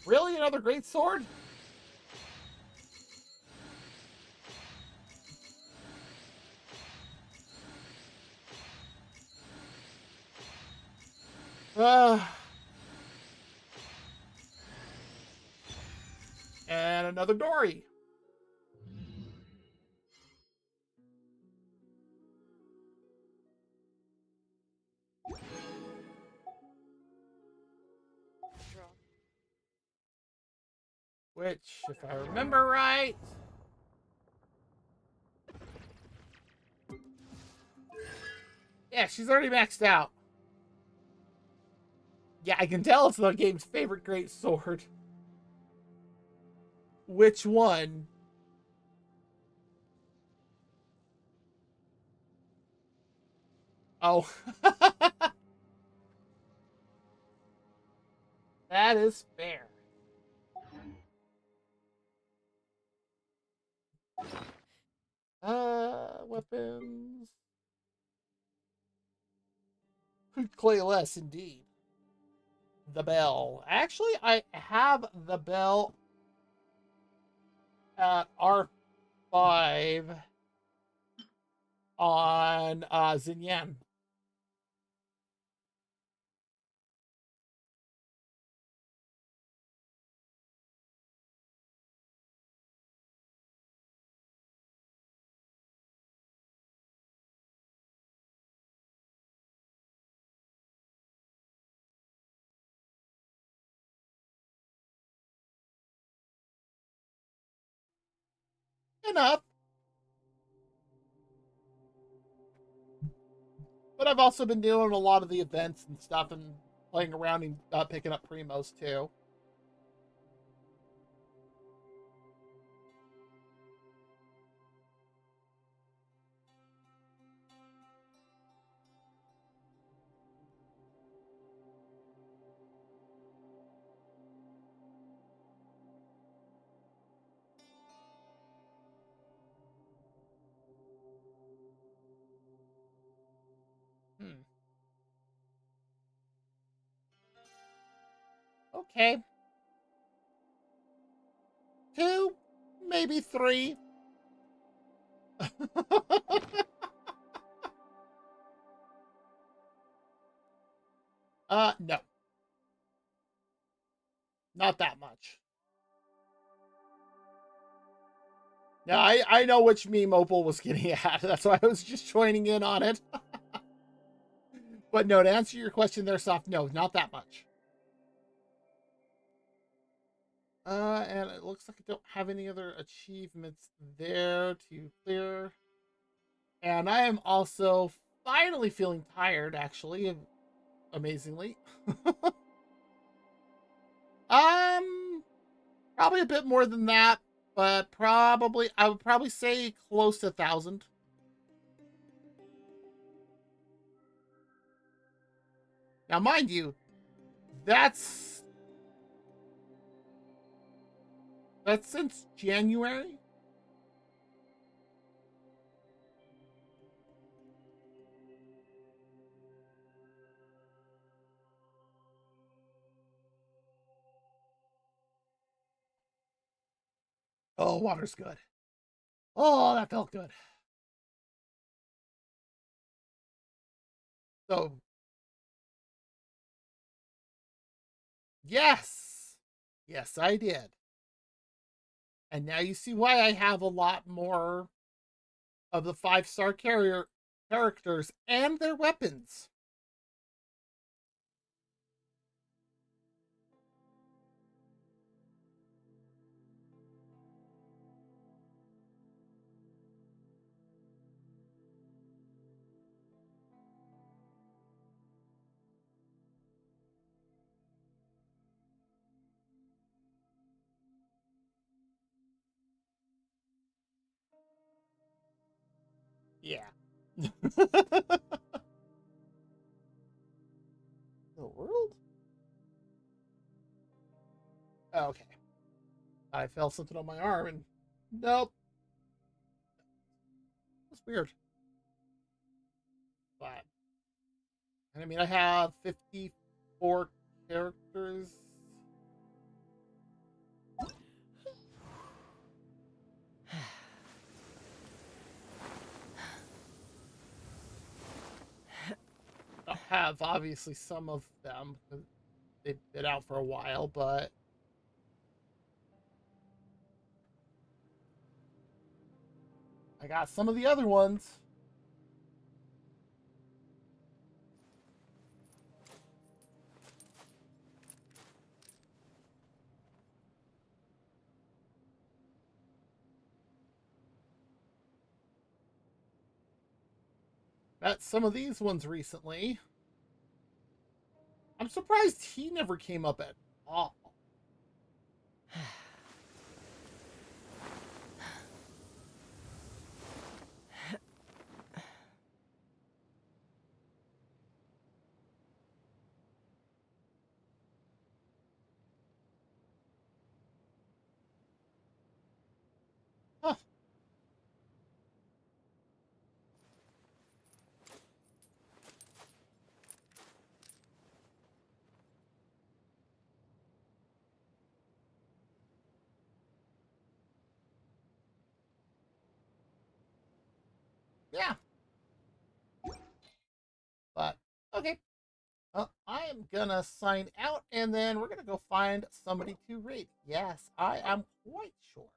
Really? Another great sword? And another Dory. Which, if I remember right... Yeah, she's already maxed out. Yeah, I can tell it's the game's favorite great sword. Which one? Oh. That is fair. Weapons. Clay less, indeed. The bell. Actually, I have the bell at R5 on Xinyan. Enough. But I've also been doing a lot of the events and stuff and playing around and picking up primos too. Hmm. Okay. 2, maybe 3. No. Not that much. No, I know which meme Opal was getting at. That's why I was just joining in on it. But no, to answer your question there, Soft, no, not that much. And it looks like I don't have any other achievements there to clear. And I am also finally feeling tired, actually, amazingly. Probably a bit more than that, but I would probably say close to 1,000. Now, mind you, that's since January. Oh, water's good. Oh, that felt good. So, yes. Yes, I did. And now you see why I have a lot more of the 5-star carrier characters and their weapons. Yeah. The world? Oh, okay. I felt something on my arm and nope. That's weird. But and I mean I have 54 characters. I have obviously some of them because they've been out for a while, but I got some of the other ones. Met some of these ones recently. I'm surprised he never came up at all. Huh. Yeah. But okay. Well, I am gonna sign out and then we're gonna go find somebody to raid. Yes, I am quite sure.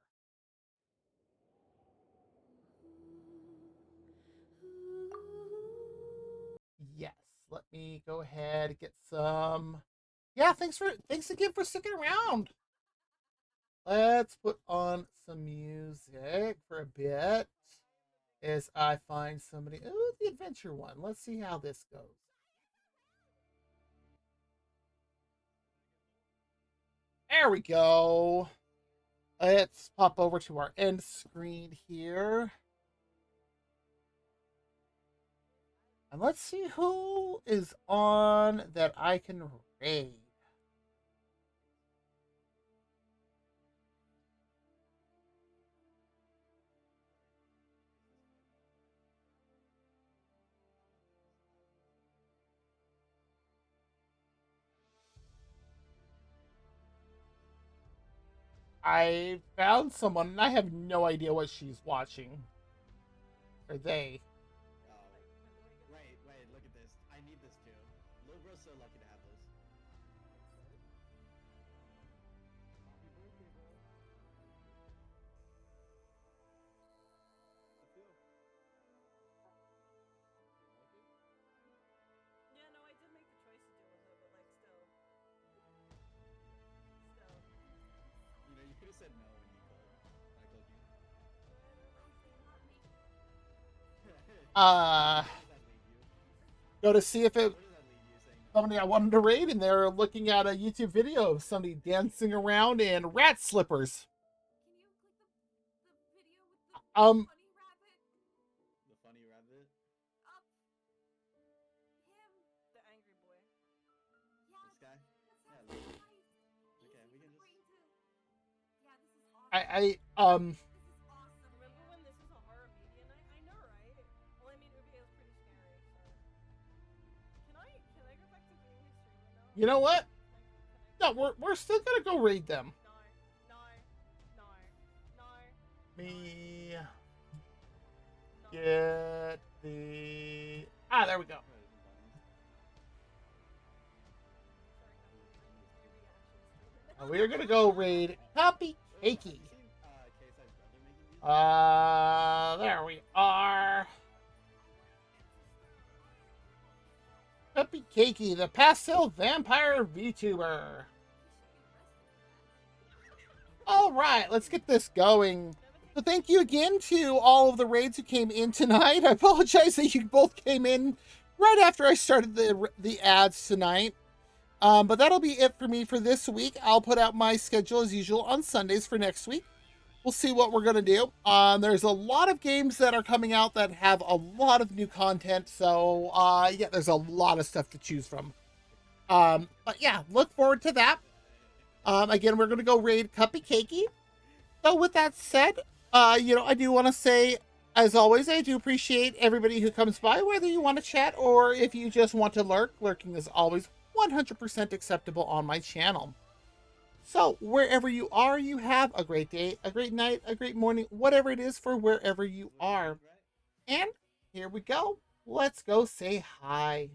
Yes, let me go ahead and get some. Yeah, thanks again for sticking around. Let's put on some music for a bit as I find somebody. Ooh, the adventure one. Let's see how this goes. There we go. Let's pop over to our end screen here. And let's see who is on that I can raid. I found someone and I have no idea what she's watching. Or they. Wait, look at this. I need this too. Lil bro's so lucky to have this. Yeah, no, I did make the choice to deal with it, but like still. You know, you could have said no when you called. I told you. Go to see if it Where does that leave you saying no? somebody I wanted to raid, and they're looking at a YouTube video of somebody dancing around in rat slippers. Can you click the video with the Um, funny rabbit? The funny rabbit? Up. Him. The angry boy. Yeah. This guy? That Yeah, sounds look. nice. Okay, we can just. Yeah, this is awesome. I This is awesome. Remember when this was a horror media night? I know, right? Well, I mean, Ube is pretty scary, so. Can I go back to being a streamer now? You know what? Can No, we're still gonna go raid them. No. Me get the there we go. we're gonna go raid Copy Cakey. There we are. Copy Cakey, the pastel vampire VTuber. All right, let's get this going. So thank you again to all of the raids who came in tonight. I apologize that you both came in right after I started the ads tonight. But that'll be it for me for this week. I'll put out my schedule as usual on Sundays for next week. We'll see what we're going to do. There's a lot of games that are coming out that have a lot of new content. So, yeah, there's a lot of stuff to choose from. But yeah, look forward to that. Again, we're going to go raid Cuppy Cakey. So with that said, I do want to say, as always, I do appreciate everybody who comes by, whether you want to chat or if you just want to lurk. Lurking is always 100% acceptable on my channel. So wherever you are, you have a great day, a great night, a great morning, whatever it is for wherever you are. And here we go. Let's go say hi.